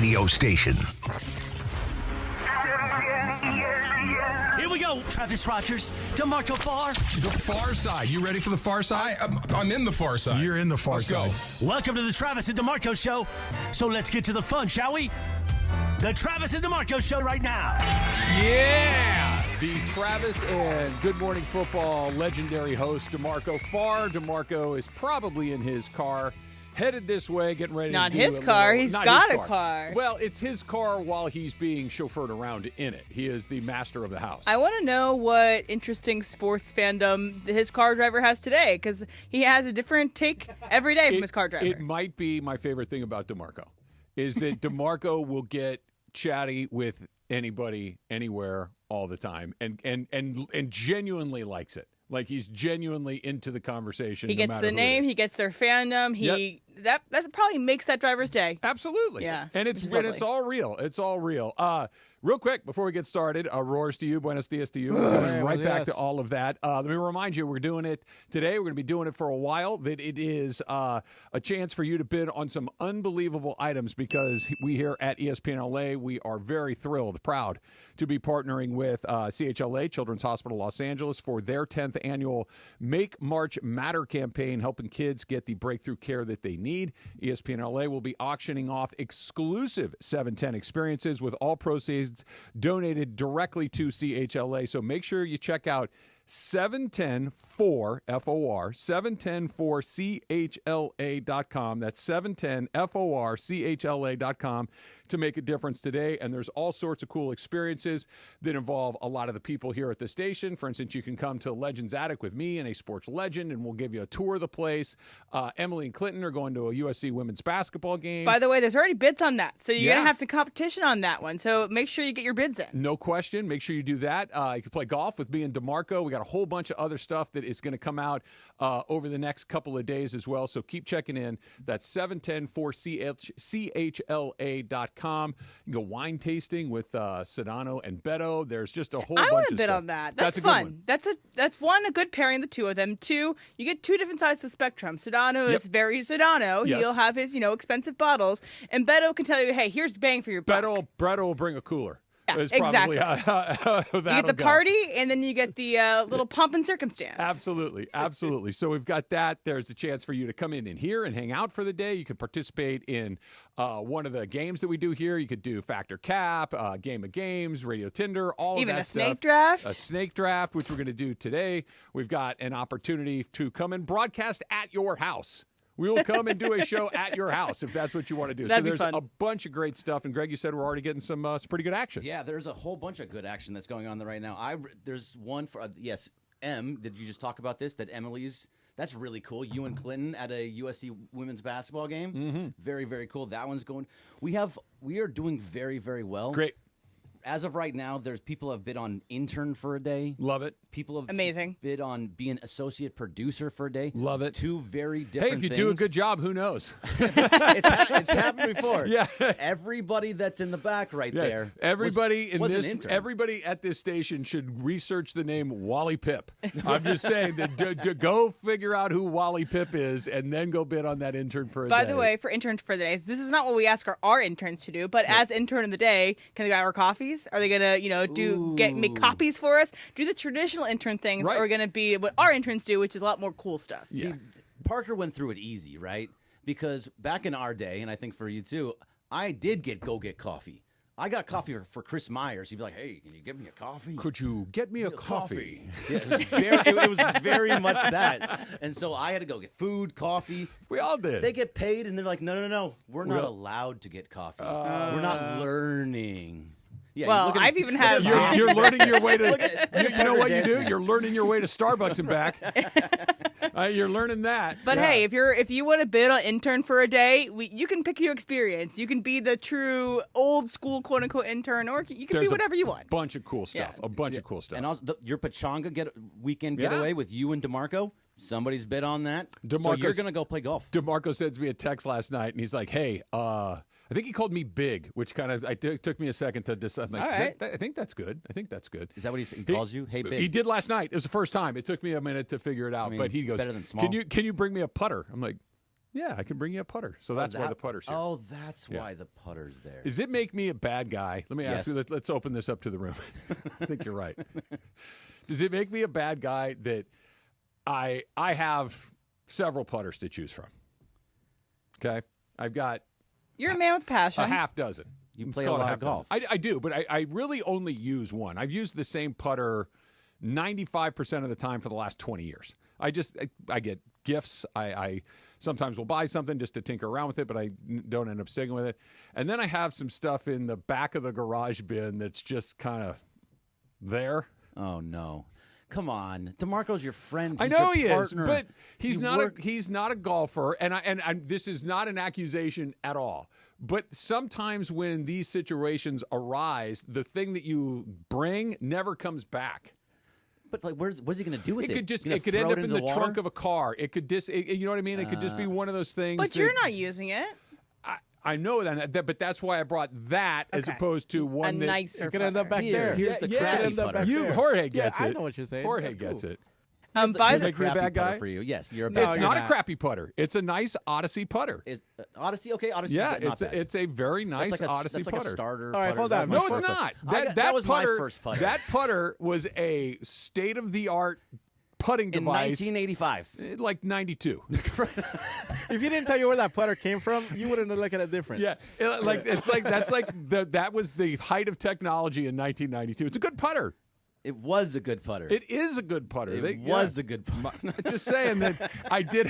radio station. Here we go, Travis Rogers, DeMarco Farr. The far side. You ready for the far side? I'm in the far side. You're in the far side. Go. Welcome to the Travis and DeMarco Show. So let's get to the fun, shall we? The Travis and DeMarco Show right now. Yeah! The Travis and Good Morning Football legendary host, DeMarco Farr. DeMarco is probably in his car, headed this way, getting ready Not to do his a car. little- He's not got his a car. Well, it's his car while he's being chauffeured around in it. He is the master of the house. I want to know what interesting sports fandom his car driver has today, because he has a different take every day from his car driver. It might be my favorite thing about DeMarco, is that DeMarco will get chatty with anybody, anywhere, all the time, and genuinely likes it. Like, he's genuinely into the conversation. He no gets matter the who name, it is. he gets their fandom. That probably makes that driver's day. Absolutely. Yeah, And which is it's all real. It's all real. Real quick, before we get started, roars to you, buenos dias to you. We're going right back to all of that. Let me remind you, we're doing it today. We're going to be doing it for a while. That it is a chance for you to bid on some unbelievable items, because we here at ESPN LA, we are very thrilled, proud to be partnering with CHLA, Children's Hospital Los Angeles, for their 10th annual Make March Matter campaign, helping kids get the breakthrough care that they need. ESPN LA will be auctioning off exclusive 710 experiences, with all proceeds donated directly to CHLA. So make sure you check out 710-4 FOR 710-4CHLA.com. That's 710-FOR CHLA.com to make a difference today. And there's all sorts of cool experiences that involve a lot of the people here at the station. For instance, you can come to Legends Attic with me and a sports legend, and we'll give you a tour of the place. Emily and Clinton are going to a USC women's basketball game. By the way, there's already bids on that, so you're Yeah. going to have some competition on that one. So make sure you get your bids in. No question. Make sure you do that. You can play golf with me and DeMarco. We got a whole bunch of other stuff that is going to come out over the next couple of days as well. So keep checking in. That's 710-4CHLA.com. You can go wine tasting with Sedano and Beto. There's just a whole bunch I want of to bid stuff. on that. That's That's a good fun. one. That's a good pairing, the two of them. Two, you get two different sides of the spectrum. Sedano is very Sedano. Yes. He'll have his, expensive bottles. And Beto can tell you, hey, here's bang for your buck. Beto will bring a cooler. Yeah, Is probably exactly. how You that'll get the go. party, and then you get the little pomp and circumstance. Absolutely. Absolutely. So we've got that. There's a chance for you to come in here and hang out for the day. You could participate in one of the games that we do here. You could do Factor Cap, Game of Games, Radio Tinder, all Even of a that snake stuff. draft. A snake draft, which we're going to do today. We've got an opportunity to come and broadcast at your house. We will come and do a show at your house if that's what you want to do. That'd so be there's fun. a bunch of great stuff. And Greg, you said we're already getting some pretty good action. Yeah, there's a whole bunch of good action that's going on there right now. There's one for yes, did you just talk about this? That Emily's. That's really cool. You and Clinton at a USC women's basketball game. Mm-hmm. Very, very cool. That one's going. We are doing very, very well. Great. As of right now, there's people have bid on intern for a day. Love it. People have Amazing. bid on being associate producer for a day. Love it. Two very different Hey, if you things. do a good job, who knows? It's happened before. Yeah. Everybody that's in the back right there. Everybody was an intern. everybody at this station should research the name Wally Pipp. I'm just saying that go figure out who Wally Pipp is, and then go bid on that intern for a day. By the way, for interns for the day, this is not what we ask our interns to do, but as intern of the day, can they grab our coffees? Are they gonna, make copies for us? Do the traditional intern things, Right. or are gonna be what our interns do, which is a lot more cool stuff. See, Parker went through it easy, right? Because back in our day, and I think for you too, I did go get coffee. I got coffee for Chris Myers. He'd be like, "Hey, can you get me a coffee? Could you get me a coffee? Yeah, it was very much that. And so I had to go get food, coffee. We all did. They get paid, and they're like, no. We're not allowed to get coffee. We're not learning. Yeah, Well, I've even had. You're learning your way to. You know what you do? You're learning your way to Starbucks and back. You're learning that. But hey, if you want to bid on intern for a day, you can pick your experience. You can be the true old school quote unquote intern, or you can be whatever you want. Bunch of cool stuff. Yeah. A bunch of cool stuff. And also your Pachanga weekend getaway with you and DeMarco. Somebody's bid on that. So you're gonna go play golf. DeMarco sends me a text last night, and he's like, "Hey, I think he called me big," which kind of took me a second to decide. Like, all right. I think that's good. I think that's good. Is that what he calls you? Hey, big. He did last night. It was the first time. It took me a minute to figure it out, I mean, but he it's goes, better than small. Can you bring me a putter?" I'm like, Yeah, I can bring you a putter. So that's why the putter's here. Oh, that's why the putter's there. Does it make me a bad guy? Let me ask Yes. you. Let's open this up to the room. I think you're right. Does it make me a bad guy that I have several putters to choose from? Okay, I've got You're a man with passion. a half dozen. You Let's play a call it lot of half dozen. golf. I do, but I really only use one. I've used the same putter 95% of the time for the last 20 years. I get gifts. I sometimes will buy something just to tinker around with it, but I don't end up sticking with it. And then I have some stuff in the back of the garage bin that's just kind of there. Oh no. Come on, DeMarco's your friend. I He's know your he is, partner. but he's You he's not a golfer, and this is not an accusation at all. But sometimes when these situations arise, the thing that you bring never comes back. But like, what's he going to do with it? It could end up in the trunk of a car. It could you know what I mean? It could just be one of those things. But you're not using it. I know that, but that's why I brought that as Okay. opposed to one A that nicer It could end up putter. back there. Here's the yeah, crappy end up putter. back there. Jorge gets Yeah, it. I know what you're saying. Jorge That's gets cool. it. By Here's the the Make me a crappy bad guy? putter for you. Yes, you're a It's bad guy. not a not. crappy putter. It's a nice Odyssey putter. Is Odyssey okay? Odyssey, Yeah, not bad. it's a very nice that's like a, Odyssey that's like putter. a starter. All right, putter. hold That on. was No, my it's first not. putter. that was putter, my first putter. That putter was a state-of-the-art putting in device 1985. like 92. If you didn't tell you where that putter came from, you wouldn't have looked at it different. Yeah, that was the height of technology in 1992. It's a good putter. It was a good putter. It is a good putter. It was a good putter. Just saying that I did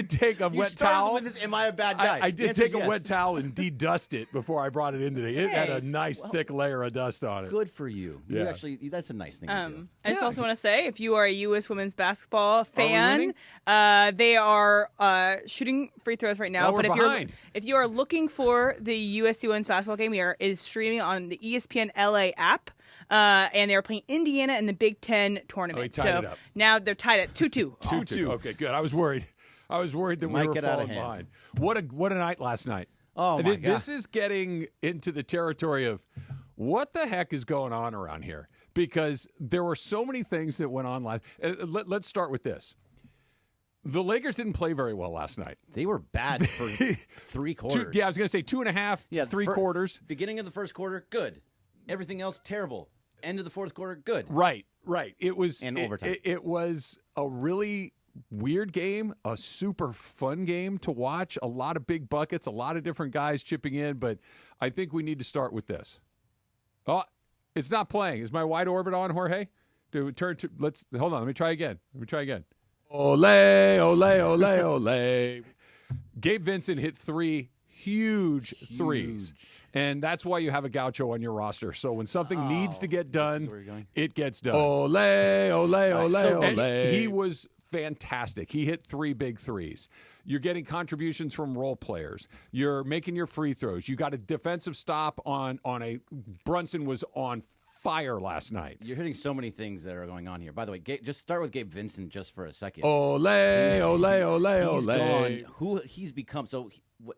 take a You wet started towel. with this, am I a bad guy? I The did answer take is a yes. wet towel and de-dust it before I brought it in today. It had a nice thick layer of dust on it. Good for you. You Yeah. actually, that's a nice thing to do. I just also want to say, if you are a U.S. women's basketball winning? fan, they are shooting free throws right now. Oh, we're but behind. if you are looking for the USC women's basketball game, is streaming on the ESPN LA app. And they are playing Indiana in the Big Ten tournament. tied it up. Now they're tied at 2-2. 2-2. Okay, good. I was worried that we Might were get out of falling hand. behind. What a night last night. Oh, my God. This is getting into the territory of what the heck is going on around here, because there were so many things that went on last. Let's start with this. The Lakers didn't play very well last night. They were bad for 3 quarters. I was going to say 2.5, 3 quarters. Beginning of the first quarter, good. Everything else, terrible. End of the fourth quarter, good. Right. It was And overtime. It was a really weird game, a super fun game to watch. A lot of big buckets, a lot of different guys chipping in. But I think we need to start with this. Oh, it's not playing. Is my wide orbit on, Jorge? Hold on. Let me try again. Ole, ole, ole, ole. Gabe Vincent hit 3 huge threes. And that's why you have a gaucho on your roster. So when something needs to get done, where you're going? it gets done. Ole, ole, ole, so- ole. He was fantastic. He hit 3 big threes. You're getting contributions from role players. You're making your free throws. You got a defensive stop on a Brunson was on fire last night. You're hitting so many things that are going on here. By the way, just start with Gabe Vincent just for a second. Ole, ole, ole, He's ole. gone. Who he's become. So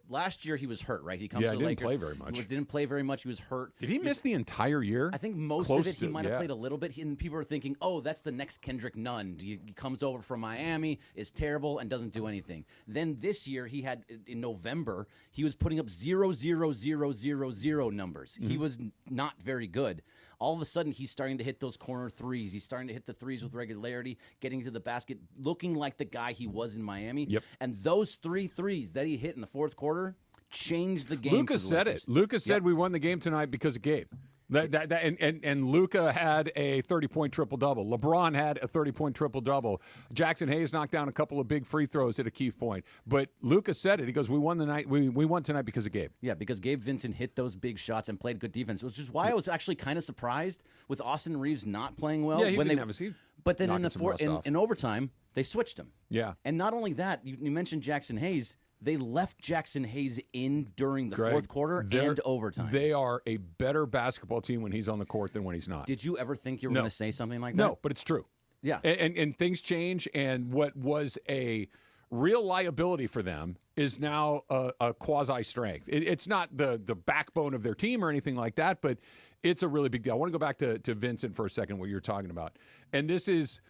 last year he was hurt, right? He comes Yeah, to the didn't Lakers. play very much. He didn't play very much. He was hurt. Did he miss the entire year? I think most Close of it he to- might have yeah. played a little bit. And people are thinking, oh, that's the next Kendrick Nunn. He comes over from Miami, is terrible, and doesn't do anything. Then this year, he had, in November, he was putting up 0, 0, 0, 0, 0 numbers. He was not very good. All of a sudden, he's starting to hit those corner threes. He's starting to hit the threes with regularity, getting to the basket, looking like the guy he was in Miami. Yep. And those 3 threes that he hit in the fourth quarter changed the game. Lucas for the said Lakers. it. Lucas said we won the game tonight because of Gabe. And Luka had a 30-point triple-double. LeBron had a 30-point triple-double. Jackson Hayes knocked down a couple of big free throws at a key point. But Lucas said it. He goes, we won the night. We won tonight because of Gabe. Yeah, because Gabe Vincent hit those big shots and played good defense, which is why I was actually kind of surprised with Austin Reeves not playing well. Yeah, he when didn't they, have a seat. But then in Knocking the some rust off. in overtime, they switched him. Yeah. And not only that, you mentioned Jackson Hayes. They left Jackson Hayes in during the Greg, fourth quarter and overtime. They are a better basketball team when he's on the court than when he's not. Did you ever think you were No. going to say something like that? No, but it's true. Yeah. And things change, and what was a real liability for them is now a quasi-strength. It's not the backbone of their team or anything like that, but it's a really big deal. I want to go back to Vincent for a second, what you're talking about. And this is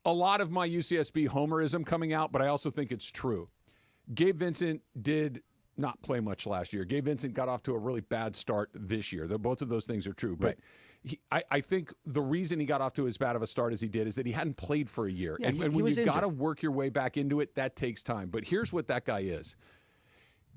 a lot of my UCSB homerism coming out, but I also think it's true. Gabe Vincent did not play much last year. Gabe Vincent got off to a really bad start this year. Both of those things are true. But I think the reason he got off to as bad of a start as he did is that he hadn't played for a year. Yeah, and when you've got to work your way back into it, that takes time. But here's what that guy is.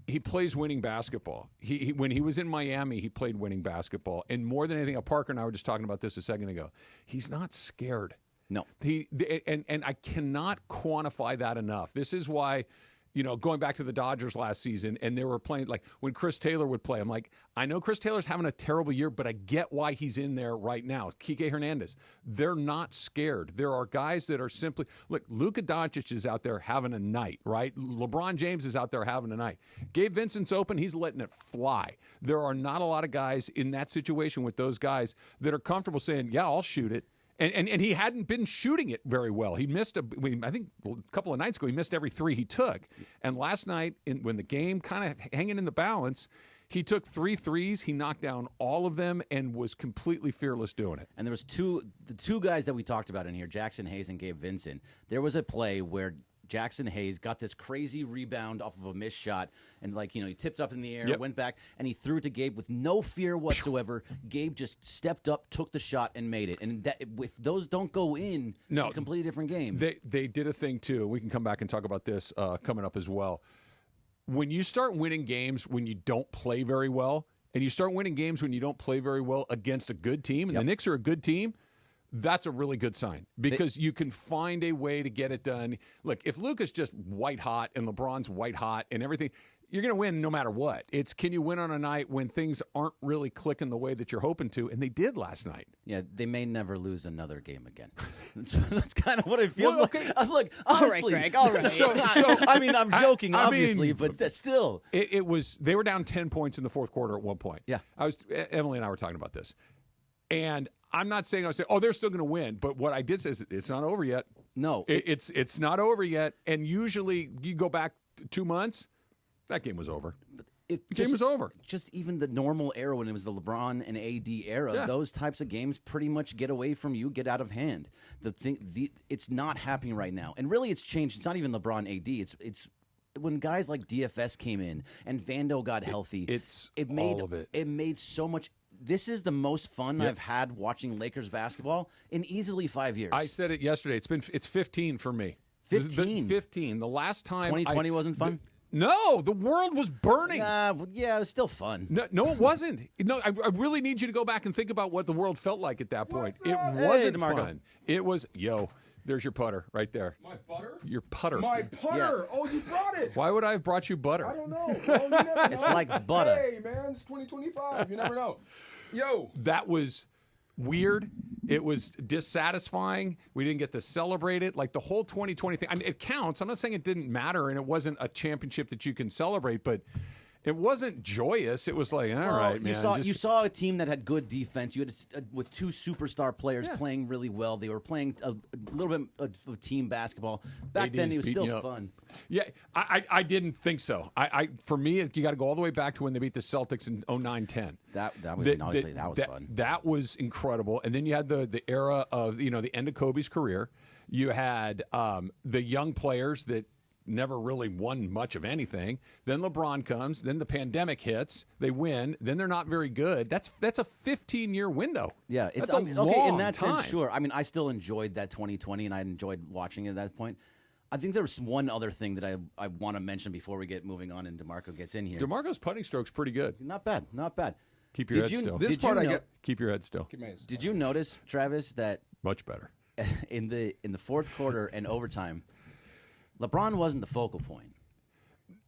He plays winning basketball. When he was in Miami, he played winning basketball. And more than anything, Parker and I were just talking about this a second ago. He's not scared. No. And I cannot quantify that enough. This is why, going back to the Dodgers last season, and they were playing, like, when Chris Taylor would play, I'm like, I know Chris Taylor's having a terrible year, but I get why he's in there right now. Kike Hernandez. They're not scared. There are guys that are simply, look, Luka Doncic is out there having a night, right? LeBron James is out there having a night. Gabe Vincent's open. He's letting it fly. There are not a lot of guys in that situation with those guys that are comfortable saying, yeah, I'll shoot it. And he hadn't been shooting it very well. He missed, a couple of nights ago, he missed every three he took. And last night, when the game kind of hanging in the balance, he took 3 threes. He knocked down all of them and was completely fearless doing it. And there was the two guys that we talked about in here, Jackson Hayes and Gabe Vincent. There was a play where Jackson Hayes got this crazy rebound off of a missed shot, and he tipped up in the air, went back, and he threw it to Gabe with no fear whatsoever. Gabe just stepped up, took the shot, and made it. And that, if those don't go in, it's a completely different game. They did a thing too. We can come back and talk about this coming up as well. When you start winning games when you don't play very well, and you start winning games when you don't play very well against a good team, and the Knicks are a good team, that's a really good sign because you can find a way to get it done. Look, if Luka's just white hot and LeBron's white hot and everything, you're going to win no matter what. It's can you win on a night when things aren't really clicking the way that you're hoping to, and they did last night. Yeah, they may never lose another game again. That's kind of what it feels like. Look, honestly, all right, Greg, all right. So, I mean, I'm joking, obviously, but still. It was, they were down 10 points in the fourth quarter at one point. Yeah. Emily and I were talking about this. And I'm not saying they're still going to win, but what I did say is it's not over yet. No, it's not over yet. And usually you go back 2 months, that game was over. The game was over. Just even the normal era when it was the LeBron and AD era, those types of games pretty much get away from you, get out of hand. It's not happening right now, and really, it's changed. It's not even LeBron AD. It's when guys like DFS came in and Vando got healthy. It made all of it. It made so much. This is the most fun I've had watching Lakers basketball in easily 5 years. I said it yesterday. It's 15 for me. 15. 15. The last time 2020 wasn't fun. No, the world was burning. Yeah, it was still fun. No, it wasn't. No, I really need you to go back and think about what the world felt like at that point. It Hey, wasn't DeMarco. fun. It was, there's your putter right there. My butter? Your putter. My putter. Yeah. Oh, you brought it. Why would I have brought you butter? I don't know. Oh, you never know. It's like butter. Hey, man, it's 2025. You never know. Yo. That was weird. It was dissatisfying. We didn't get to celebrate it. Like the whole 2020 thing. I mean, it counts. I'm not saying it didn't matter and it wasn't a championship that you can celebrate, but it wasn't joyous. It was like, all right, man. You saw a team that had good defense. You had with two superstar players playing really well. They were playing a little bit of team basketball. Back then, it was still fun. Yeah, I didn't think so. For me, you got to go all the way back to when they beat the Celtics in 09-10. That was fun. That was incredible. And then you had the era of the end of Kobe's career. You had the young players that never really won much of anything. Then LeBron comes. Then the pandemic hits. They win. Then they're not very good. That's a 15-year window. Yeah, that's a long okay. In that time. sense, sure. I mean, I still enjoyed that 2020, and I enjoyed watching it at that point. I think there's one other thing that I want to mention before we get moving on and DeMarco gets in here. DeMarco's putting stroke's pretty good. Not bad. Keep your head still. Keep your head still. Did you notice, Travis, that much better in the fourth quarter and overtime, LeBron wasn't the focal point.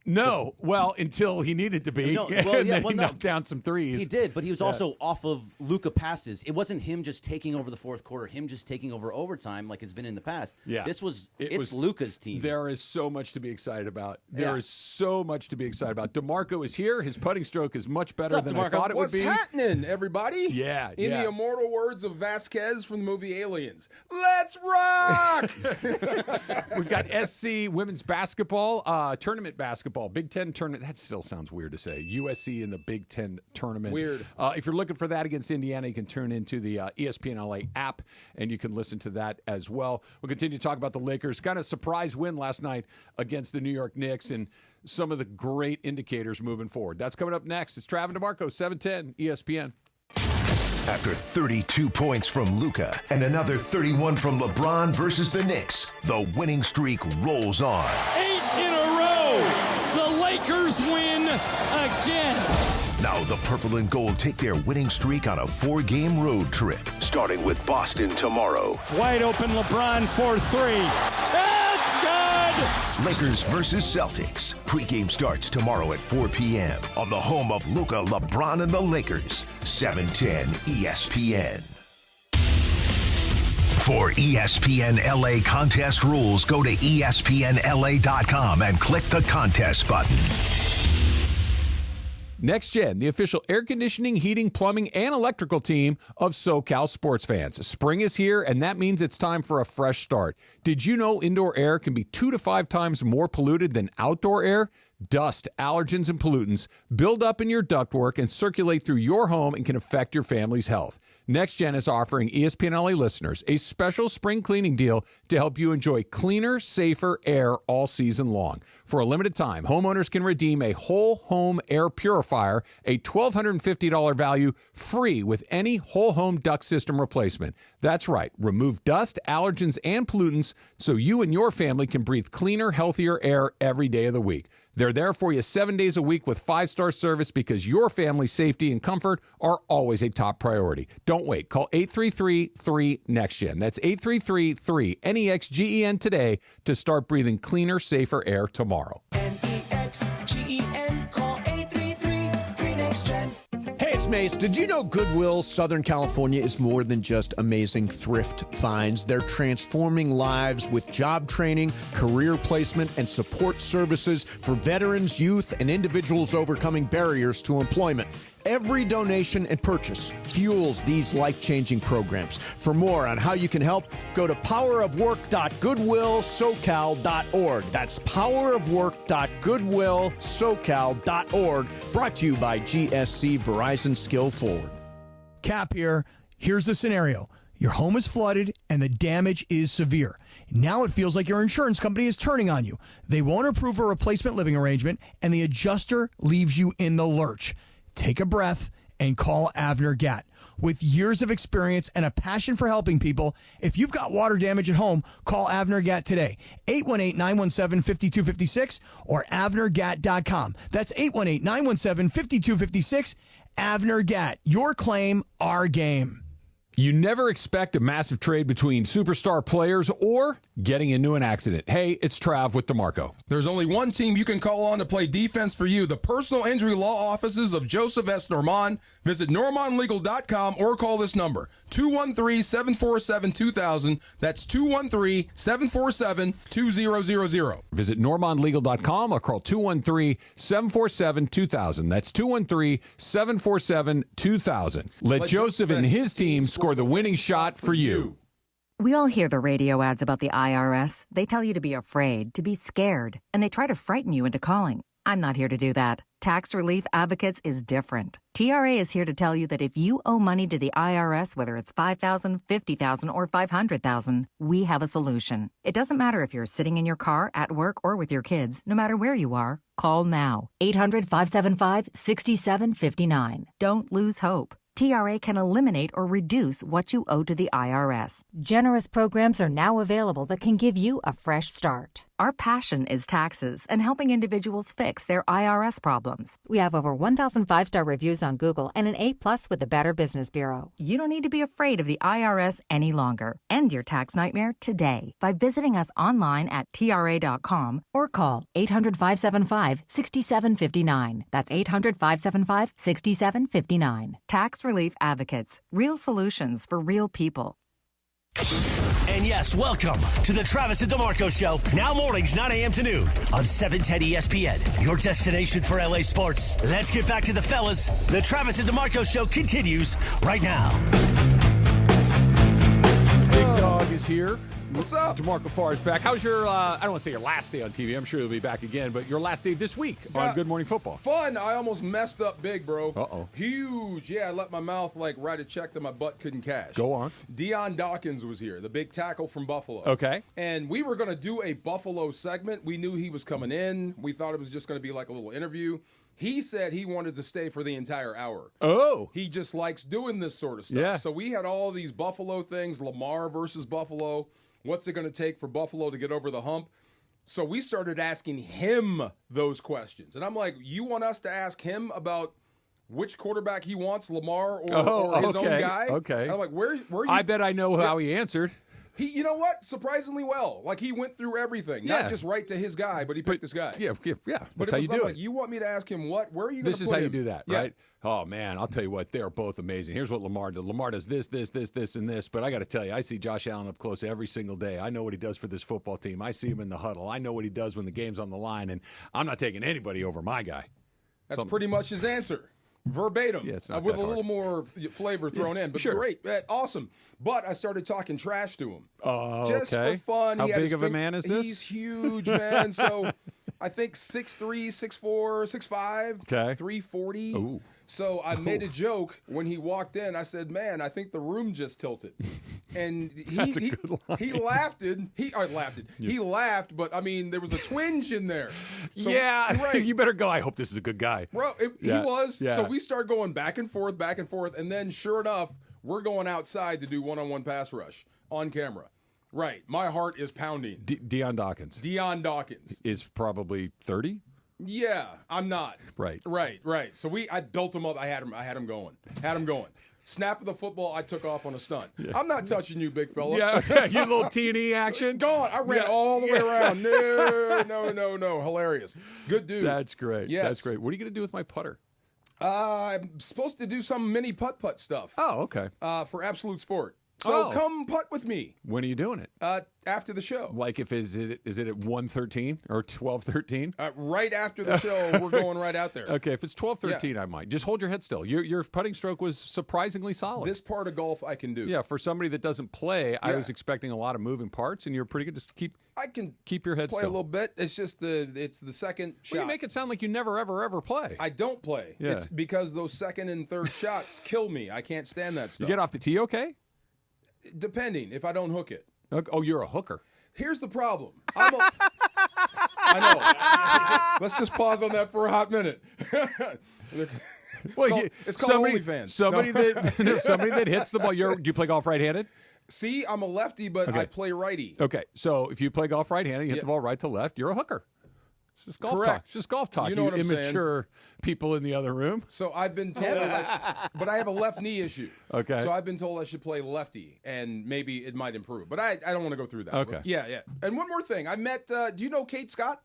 No, well, until he needed to be. No, and then he knocked down some threes. He did, but he was also off of Luka passes. It wasn't him just taking over the fourth quarter, him just taking over overtime like it's been in the past. Yeah. It's Luka's team. There is so much to be excited about. There is so much to be excited about. DeMarco is here. His putting stroke is much better than I thought it would be. What's happening, everybody? Yeah, In the immortal words of Vasquez from the movie Aliens, let's rock! We've got SC women's basketball, tournament basketball, Big Ten tournament. That still sounds weird to say. USC in the Big Ten tournament. Weird. If you're looking for that against Indiana, you can turn into the ESPN LA app, and you can listen to that as well. We'll continue to talk about the Lakers. Kind of surprise win last night against the New York Knicks, and some of the great indicators moving forward. That's coming up next. It's Travis DeMarco, 710 ESPN. After 32 points from Luka and another 31 from LeBron versus the Knicks, the winning streak rolls on. 8 in a row. The Lakers win again. Now the purple and gold take their winning streak on a 4-game road trip, starting with Boston tomorrow. Wide open LeBron for 3. That's good. Lakers versus Celtics. Pre-game starts tomorrow at 4 p.m. on the home of Luka, LeBron, and the Lakers. 710 ESPN. For ESPN LA contest rules, go to ESPNLA.com and click the contest button. Next Gen, the official air conditioning, heating, plumbing, and electrical team of SoCal sports fans. Spring is here, and that means it's time for a fresh start. Did you know indoor air can be 2 to 5 times more polluted than outdoor air? Dust, allergens, and pollutants build up in your ductwork and circulate through your home and can affect your family's health. Next Gen is offering ESPN LA listeners a special spring cleaning deal to help you enjoy cleaner, safer air all season long. For a limited time, homeowners can redeem a whole home air purifier, a $1,250 value, free with any whole home duct system replacement. That's right, remove dust, allergens, and pollutants so you and your family can breathe cleaner, healthier air every day of the week. They're there for you 7 days a week with 5-star service because your family's safety and comfort are always a top priority. Don't wait. Call 833-3-NEXTGEN. That's 833-3-NEXGEN today to start breathing cleaner, safer air tomorrow. NEXGEN. Call 833-3-NEXTGEN. Hey, it's Mace. Did you know Goodwill Southern California is more than just amazing thrift finds? They're transforming lives with job training, career placement, and support services for veterans, youth, and individuals overcoming barriers to employment. Every donation and purchase fuels these life-changing programs. For more on how you can help, go to powerofwork.goodwillsocal.org. That's powerofwork.goodwillsocal.org. Brought to you by GSC Verizon Skill Forward. Cap here. Here's the scenario. Your home is flooded and the damage is severe. Now it feels like your insurance company is turning on you. They won't approve a replacement living arrangement and the adjuster leaves you in the lurch. Take a breath and call Avner Gatt. With years of experience and a passion for helping people, if you've got water damage at home, call Avner Gatt today. 818-917-5256 or avnergatt.com. That's 818-917-5256. Avner Gatt. Your claim, our game. You never expect a massive trade between superstar players or getting into an accident. Hey, it's Trav with DeMarco. There's only one team you can call on to play defense for you, the personal injury law offices of Joseph S. Normand. Visit normandlegal.com or call this number, 213-747-2000. That's 213-747-2000. Visit normandlegal.com or call 213-747-2000. That's 213-747-2000. Let Joseph and his team score the winning shot for you. We all hear the radio ads about the IRS. They tell you to be afraid, to be scared, and they try to frighten you into calling. I'm not here to do that. Tax Relief Advocates is different. TRA is here to tell you that if you owe money to the IRS, whether it's $5,000, $50,000, or $500,000, we have a solution. It doesn't matter if you're sitting in your car, at work, or with your kids. No matter where you are, call now. 800-575-6759. Don't lose hope. TRA can eliminate or reduce what you owe to the IRS. Generous programs are now available that can give you a fresh start. Our passion is taxes and helping individuals fix their IRS problems. We have over 1,000 5-star reviews on Google and an A+ with the Better Business Bureau. You don't need to be afraid of the IRS any longer. End your tax nightmare today by visiting us online at TRA.com or call 800-575-6759. That's 800-575-6759. Tax Relief Advocates. Real solutions for real people. And yes, welcome to the Travis and DeMarco Show. Now mornings, 9 a.m. to noon on 710 ESPN. Your destination for LA sports. Let's get back to the fellas. The Travis and DeMarco Show continues right now. Big Dog is here. What's up? DeMarco Farr is back. How's your, I don't want to say your last day on TV. I'm sure you'll be back again, but your last day this week on Good Morning Football. Fun. I almost messed up big, bro. Uh-oh. Huge. Yeah, I let my mouth write a check that my butt couldn't cash. Go on. Deion Dawkins was here, the big tackle from Buffalo. Okay. And we were going to do a Buffalo segment. We knew he was coming in. We thought it was just going to be like a little interview. He said he wanted to stay for the entire hour. Oh. He just likes doing this sort of stuff. Yeah. So we had all these Buffalo things, Lamar versus Buffalo. What's it going to take for Buffalo to get over the hump? So we started asking him those questions. And I'm like, you want us to ask him about which quarterback he wants, Lamar or his own guy? Okay. And I'm like, where you? I bet I know how he answered. You know what? Surprisingly well. Like, he went through everything. Yeah. Not just right to his guy, but he picked this guy. Yeah. But That's how you do it. You want me to ask him what? Where are you going to put him? This is how you do that, Yeah. right? Oh, man, I'll tell you what. They are both amazing. Here's what Lamar did. Lamar does this, and this. But I got to tell you, I see Josh Allen up close every single day. I know what he does for this football team. I see him in the huddle. I know what he does when the game's on the line, and I'm not taking anybody over my guy. That's pretty much his answer. Verbatim, Yeah, it's not with that a hard. little more flavor thrown in, but sure. great, awesome. But I started talking trash to him, Oh, just okay. for fun. How He had big his of a man is this? He's huge, man. So I think 6'3", 6'4", 6'5", Okay. 340. Ooh. So I made a joke when he walked in. I said, "Man, I think the room just tilted," and That's a good line. he laughed. He laughed, but I mean, there was a twinge in there. So, yeah, right. You better go. I hope this is a good guy. Bro, Yeah, he was. yeah. So we start going back and forth, and then sure enough, we're going outside to do one-on-one pass rush on camera. Right. My heart is pounding. Deion Dawkins Deion Dawkins. is probably 30. Yeah, I'm not. Right. So I built him up. I had him going. Snap of the football, I took off on a stunt. I'm not touching you, big fella. Yeah, you little T&E action. Go on. I ran all the way around. No. Hilarious. Good dude. That's great. Yes. That's great. What are you going to do with my putter? I'm supposed to do some mini putt stuff. Oh, okay. For Absolute Sport. So come putt with me. When are you doing it? After the show. Like is it at 1:13 or 12:13? Right after the show, we're going right out there. Okay, if it's 12:13, I might. Just hold your head still. Your putting stroke was surprisingly solid. This part of golf I can do. Yeah, for somebody that doesn't play, I was expecting a lot of moving parts, and you're pretty good. Just keep your head play still. a little bit. It's just it's the second shot. You make it sound like you never ever play. I don't play. Yeah. It's because those second and third shots kill me. I can't stand that stuff. You get off the tee okay? Depending if I don't hook it. Oh, you're a hooker. Here's the problem. I know. Let's just pause on that for a hot minute. It's called OnlyFans. Somebody that hits the ball. Do you play golf right-handed? See, I'm a lefty, but I play righty. Okay, so if you play golf right-handed, you hit the ball right to left, you're a hooker. It's just golf Correct. talk. It's just golf talk. You know what I'm immature people in the other room. So I've been told, but I have a left knee issue. Okay. So I've been told I should play lefty, and maybe it might improve. But I don't want to go through that. Okay. But yeah. And one more thing. I met, do you know Kate Scott?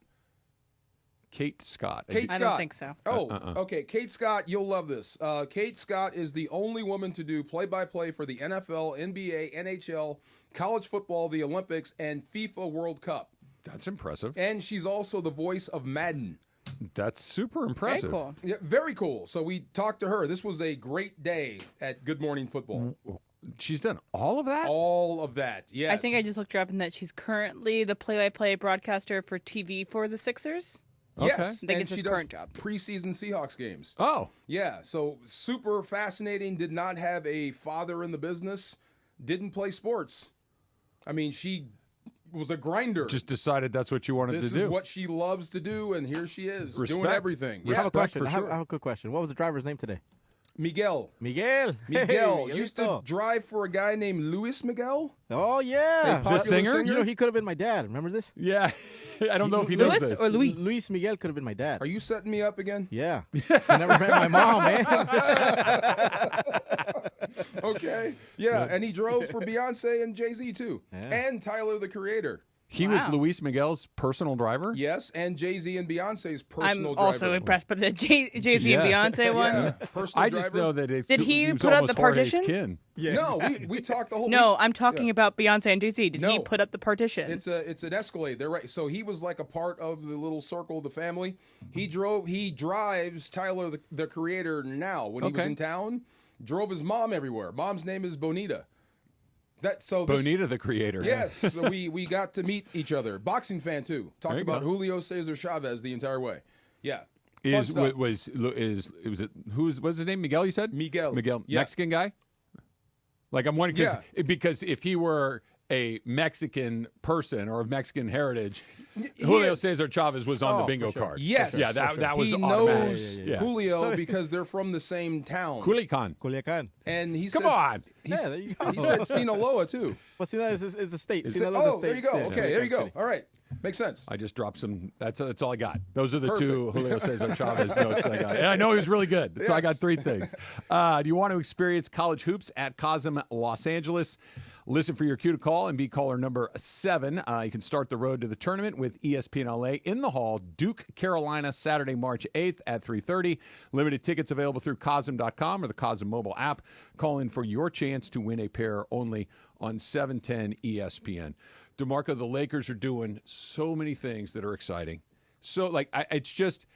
Kate Scott. I don't think so. Oh, okay. Kate Scott, you'll love this. Kate Scott is the only woman to do play-by-play for the NFL, NBA, NHL, college football, the Olympics, and FIFA World Cup. That's impressive. And she's also the voice of Madden. That's super impressive. Very cool. Yeah, very cool. So we talked to her. This was a great day at Good Morning Football. She's done all of that? All of that, yes. I think I just looked her up and that she's currently the play-by-play broadcaster for TV for the Sixers. Yes, I think and it's she his does current job. Preseason Seahawks games. Oh. Yeah, so super fascinating. Did not have a father in the business. Didn't play sports. I mean, she was a grinder. Just decided that's what you wanted This to do. is what she loves to do, and here she is doing Respect. everything. I have a question. for I have a quick question. What was the driver's name today? Miguel. Miguel. Miguel used to drive for a guy named Luis Miguel. Oh, yeah. A popular singer? You know, he could have been my dad. Remember this? Yeah. I don't know if he knows Luis this. or Luis? Luis Miguel could have been my dad. Are you setting me up again? Yeah. I never met my mom, man. Okay. Yeah, and he drove for Beyonce and Jay-Z, too. Yeah. And Tyler, the Creator. He was Luis Miguel's personal driver? Yes, and Jay-Z and Beyonce's personal I'm driver. also impressed by the Jay-Z Yeah. and Beyonce one. Yeah, personal I driver. just know that Did he was put up almost the Jorge's partition? kin. No, we talked the whole No, week. I'm talking about Beyonce and Jay-Z. Did he No. put up the partition? It's an Escalade. They're right. So he was like a part of the little circle of the family. He drives Tyler, the Creator, now when he was Okay. in town. Drove his mom everywhere. Mom's name is Bonita. Bonita, the creator. Yes, so we got to meet each other. Boxing fan too. Talked about Julio Cesar Chavez the entire way. Yeah. What's his name? Miguel, you said? Miguel. Yeah. Mexican guy? Like, I'm wondering, because if he were a Mexican person or of Mexican heritage, Julio Cesar Chavez was on the bingo card. Yes. Yeah, that was he automatic. knows Julio because they're from the same town. Culiacan. And he Come said, on. There you go. He said Sinaloa, too. Well, Sinaloa is a state. There you go. Okay, there you go. All right. Makes sense. I just dropped some. That's all I got. Those are the two Julio Cesar Chavez notes I got. And I know he was really good, so I got 3 things. Do you want to experience college hoops at Cosm Los Angeles? Listen for your cue to call and be caller number 7. You can start the road to the tournament with ESPN LA in the hall, Duke, Carolina, Saturday, March 8th at 3:30. Limited tickets available through Cosm.com or the Cosm mobile app. Call in for your chance to win a pair only on 710 ESPN. DeMarco, the Lakers are doing so many things that are exciting. So, it's just...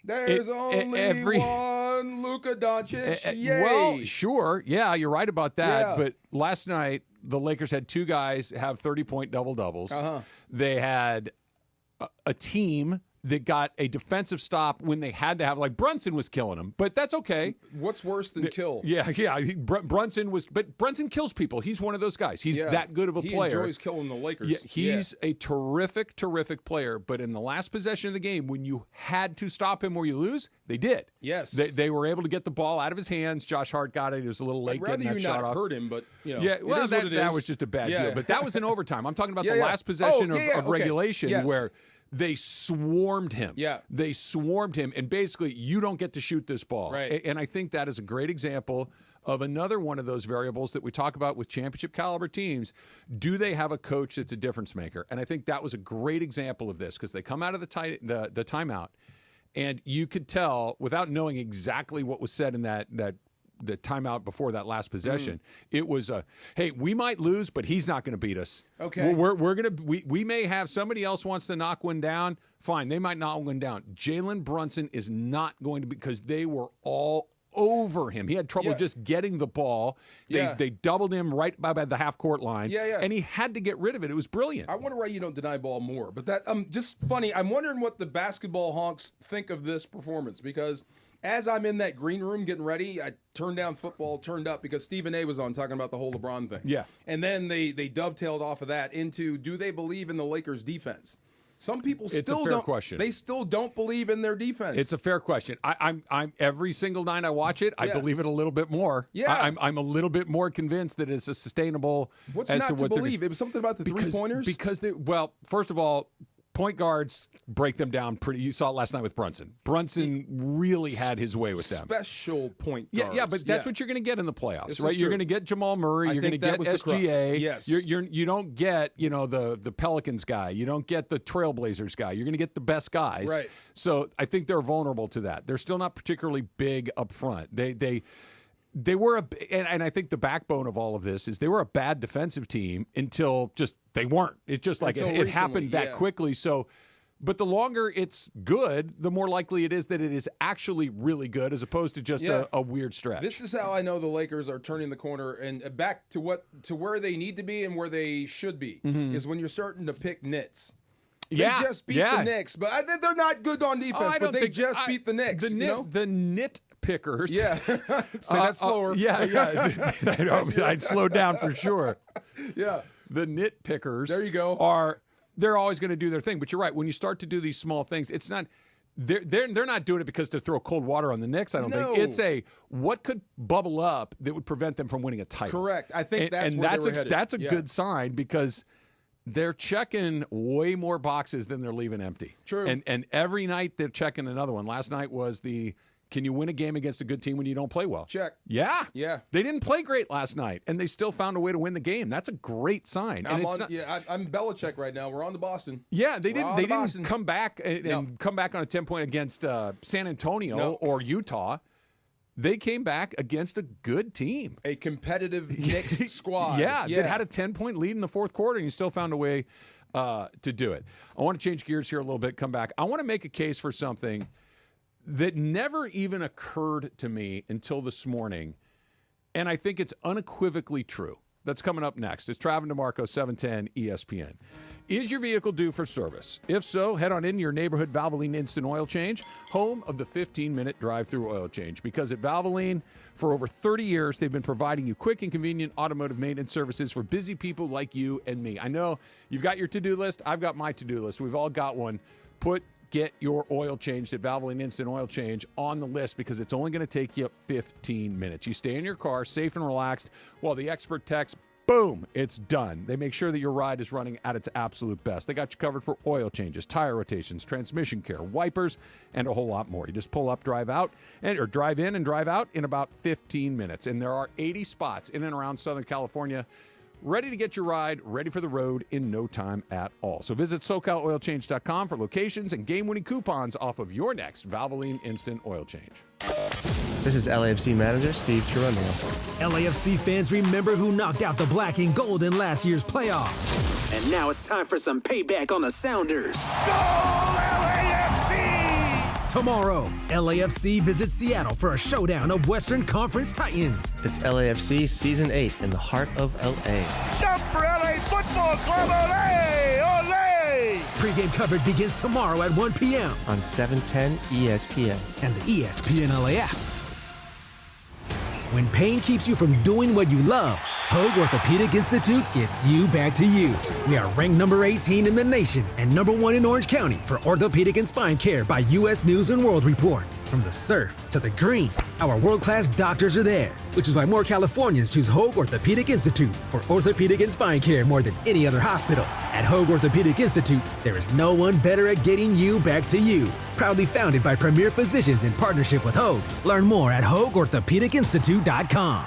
There's only one Luka Doncic. Yay. Well, sure. Yeah, you're right about that. Yeah. But last night, the Lakers had 2 guys have 30-point double-doubles. They had a team that got a defensive stop when they had to have, like Brunson was killing them, but that's okay. What's worse than kill? Yeah. Brunson kills people. He's one of those guys. He's that good of a player. He enjoys killing the Lakers. Yeah, he's a terrific, terrific player, but in the last possession of the game, when you had to stop him or you lose, they did. Yes. They were able to get the ball out of his hands. Josh Hart got it. He was a little late getting that shot off. I'd rather you not hurt him, but, that was just a bad deal. But that was in overtime. I'm talking about the last possession of regulation where they swarmed him. Yeah. They swarmed him, and basically, you don't get to shoot this ball. Right. And I think that is a great example of another one of those variables that we talk about with championship caliber teams. Do they have a coach that's a difference maker? And I think that was a great example of this because they come out of the timeout, and you could tell without knowing exactly what was said in the timeout before that last possession. It was hey, we might lose, but he's not going to beat us. Okay, we may have somebody else wants to knock one down. Fine, they might knock one down. Jalen Brunson is not going to, because they were all over him. He had trouble just getting the ball. They doubled him right by the half court line. And he had to get rid of it. It was brilliant. I wonder why you don't deny ball more. But that just funny. I'm wondering what the basketball honks think of this performance, because as I'm in that green room getting ready, I turned down football, turned up because Stephen A was on talking about the whole LeBron thing. Yeah. And then they dovetailed off of that into, do they believe in the Lakers defense? Some people still don't. Question. They still don't believe in their defense. It's a fair question. I'm every single night I watch it, I believe it a little bit more. Yeah. I'm a little bit more convinced that it's a sustainable. What's not to believe? It was something about the 3-pointers? Because first of all, point guards break them down pretty. You saw it last night with Brunson. Brunson really had his way with them. Special point guards. Yeah, but that's what you're going to get in the playoffs, this right? You're going to get Jamal Murray. You're going to get SGA. Yes. You don't get the Pelicans guy. You don't get the Trailblazers guy. You're going to get the best guys. Right. So I think they're vulnerable to that. They're still not particularly big up front. They were and I think the backbone of all of this is they were a bad defensive team until just they weren't. It just like it happened that quickly. So, but the longer it's good, the more likely it is that it is actually really good as opposed to just a weird stretch. This is how I know the Lakers are turning the corner and back to where they need to be and where they should be is when you're starting to pick nits. They just beat the Knicks, but they're not good on defense. But they just beat the Knicks. The nit pickers. Yeah. Say that slower. I'd slow down for sure. Yeah. The nit pickers. There you go. They're always going to do their thing. But you're right. When you start to do these small things, it's not. They're not doing it because to throw cold water on the Knicks. I don't think it's what could bubble up that would prevent them from winning a title. Correct. I think that's where they were headed. That's a good sign because they're checking way more boxes than they're leaving empty. True. And every night they're checking another one. Last night was can you win a game against a good team when you don't play well? Check. Yeah. Yeah. They didn't play great last night, and they still found a way to win the game. That's a great sign. I'm Belichick right now. We're on to Boston. Yeah, they didn't come back and come back on a 10-point against San Antonio or Utah. They came back against a good team. A competitive Knicks squad. Yeah, that had a 10-point lead in the fourth quarter, and you still found a way to do it. I want to change gears here a little bit, come back. I want to make a case for something that never even occurred to me until this morning, and I think it's unequivocally true. That's coming up next. It's Trav and DeMarco, 710 ESPN. Is your vehicle due for service? If so, head on in to your neighborhood Valvoline Instant Oil Change, home of the 15-minute drive-through oil change. Because at Valvoline, for over 30 years, they've been providing you quick and convenient automotive maintenance services for busy people like you and me. I know you've got your to-do list. I've got my to-do list. We've all got one. Get your oil changed at Valvoline Instant Oil Change on the list because it's only going to take you 15 minutes. You stay in your car, safe and relaxed, while the expert techs, boom, it's done. They make sure that your ride is running at its absolute best. They got you covered for oil changes, tire rotations, transmission care, wipers, and a whole lot more. You just pull up, drive out, or drive in and drive out in about 15 minutes. And there are 80 spots in and around Southern California ready to get your ride ready for the road in no time at all. So visit SoCalOilChange.com for locations and game-winning coupons off of your next Valvoline Instant Oil Change. This is LAFC manager Steve Cherundolo. LAFC fans remember who knocked out the black and gold in last year's playoffs. And now it's time for some payback on the Sounders. Go LAFC! Tomorrow, LAFC visits Seattle for a showdown of Western Conference Titans. It's LAFC Season 8 in the heart of LA. Jump for LA Football Club, Olay! Olay! Pre-game coverage begins tomorrow at 1 p.m. on 710 ESPN. and the ESPN LA app. When pain keeps you from doing what you love, Hoag Orthopedic Institute gets you back to you. We are ranked number 18 in the nation and number 1 in Orange County for orthopedic and spine care by U.S. News & World Report. From the surf to the green, our world-class doctors are there, which is why more Californians choose Hoag Orthopedic Institute for orthopedic and spine care more than any other hospital. At Hoag Orthopedic Institute, there is no one better at getting you back to you. Proudly founded by premier physicians in partnership with Hoag. Learn more at HoagOrthopedicInstitute.com.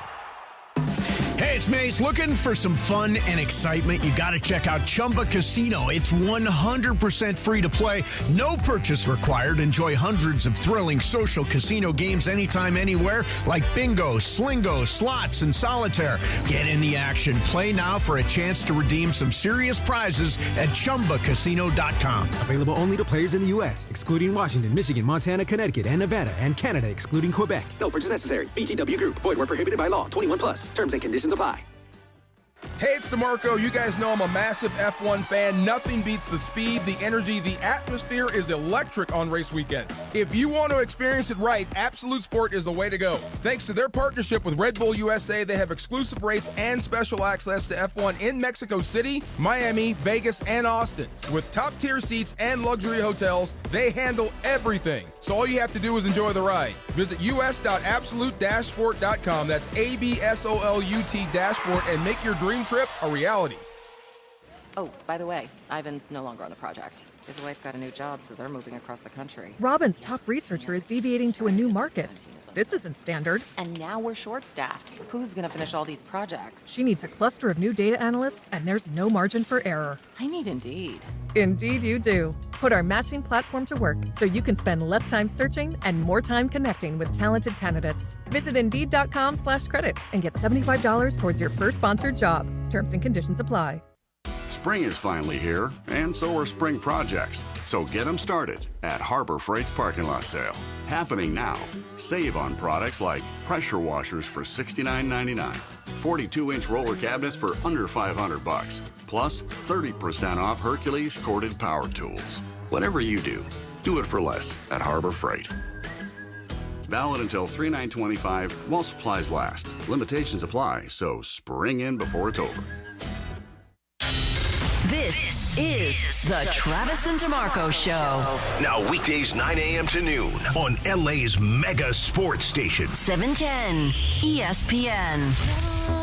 Hey, it's Mace. Looking for some fun and excitement? You got to check out Chumba Casino. It's 100% free to play. No purchase required. Enjoy hundreds of thrilling social casino games anytime, anywhere, like bingo, slingo, slots, and solitaire. Get in the action. Play now for a chance to redeem some serious prizes at ChumbaCasino.com. Available only to players in the U.S., excluding Washington, Michigan, Montana, Connecticut, and Nevada, and Canada, excluding Quebec. No purchase necessary. VGW Group. Void where prohibited by law. 21 plus. Terms and conditions apply. Hey, it's DeMarco. You guys know I'm a massive F1 fan. Nothing beats the speed, the energy, the atmosphere is electric on race weekend. If you want to experience it right, Absolute Sport is the way to go. Thanks to their partnership with Red Bull USA, they have exclusive rates and special access to F1 in Mexico City, Miami, Vegas, and Austin. With top-tier seats and luxury hotels, they handle everything. So all you have to do is enjoy the ride. Visit us.absolute-sport.com. That's ABSOLUT-sport and make your dream trip a reality. Oh, by the way, Ivan's no longer on the project. His wife got a new job, so they're moving across the country. Robin's top researcher is deviating to a new market. This isn't standard. And now we're short-staffed. Who's going to finish all these projects? She needs a cluster of new data analysts, and there's no margin for error. I need Indeed. Indeed you do. Put our matching platform to work so you can spend less time searching and more time connecting with talented candidates. Visit Indeed.com/credit and get $75 towards your first sponsored job. Terms and conditions apply. Spring is finally here, and so are spring projects. So get them started at Harbor Freight's parking lot sale. Happening now. Save on products like pressure washers for $69.99, 42-inch roller cabinets for under $500, plus 30% off Hercules corded power tools. Whatever you do it for less at Harbor Freight. Valid until 3/9/25 while supplies last. Limitations apply, so spring in before it's over. This is the Travis and DeMarco Show. Now weekdays 9 a.m. to noon on LA's mega sports station. 710 ESPN.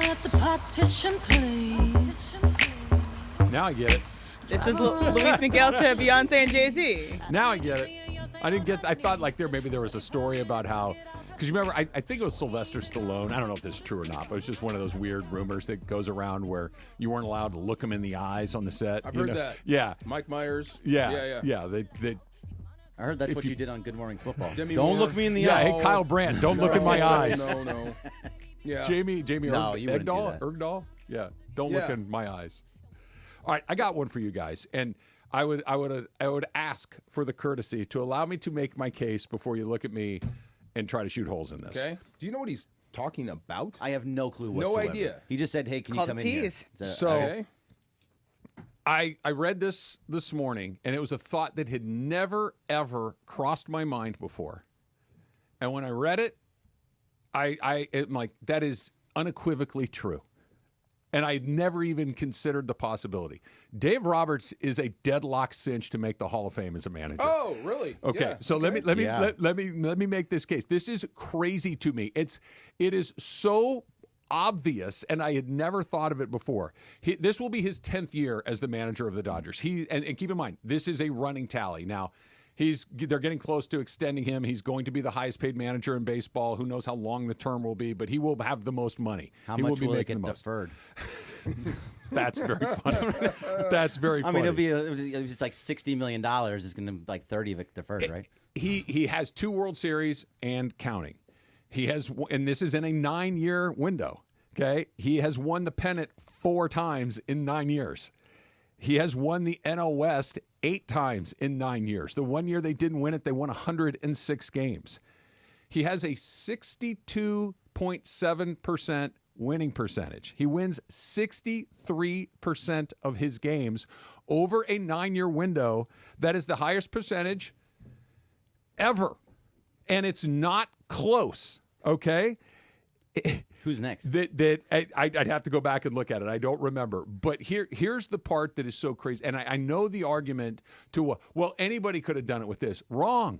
Let the partition play. Now I get it. This was Luis Miguel to Beyonce and Jay-Z. Now I get it. I thought like maybe there was a story about how, because you remember, I think it was Sylvester Stallone. I don't know if this is true or not, but it's just one of those weird rumors that goes around where you weren't allowed to look him in the eyes on the set. I've heard that. Yeah. Mike Myers. Yeah. They I heard that's what you did on Good Morning Football. Don't look me in the eye. Yeah, hey, Kyle Brandt, don't look in my eyes. No. Yeah. Jamie No, you wouldn't do that. Ergdahl? Yeah, don't look in my eyes. All right, I got one for you guys, and I would ask for the courtesy to allow me to make my case before you look at me and try to shoot holes in this. Okay. Do you know what he's talking about? I have no clue No whatsoever. idea. He just said, "Hey, can you come in here?" So I read this morning, and it was a thought that had never, ever crossed my mind before. And when I read it, I'm like, that is unequivocally true. And I had never even considered the possibility. Dave Roberts is a deadlock cinch to make the Hall of Fame as a manager. Oh, really? Okay, Yeah. so let me make this case. This is crazy to me. It is so obvious, and I had never thought of it before. This will be his 10th year as the manager of the Dodgers. And keep in mind, this is a running tally. Now, they're getting close to extending him. He's going to be the highest paid manager in baseball. Who knows how long the term will be, but he will have the most money. How he much will be will it making get the most. deferred? That's very funny. That's very funny. I mean, it's like $60 million. It's going to be like 30 of it deferred, right? He has 2 World Series and counting. He has, and this is in a 9-year window. Okay, he has won the pennant 4 times in 9 years. He has won the NL West 8 times in 9 years. The one year they didn't win it, they won 106 games. He has a 62.7% winning percentage. He wins 63% of his games over a 9-year window. That is the highest percentage ever. And it's not close, okay? Who's next? I'd have to go back and look at it. I don't remember. But here's the part that is so crazy. And I know the argument to, well, anybody could have done it with this. Wrong.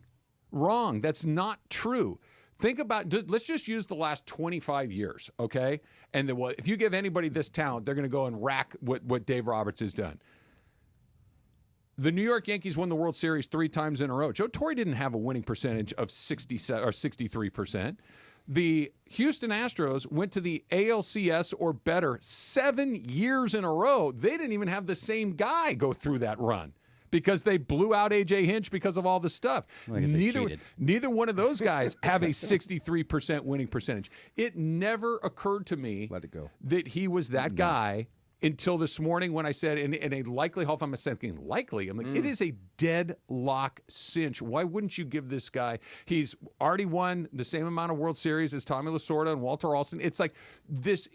That's not true. Think about, let's just use the last 25 years, okay? And if you give anybody this talent, they're going to go and rack what Dave Roberts has done. The New York Yankees won the World Series 3 times in a row. Joe Torre didn't have a winning percentage of 67 or 63%. The Houston Astros went to the ALCS or better 7 years in a row. They didn't even have the same guy go through that run because they blew out A.J. Hinch because of all the stuff. Well, Neither one of those guys have a 63% winning percentage. It never occurred to me that he was that guy until this morning when I said, in a likely Hall of Fame, I'm thinking likely. I'm like, it is a deadlock cinch. Why wouldn't you give this guy? He's already won the same amount of World Series as Tommy Lasorda and Walter Alston. It's like this,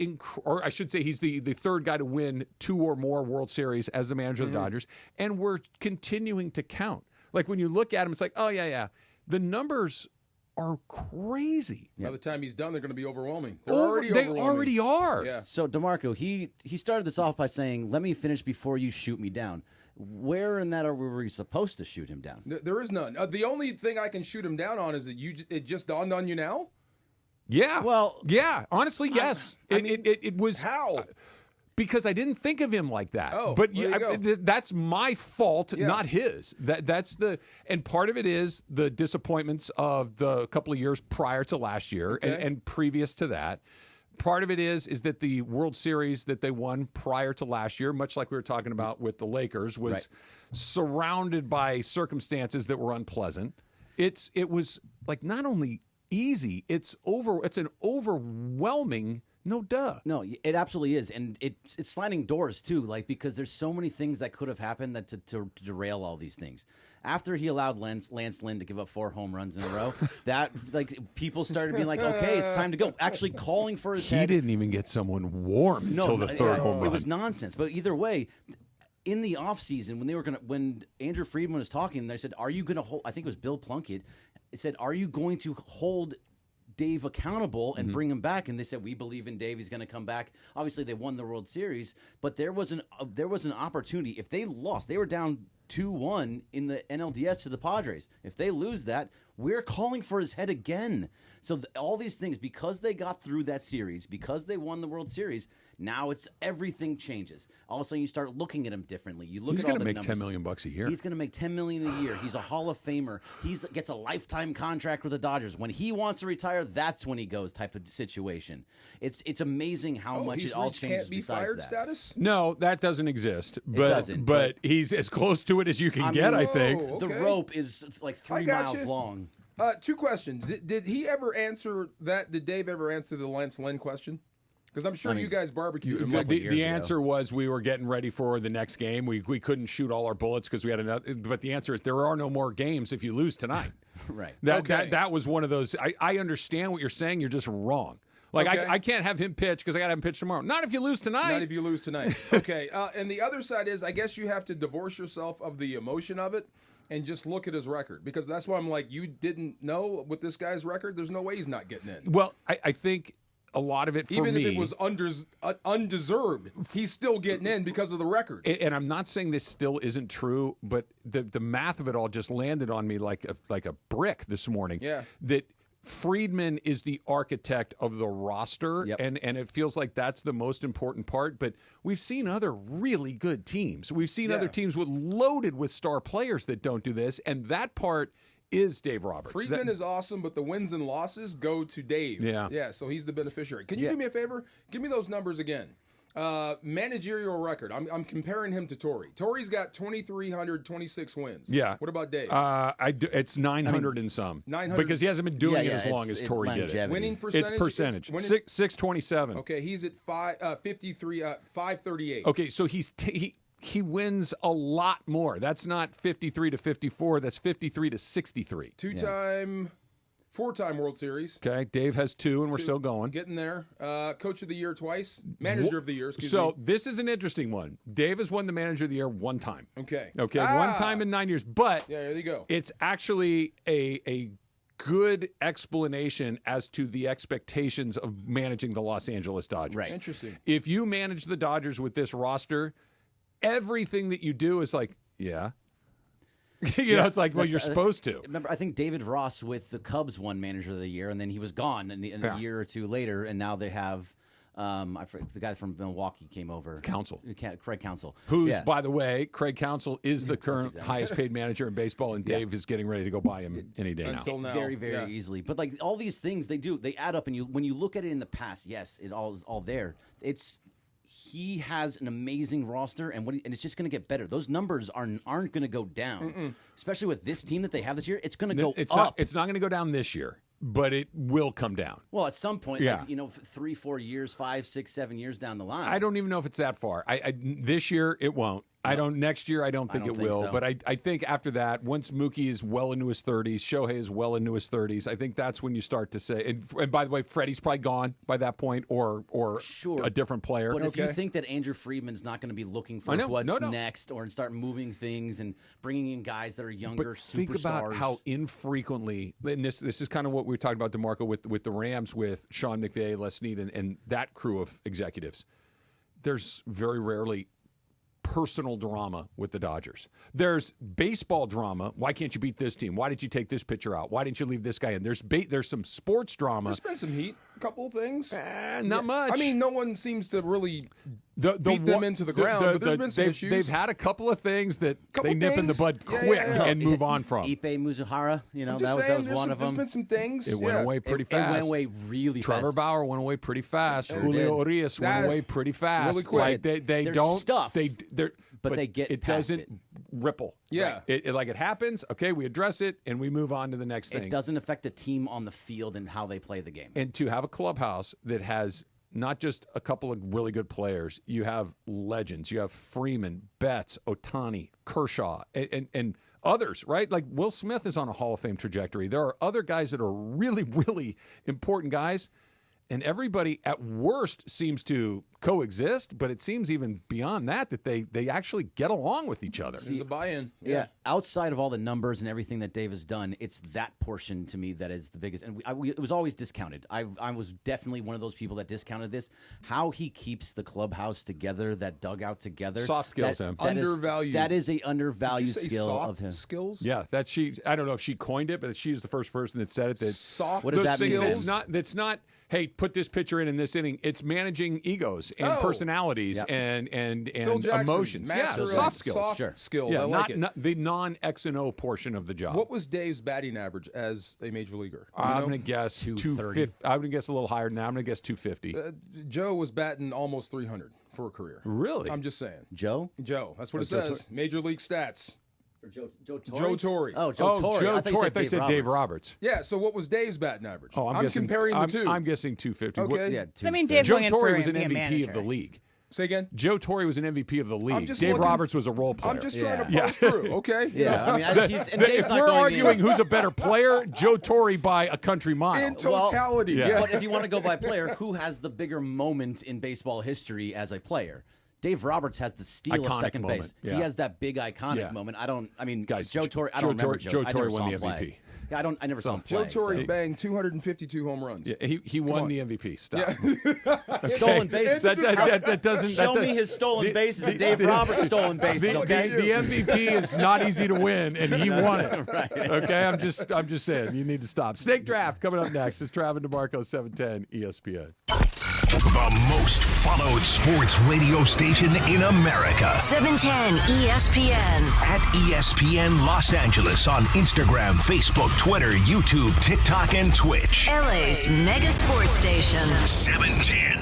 or I should say he's the third guy to win 2 or more World Series as the manager of the Dodgers. And we're continuing to count. Like when you look at him, it's like, oh, yeah. The numbers are crazy. By the time he's done, th're going to be overwhelming. They already are. Yeah. So DeMarco, he started this off by saying, "Let me finish before you shoot me down." Where in that were we supposed to shoot him down? There is none. The only thing I can shoot him down on is that it just dawned on you now. Yeah. Well, yeah. Honestly, yes. It was how. Because I didn't think of him like that. Oh, but that's my fault, not his. And part of it is the disappointments of the couple of years prior to last year and previous to that. Part of it is that the World Series that they won prior to last year, much like we were talking about with the Lakers, was surrounded by circumstances that were unpleasant. It was like not only easy, it's an overwhelming. No, duh. No, it absolutely is, and it's slamming doors too. Like because there's so many things that could have happened that to derail all these things. After he allowed Lance Lynn to give up 4 home runs in a row, that like people started being like, okay, it's time to go. Actually, calling for his head. He didn't even get someone warm until the third home run. It was nonsense. But either way, in the offseason, when Andrew Friedman was talking, they said, "Are you going to hold?" I think it was Bill Plunkett. It said, "Are you going to hold Dave accountable and bring him back?" And they said, "We believe in Dave. He's going to come back." Obviously, they won the World Series, but there was an opportunity. If they lost, they were down 2-1 in the NLDS to the Padres. If they lose that, we're calling for his head again. So all these things, because they got through that series, because they won the World Series, now everything changes. All of a sudden, you start looking at him differently. You look He's at all the going to make $10 million a year. He's going to make $10 million a year. He's a Hall of Famer. He gets a lifetime contract with the Dodgers. When he wants to retire, that's when he goes. Type of situation. It's amazing how much it all changes. Can't be besides fired that. status? No, that doesn't exist. It doesn't, But he's as close to it as you can get. I think okay. The rope is like 3 miles long. 2 questions. Did he ever answer that? Did Dave ever answer the Lance Lynn question? Because I'm sure you guys barbecued him. The answer was we were getting ready for the next game. We couldn't shoot all our bullets because we had another. But the answer is there are no more games if you lose tonight. Right. That was one of those. I understand what you're saying. You're just wrong. Like, Okay. I can't have him pitch because I got to have him pitch tomorrow. Not if you lose tonight. Not if you lose tonight. Okay. And the other side is, I guess you have to divorce yourself of the emotion of it and just look at his record, because that's why I'm like, you didn't know with this guy's record, there's no way he's not getting in. Well, I think a lot of it for Even me, if it was undeserved, he's still getting in because of the record. and I'm not saying this still isn't true, but the math of it all just landed on me like a brick this morning. Yeah. That Friedman is the architect of the roster, and it feels like that's the most important part. But we've seen other really good teams. We've seen other teams loaded with star players that don't do this, and that part is Dave Roberts. Friedman is awesome, but the wins and losses go to Dave. Yeah. So he's the beneficiary. Can you do me a favor? Give me those numbers again. Managerial record. I'm comparing him to Torrey. Torrey's got 2,326 wins. Yeah. What about Dave? It's 900 and some. 900 because he hasn't been doing it Yeah, as long as Torrey did it. longevity. Winning percentage? It's percentage. Winning- 627. Okay, he's at 538. Okay, so he wins a lot more. That's not 53 to 54. That's 53 to 63. Four-time World Series. Okay, Dave has 2, and we're still going. Getting there. Coach of the Year twice. Manager of the Year, excuse me. So this is an interesting one. Dave has won the Manager of the Year one time. Okay. Okay, one time in 9 years. But yeah, there you go. It's actually a good explanation as to the expectations of managing the Los Angeles Dodgers. Right. Interesting. If you manage the Dodgers with this roster, everything that you do is like, yeah. You know, it's like, well, you're supposed to. Remember, I think David Ross with the Cubs won Manager of the Year, and then he was gone a year or two later, and now they have I forget, the guy from Milwaukee came over. Craig Counsell. Who's, by the way, Craig Counsell is the current highest paid manager in baseball, and Dave is getting ready to go buy him any day Until now. Very, very easily. But like all these things they add up, and when you look at it in the past, yes, it's all there. He has an amazing roster, and it's just going to get better. Those numbers aren't going to go down, especially with this team that they have this year. It's going to go up. It's not going to go down this year, but it will come down. Well, at some point, 3, 4 years, 5, 6, 7 years down the line. I don't even know if it's that far. This year it won't. Next year I don't think it will. So. But I think after that, once Mookie is well into his 30s, Shohei is well into his 30s, I think that's when you start to say. And by the way, Freddie's probably gone by that point, or a different player. But if you think that Andrew Friedman's not going to be looking for what's next, or start moving things and bringing in guys that are younger superstars. Think about how infrequently, and this is kind of what we were talking about, DeMarco, with the Rams, with Sean McVay, Les Snead, and that crew of executives. There's very rarely personal drama with the Dodgers. There's baseball drama. Why can't you beat this team? Why did you take this pitcher out? Why didn't you leave this guy in? There's some sports drama. There's been some heat, a couple of things. Not much. I mean, no one seems to really beat them into the ground, but there's been some issues. They've had a couple of things that they nip in the bud quick and move on from. Ipe Mizuhara, that was one of them. There's been some things. It went away pretty fast. It went away really fast. Trevor Bauer went away pretty fast. Julio Urias went away pretty fast. Really quick. Like they There's don't stuff. But they get it past doesn't ripple. Yeah. Right? It happens. Okay, we address it and we move on to the next thing. It doesn't affect the team on the field and how they play the game. And to have a clubhouse that has not just a couple of really good players, you have legends. You have Freeman, Betts, Ohtani, Kershaw, and others, right? Like Will Smith is on a Hall of Fame trajectory. There are other guys that are really, really important guys. And everybody at worst seems to coexist, but it seems even beyond that they actually get along with each other. There's a buy-in. Yeah. Outside of all the numbers and everything that Dave has done, it's that portion to me that is the biggest. And it was always discounted. I was definitely one of those people that discounted this. How he keeps the clubhouse together, that dugout together. Soft skills, him. Undervalued. That is a undervalued Did you say skill soft of him. Skills? Yeah, that's she. I don't know if she coined it, but she was the first person that said it. That soft. What does that mean? That's not. Hey, put this pitcher in this inning. It's managing egos and personalities and Phil Jackson, emotions. master of soft skills. Soft skills. Yeah, I like it. not the non-X and O portion of the job. What was Dave's batting average as a major leaguer? I'm going to guess 250. I'm going to guess a little higher than that. I'm going to guess 250. Joe was batting almost 300 for a career. Really? I'm just saying. Joe? That's what it says. Major League Stats. Joe Torre? Joe Torre. Oh, Joe Torre. Joe I Torre. I thought you said Dave Roberts. Yeah, so what was Dave's batting average? Oh, I'm guessing, comparing the two. I'm guessing 250. Okay. Yeah, I mean, Dave Joe went in Torre for was an being a MVP of manager. the league. Say again? Joe Torre was an MVP of the league. just Dave looking- Roberts was a role player. I'm just trying to parse through, okay? Yeah, I mean, If we're arguing who's a better player, Joe Torre by a country mile. In totality, yeah. But if you want to go by player, who has the bigger moment in baseball history as a player? Dave Roberts has the steal Iconic of second moment, base. yeah. He has that big iconic Yeah. moment. Guys, Joe Joe Torre. I don't remember Joe I Torre never won saw the him play. MVP. Yeah, I never saw him play. Joe Torre so. banged 252 home runs. Yeah, he won the MVP. Stop. Stolen bases. That doesn't. Show me his stolen bases. and Dave Roberts' stolen bases. Okay. The MVP is not easy to win, and he won it. Right. Okay, I'm just saying you need to stop. Snake Draft coming up next. It's Travis DeMarco, 710 ESPN. The most followed sports radio station in America. 710 ESPN. At ESPN Los Angeles on Instagram, Facebook, Twitter, YouTube, TikTok, and Twitch. LA's mega sports station. 710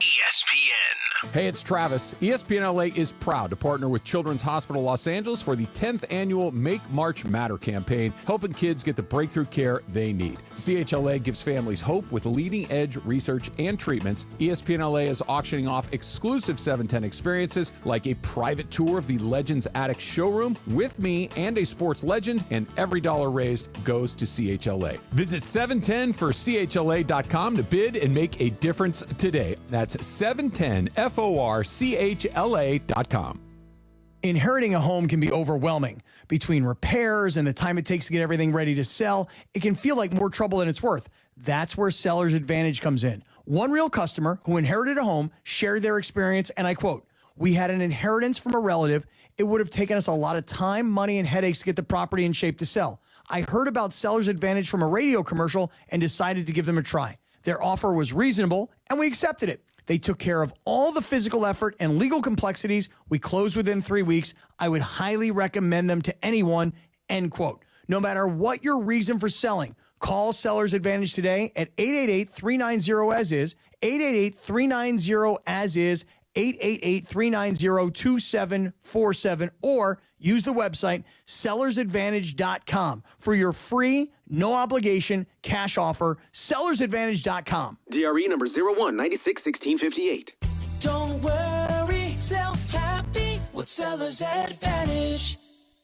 ESPN. Hey, it's Travis. ESPN LA is proud to partner with Children's Hospital Los Angeles for the 10th annual Make March Matter campaign, helping kids get the breakthrough care they need. CHLA gives families hope with leading-edge research and treatments. ESPN LA is auctioning off exclusive 710 experiences like a private tour of the Legends Attic showroom with me and a sports legend, and every dollar raised goes to CHLA. Visit 710forchla.com to bid and make a difference today. That's 710forchla.com. Inheriting a home can be overwhelming. Between repairs and the time it takes to get everything ready to sell, it can feel like more trouble than it's worth. That's where Seller's Advantage comes in. One real customer who inherited a home shared their experience, and I quote, "We had an inheritance from a relative. It would have taken us a lot of time, money, and headaches to get the property in shape to sell. I heard about Seller's Advantage from a radio commercial and decided to give them a try. Their offer was reasonable, and we accepted it. They took care of all the physical effort and legal complexities. We closed within 3 weeks. I would highly recommend them to anyone," end quote. No matter what your reason for selling, call Seller's Advantage today at 888-390-AS-IS, 888-390-AS-IS, 888-390-2747, or use the website sellersadvantage.com for your free, no obligation cash offer. Sellersadvantage.com. DRE number 01961658. Don't worry, sell happy with Seller's Advantage.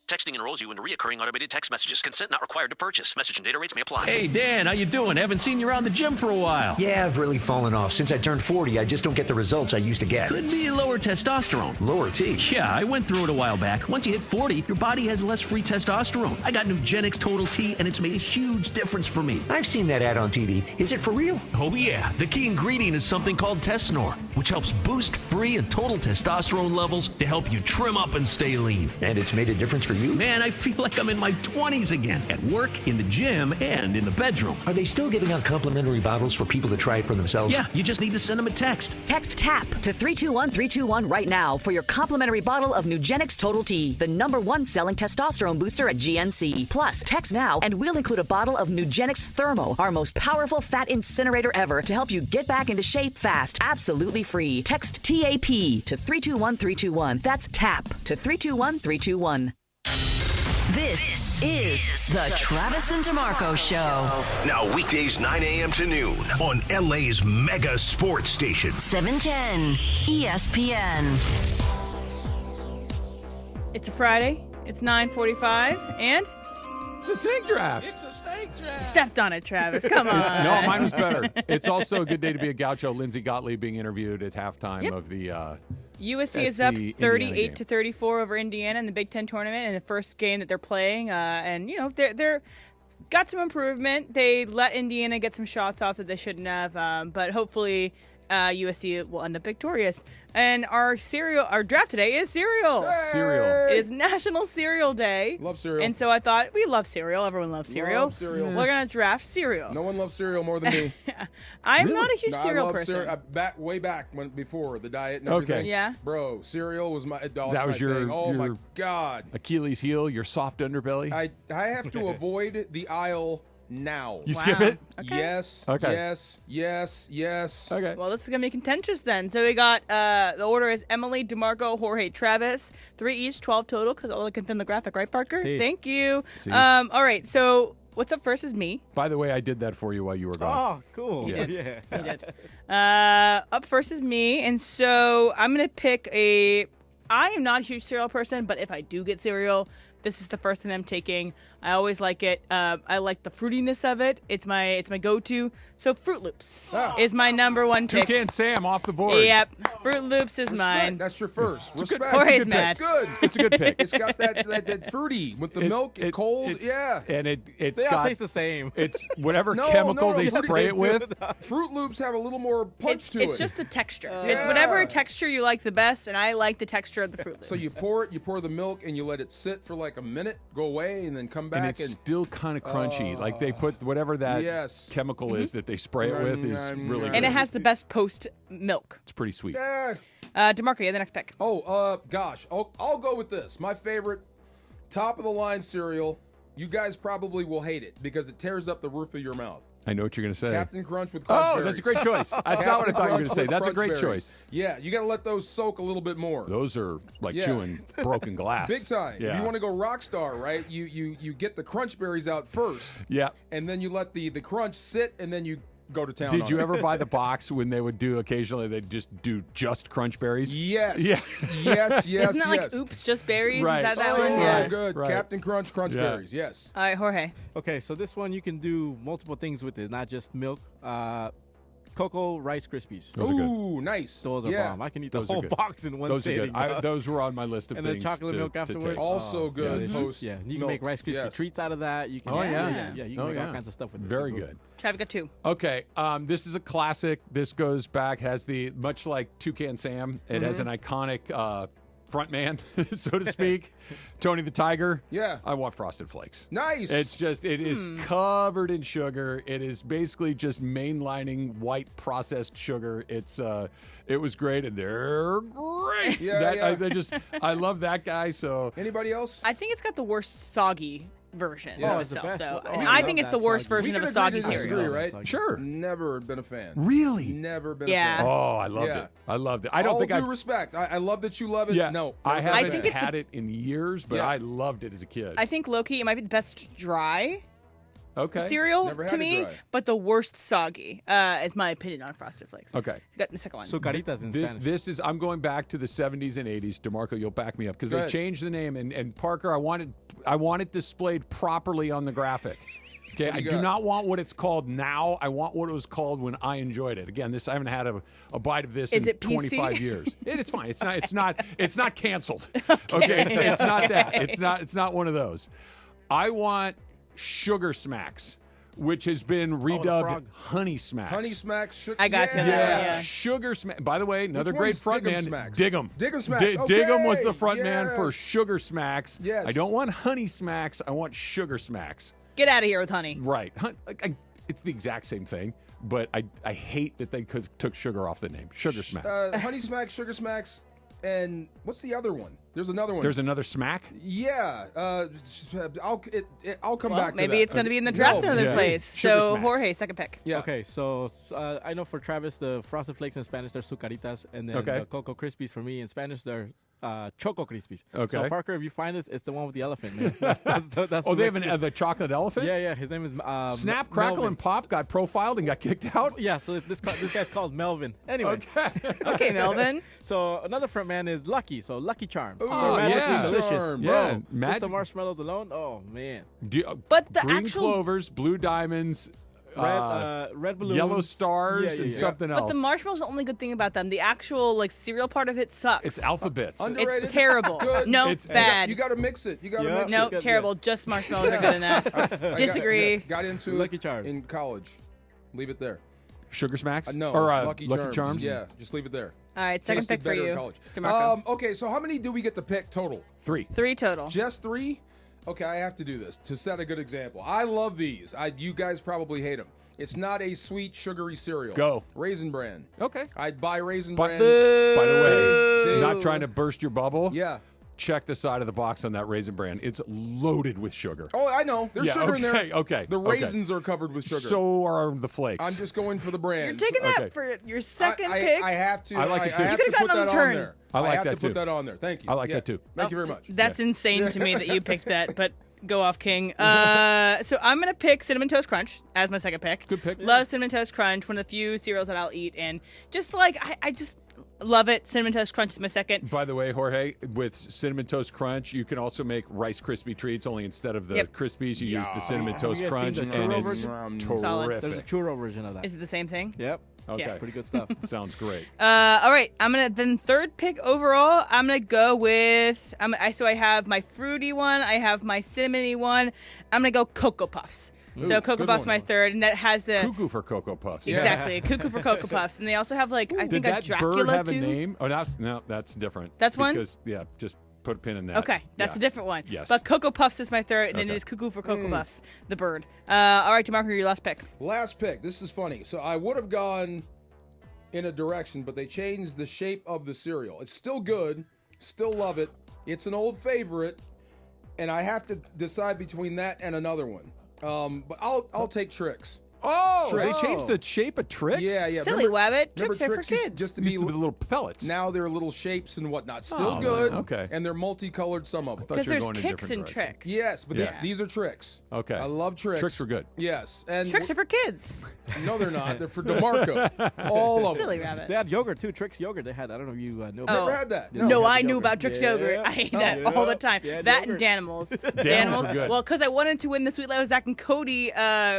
Texting enrolls you in recurring automated text messages. Consent not required to purchase. Message and data rates may apply. Hey, Dan, how you doing? Haven't seen you around the gym for a while. Yeah, I've really fallen off. Since I turned 40, I just don't get the results I used to get. Could be lower testosterone. Lower T? Yeah, I went through it a while back. Once you hit 40, your body has less free testosterone. I got Nugenix Total T, and it's made a huge difference for me. I've seen that ad on TV. Is it for real? Oh, yeah. The key ingredient is something called Tesnor, which helps boost free and total testosterone levels to help you trim up and stay lean. And it's made a difference for you? Man, I feel like I'm in my 20s again, at work, in the gym, and in the bedroom. Are they still giving out complimentary bottles for people to try it for themselves? Yeah, you just need to send them a text. Text TAP to 321321 right now for your complimentary bottle of Nugenix Total T, the #1 selling testosterone booster at GNC. Plus, text now and we'll include a bottle of Nugenix Thermo, our most powerful fat incinerator ever, to help you get back into shape fast, absolutely free. Text TAP to 321321. That's TAP to 321321. This is the Travis and DeMarco Show. Now weekdays 9 a.m. to noon on LA's mega sports station. 710 ESPN. It's a Friday. It's 9:45, and it's a snake draft. It's a snake draft. You stepped on it, Travis. Come on. No, mine was better. It's also a good day to be a gaucho. Lindsey Gottlieb being interviewed at halftime of the USC is up 38-34 over Indiana in the Big Ten tournament in the first game that they're playing, and you know they're got some improvement. They let Indiana get some shots off that they shouldn't have, but hopefully USC will end up victorious. And our draft today is cereal. Cereal. It is National Cereal Day. Love cereal. And so I thought, we love cereal. Everyone loves cereal. Love cereal. We're going to draft cereal. No one loves cereal more than me. I'm not a huge No, cereal I love person. Way back before the diet and everything. Okay. Yeah. Bro, cereal was my That was your thing. Oh my God. Achilles heel, your soft underbelly. I have to avoid the aisle now. You skip it? Okay. Yes. Okay. Yes. Okay. Well, this is going to be contentious then. So we got, the order is Emily, DeMarco, Jorge, Travis. 3 each, 12 total, because all I can fit in the graphic, right, Parker? Si. Thank you. Si. All right, so what's up first is me. By the way, I did that for you while you were gone. Oh, cool. You did. Yeah. You did. Up first is me, and so I'm going to pick I am not a huge cereal person, but if I do get cereal, this is the first thing I'm taking. I always like it. I like the fruitiness of it. It's my go-to. So Fruit Loops is my number one pick. Toucan Sam off the board. Yep, Fruit Loops is mine. That's your first. Respect. Jorge's mad. It's good. It's a good pick. It's got that fruity with the milk and cold. Yeah. And it's They all got taste the same. It's whatever chemical they spray it with. Fruit Loops have a little more punch to it. It's just the texture. It's whatever texture you like the best, and I like the texture of the Fruit Loops. So you pour the milk, and you let it sit for like a minute, go away, and then come back. And it's still kind of crunchy. Like they put whatever that chemical is that they spray it with is really good. And it has the best post milk. It's pretty sweet. DeMarco, you have the next pick. Gosh. I'll go with this. My favorite top of the line cereal. You guys probably will hate it because it tears up the roof of your mouth. I know what you're going to say. Captain Crunch with crunch berries. That's a great choice. That's not what I thought you were going to say. That's a great choice. Yeah, you got to let those soak a little bit more. Those are like chewing broken glass. Big time. Yeah. If you want to go rock star, right? You get the crunch berries out first. Yeah. And then you let the crunch sit, and then you go to town. Did on you it. ever buy the box when they would do occasionally? They'd just do just crunch berries. Yes. Yeah. yes. Isn't that like Oops, Just Berries? Right. Is that So one? Yeah. good. Right. Captain Crunch berries. Yes. All right, Jorge. Okay, so this one you can do multiple things with it, not just milk. Cocoa Rice Krispies. Those are good. Ooh, nice. Those are bomb. I can eat the Those are whole good. box in one Those sitting. are good. Those were on my list of and things. then chocolate milk to afterwards. take. Also good. Delicious. Yeah, you can make Rice Krispie treats out of that. You can, Oh, yeah. you can make all kinds of stuff with it. Very So good. Travis got two. Okay, this is a classic. This goes back, has the, much like Toucan Sam, it has an iconic front man, so to speak. Tony the Tiger. Yeah. I want Frosted Flakes. Nice. It is covered in sugar. It is basically just mainlining white processed sugar. It was great, and they're great. Yeah, I love that guy. So anybody else? I think it's got the worst soggy version of it's the itself, best. though. Oh, I think it's the worst We version of can a soggy agree to cereal. disagree, right? Sure. Never been a fan. Really? Never been Yeah. a fan. Oh, I loved it. I loved it. I don't think All I've due respect. I love that you love it. Yeah, No. I never haven't been a think fan. had it in years, but Yeah. I loved it as a kid. I think low-key, it might be the best dry Okay. cereal Never to had it me, dry. but the worst soggy is my opinion on Frosted Flakes. Okay. You got the second one. Sucaritas in Spanish. This is, I'm going back to the 70s and 80s. DeMarco, you'll back me up because Go they ahead. changed the name. And Parker, I want it displayed properly on the graphic. Okay, I do not want what it's called now. I want what it was called when I enjoyed it. Again, I haven't had a bite of this Is in it PC? 25 years. It's fine. It's not canceled. Okay, it's not that. It's not one of those. I want Sugar Smacks, which has been redubbed Honey Smacks. Honey Smacks. Sugar. I got you. Yeah. Sugar Smack. By the way, another great one's front Diggum man. Smacks? Diggum. Diggum Smacks. Diggum was the Okay. front man for Yes. Sugar Smacks. Yes. I don't want Honey Smacks. I want Sugar Smacks. Get out of here with honey. Right. It's the exact same thing, but I hate that they took sugar off the name. Sugar Smacks. Honey Smacks, Sugar Smacks, and what's the other one? There's another one. There's another Smack? Yeah. I'll come back to Maybe that. it's going to be in the draft No. another Yeah. place. Sugar So, Smacks. Jorge, second pick. Yeah. Okay, so I know for Travis, the Frosted Flakes in Spanish, they're Sucaritas. And then Okay. the Cocoa Krispies for me in Spanish, they're Choco Krispies. Okay. So, Parker, if you find this, it's the one with the elephant, man. That's Oh, they have the the chocolate elephant? Yeah, his name is Snap, Crackle, Melvin. and Pop got profiled and got kicked out? Yeah, so this guy's called Melvin. Anyway. Okay. Okay, Melvin. So another front man is Lucky. So Lucky Charms. Ooh, They're yeah. magically delicious. Charm, yeah. Bro, Magic- just the marshmallows alone. Oh man. But the Green actual- clovers, blue diamonds, Red balloons, yellow stars, Yeah. and something else. But the marshmallows are the only good thing about them. The actual cereal part of it sucks. It's alphabets. Underrated? It's terrible. Good. No, It's bad. You got to mix it. You got to Yeah. mix No, it. Good, terrible. Just marshmallows are good in that. Disagree. Got into Lucky it Charms. in college. Leave it there. Sugar Smacks? No, Or Lucky Charms. Yeah, just leave it there. All right, second Tasted pick for better in you, college. DeMarco. Okay, so how many do we get to pick total? 3. 3 total. Just 3? Okay, I have to do this to set a good example. I love these. You guys probably hate them. It's not a sweet, sugary cereal. Go. Raisin Bran. Okay. I'd buy Raisin But, Bran. by the way, See? not trying to burst your bubble. Yeah. Check the side of the box on that Raisin Bran. It's loaded with sugar. Oh, I know. There's Yeah, sugar in there. okay, The okay. raisins are covered with sugar. So are the flakes. I'm just going for the brand. You're taking that Okay. for your second I, pick. I have to. I like it too. I have You to could've put gotten on that the on turn. there. I like have that to put too. that on there. Thank you. I like Yeah. that too. Thank you very much. That's insane to me that you picked that, but go off, King. So I'm going to pick Cinnamon Toast Crunch as my second pick. Good pick. Love Cinnamon Toast Crunch, one of the few cereals that I'll eat. And just like, I just love it. Cinnamon Toast Crunch is my second. By the way, Jorge, with Cinnamon Toast Crunch, you can also make Rice Krispie treats, only instead of the Krispies, you use the Cinnamon Toast Crunch, and it's terrific. There's a churro version of that. Is it the same thing? Yep. Okay. Yeah. Pretty good stuff. Sounds great. All right, I'm gonna then third pick overall. I'm gonna go with so I have my fruity one, I have my cinnamony one. I'm gonna go Cocoa Puffs. Ooh, so Cocoa Puffs my third, and that has the Cuckoo for Cocoa Puffs. Exactly, a cuckoo for Cocoa Puffs, and they also have I think Did a that Dracula bird have too. a name? Oh, that's different. That's one? Because just put a pin in that. Okay, that's a different one. Yes. But Cocoa Puffs is my third, and Okay. it is Cuckoo for Cocoa Puffs, the bird. All right, DeMarco, your last pick. Last pick. This is funny. So I would have gone in a direction, but they changed the shape of the cereal. It's still good. Still love it. It's an old favorite, and I have to decide between that and another one. But I'll take Trix. Oh, Trix. they changed the shape of Trix? Yeah. Silly Wabbit. Remember Trix are for Trix used kids. just to Used be to be little pellets. Now they're little shapes and whatnot. Still Oh, good. okay. And they're multicolored, some of them. Because there's kicks and tricks. Yes, but Yeah. these are Trix. Okay. I love Trix. Tricks are good. Yes. And Tricks are for kids. No, they're not. They're for DeMarco. All of Silly them. Rabbit. They had yogurt too. Trix yogurt. They had. I don't know if you know. Never had that. No, I knew about Trix yogurt. Yeah. I ate Oh, that yeah. all the time. Yeah, that yogurt. and Danimals. Danimals are good. Well, because I wanted to win the Sweet Life of Zach and Cody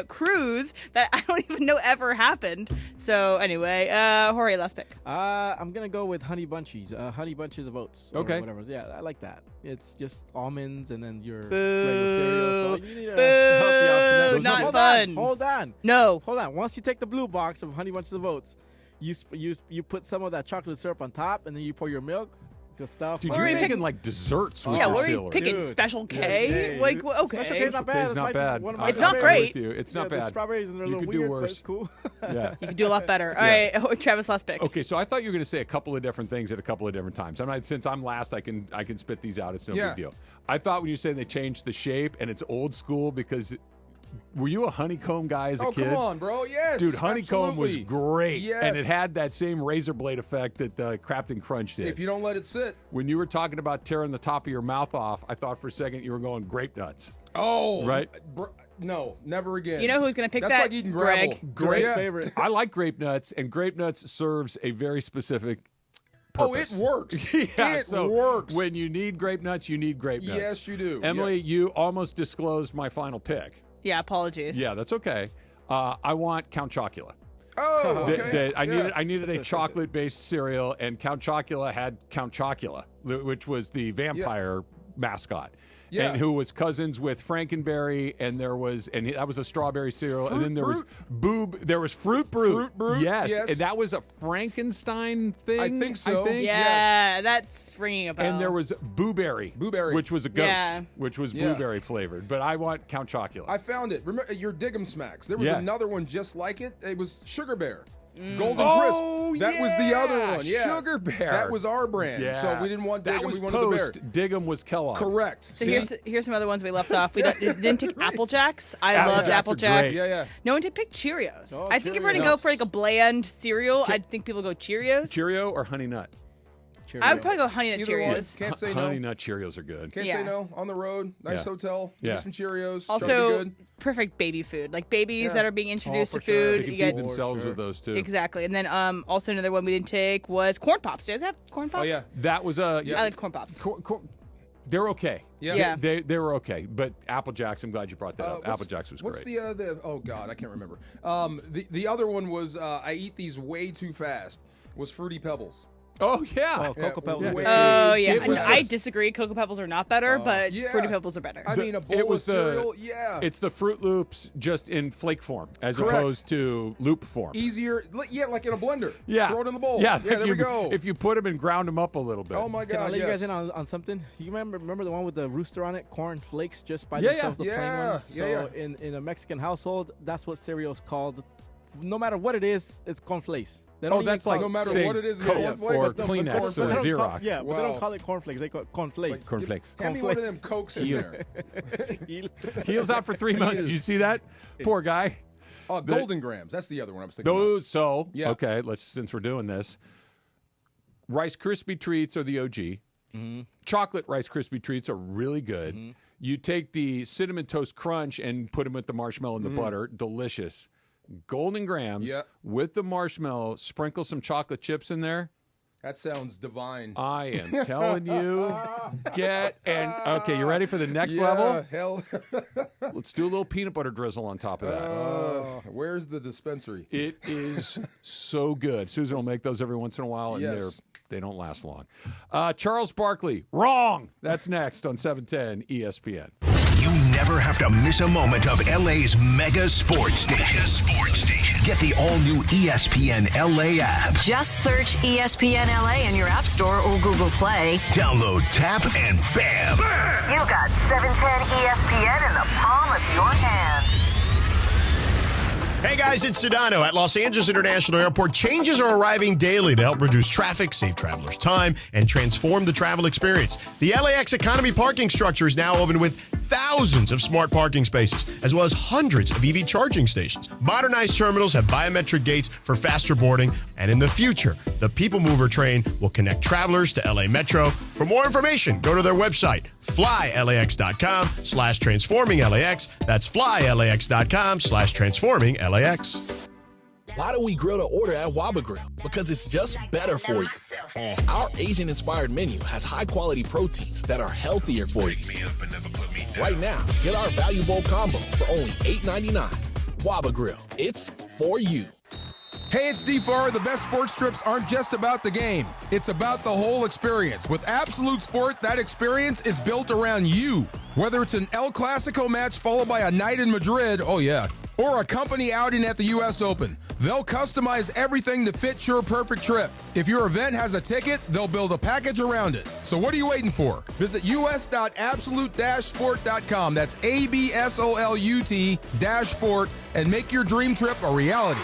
cruise that I don't even know ever happened. So anyway, Jorge, last pick. I'm gonna go with Honey Bunchies. Honey Bunches of Oats. Or Okay. Whatever. Yeah, I like that. It's just almonds and then your Boo. regular cereal. So you need a Boo. healthy option. There. Not Hold fun. On, hold on. No. Hold on. Once you take the blue box of Honey Bunches of Oats, you put some of that chocolate syrup on top, and then you pour your milk. Good stuff. Dude, Or you're we making pick- like desserts with Yeah, your what are you cereal. picking? Dude. Special K? Yeah, Like, okay. Special K is not bad. It's not bad. One of my It's not favorites. great. With you. It's not Yeah, the bad. strawberries and they're a You little could do weird, but worse. it's cool. Yeah. You can do a lot better. All right, Travis, last pick. Okay, so I thought you were going to say a couple of different things at a couple of different times. Since I'm last, I can spit these out. It's no big deal. I thought when you said they changed the shape and it's old school because were you a honeycomb guy as a kid? Come on, bro. Yes. Dude, honeycomb was absolutely. great. Yes. And it had that same razor blade effect that the Crafton Crunch did. If you don't let it sit. When you were talking about tearing the top of your mouth off, I thought for a second you were going grape nuts. Oh. Right? No, never again. You know who's going to pick That's that? like eating gravel. Greg. Great favorite. I like grape nuts, and grape nuts serves a very specific purpose. Oh, it works. Yeah, it so works. When you need grape nuts, you need grape nuts. Yes, you do. Emily, Yes. you almost disclosed my final pick. Yeah, apologies. Yeah, that's okay. I want Count Chocula. Oh, okay. I needed a chocolate-based cereal, and Count Chocula had Count Chocula, which was the vampire mascot. Yeah. And who was cousins with Frankenberry, and that was a strawberry cereal, and then there was Fruit Brute. Fruit Brute, yes, yes. and that was a Frankenstein thing. I think so. Yeah, that's ringing a bell. And there was Boo-Berry, which was a ghost, which was blueberry flavored. But I want Count Chocula. I found it. Remember your Digg'em Smacks. There was another one just like it. It was Sugar Bear. Golden Crisp. That was the other one. Yeah. Sugar Bear. That was our brand. Yeah. So we didn't want That Digg'em. was We wanted the bear. post. Digg'em was Kellogg. Correct. So here's some other ones we left off. We didn't take Apple Jacks. I loved Apple Apple Jacks are Jacks. great. Yeah. No one did pick Cheerios. Oh, I think if we're Cheerios. gonna go for like a bland cereal, I think people go Cheerios. Cheerio or Honey Nut? I would probably go Honey Nut Either one. Cheerios. Can't say Honey no. Nut Cheerios are good. Can't Yeah. say no. On the road, nice Yeah. hotel. Yeah. Get some Cheerios. Also, Try to be good. perfect baby food. Like babies Yeah. that are being introduced for to sure. food. They can You feed get themselves with those too. exactly. And then also another one we didn't take was corn pops. Do you guys have corn pops? Oh yeah. That was a. I like corn pops. They're okay. Yeah. Yeah. They were okay. But Apple Jacks, I'm glad you brought that up. What's- Apple Jacks was What's great. the oh god, I can't remember. The other one was I eat these way too fast. Was Fruity Pebbles. Oh yeah. Oh, Cocoa Pebbles. way Oh yeah, It was I the- disagree. Cocoa Pebbles are not better, but Yeah. Fruity Pebbles are better. I mean, a bowl it was of cereal. Yeah. It's the Fruit Loops just in flake form as Correct. opposed to loop form. Easier. Yeah, like in a blender. Yeah. Throw it in the bowl. Yeah. there we go. If you put them and ground them up a little bit. Oh my Can I god. let you guys yes. in on something? You remember the one with the rooster on it, corn flakes just by Yeah, themselves, the plain yeah. ones? So Yeah, in a Mexican household, that's what cereal's called. No matter what it is, it's corn flakes. They Oh, don't that's even like no matter saying what it is, it's Coke cornflakes. or No, it's Kleenex cornflakes. or They don't call- Xerox. Yeah, but they Wow. don't call it cornflakes. They call it cornflakes. Cornflakes. Hand me one of them Cokes in there. Heels out for 3 months. Did you see that? Poor guy. Golden Grams. That's the other one I was thinking. Those. So Yeah. okay. Since we're doing this, Rice Krispie treats are the OG. Chocolate Rice Krispie treats are really good. You take the Cinnamon Toast Crunch and put them with the marshmallow and the butter. Delicious. Golden grams with the marshmallow. Sprinkle some chocolate chips in there. That sounds divine. I am telling you. Okay, you ready for the next level? Hell. Let's do a little peanut butter drizzle on top of that. Where's the dispensary? It is so good. Susan will make those every once in a while, and they don't last long. Charles Barkley, wrong. That's next on 710 ESPN. You never have to miss a moment of LA's mega sports station. Get the all-new ESPN LA app. Just search ESPN LA in your App Store or Google Play. Download, tap, and bam! You got 710 ESPN in the palm of your hand. Hey guys, it's Sedano. At Los Angeles International Airport, changes are arriving daily to help reduce traffic, save travelers time, and transform the travel experience. The LAX Economy parking structure is now open with thousands of smart parking spaces, as well as hundreds of EV charging stations. Modernized terminals have biometric gates for faster boarding, and in the future, the People Mover train will connect travelers to LA Metro. For more information, go to their website, flylax.com/transforming-LAX. That's flylax.com/transforming-LAX. Why do we grill to order at Waba Grill? Because it's just better for you. And our Asian-inspired menu has high-quality proteins that are healthier for you. Right now, get our Value Bowl combo for only $8.99. Waba Grill. It's for you. Hey, it's D4. The best sports trips aren't just about the game. It's about the whole experience. With Absolute Sport, that experience is built around you. Whether it's an El Clasico match followed by a night in Madrid, or a company outing at the U.S. Open, they'll customize everything to fit your perfect trip. If your event has a ticket, they'll build a package around it. So what are you waiting for? Visit us.absolute-sport.com. That's ABSOLUT-sport and make your dream trip a reality.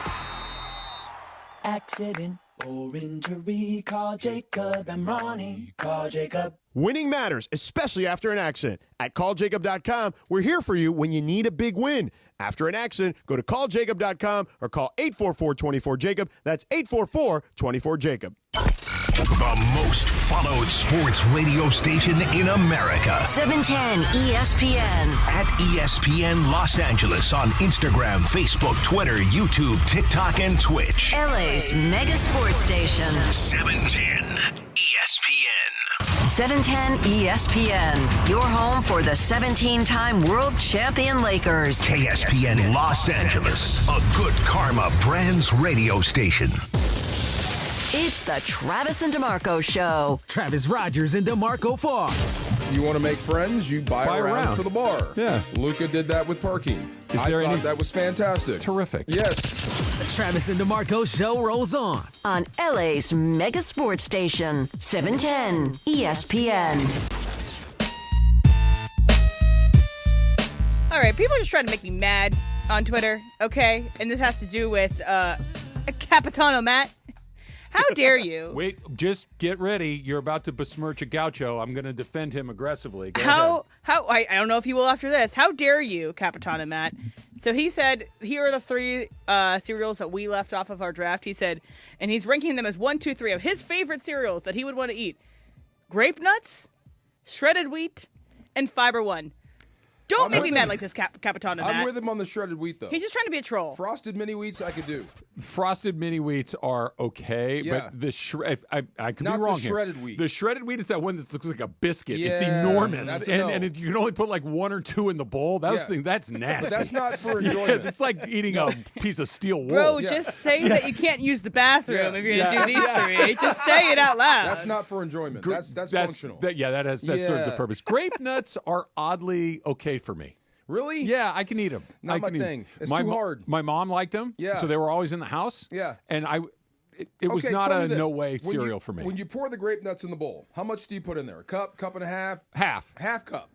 Accident or injury, call Jacob and Ronnie. Call Jacob. Winning matters, especially after an accident. At calljacob.com, we're here for you when you need a big win. After an accident, go to calljacob.com or call 844-24-JACOB. That's 844-24-JACOB. The most followed sports radio station in America. 710 ESPN. At ESPN Los Angeles on Instagram, Facebook, Twitter, YouTube, TikTok, and Twitch. LA's mega sports station. 710 ESPN. 710 ESPN. Your home for the 17-time world champion Lakers. KSPN Los Angeles. A Good Karma Brands radio station. It's the Travis and DeMarco Show. Travis Rogers and DeMarco Farr. You want to make friends? You buy around for the bar. Yeah. Luca did that with parking. I thought that was fantastic. Terrific. Yes. The Travis and DeMarco Show rolls on LA's mega sports station, 710 ESPN. All right, people are just trying to make me mad on Twitter, okay? And this has to do with Capitano Matt. How dare you? Wait, just get ready. You're about to besmirch a gaucho. I'm going to defend him aggressively. Go ahead. I don't know if he will after this. How dare you, Capitano Matt? So he said, here are the three cereals that we left off of our draft. He said, and he's ranking them as 1, 2, 3 of his favorite cereals that he would want to eat. Grape nuts, shredded wheat, and Fiber One. Don't make me mad like this, Capitano Matt. I'm with him on the shredded wheat, though. He's just trying to be a troll. Frosted mini wheats, I could do. Frosted mini wheats are okay, but the I could be wrong the shredded here. wheat. The shredded wheat is that one that looks like a biscuit. Yeah, it's enormous, that's and you can only put like 1 or 2 in the bowl. That's nasty. But that's not for enjoyment. It's like eating a piece of steel wool. Bro, just say that you can't use the bathroom if you're going to do these three. Just say it out loud. That's not for enjoyment. That's functional. That serves a purpose. Grape nuts are oddly okay for me. Really? Yeah, I can eat them. Not my thing. It's too hard. My mom liked them. Yeah. So they were always in the house. Yeah. And it was not a no-way cereal for me. When you pour the grape nuts in the bowl, how much do you put in there? A cup, cup and a half? Half cup.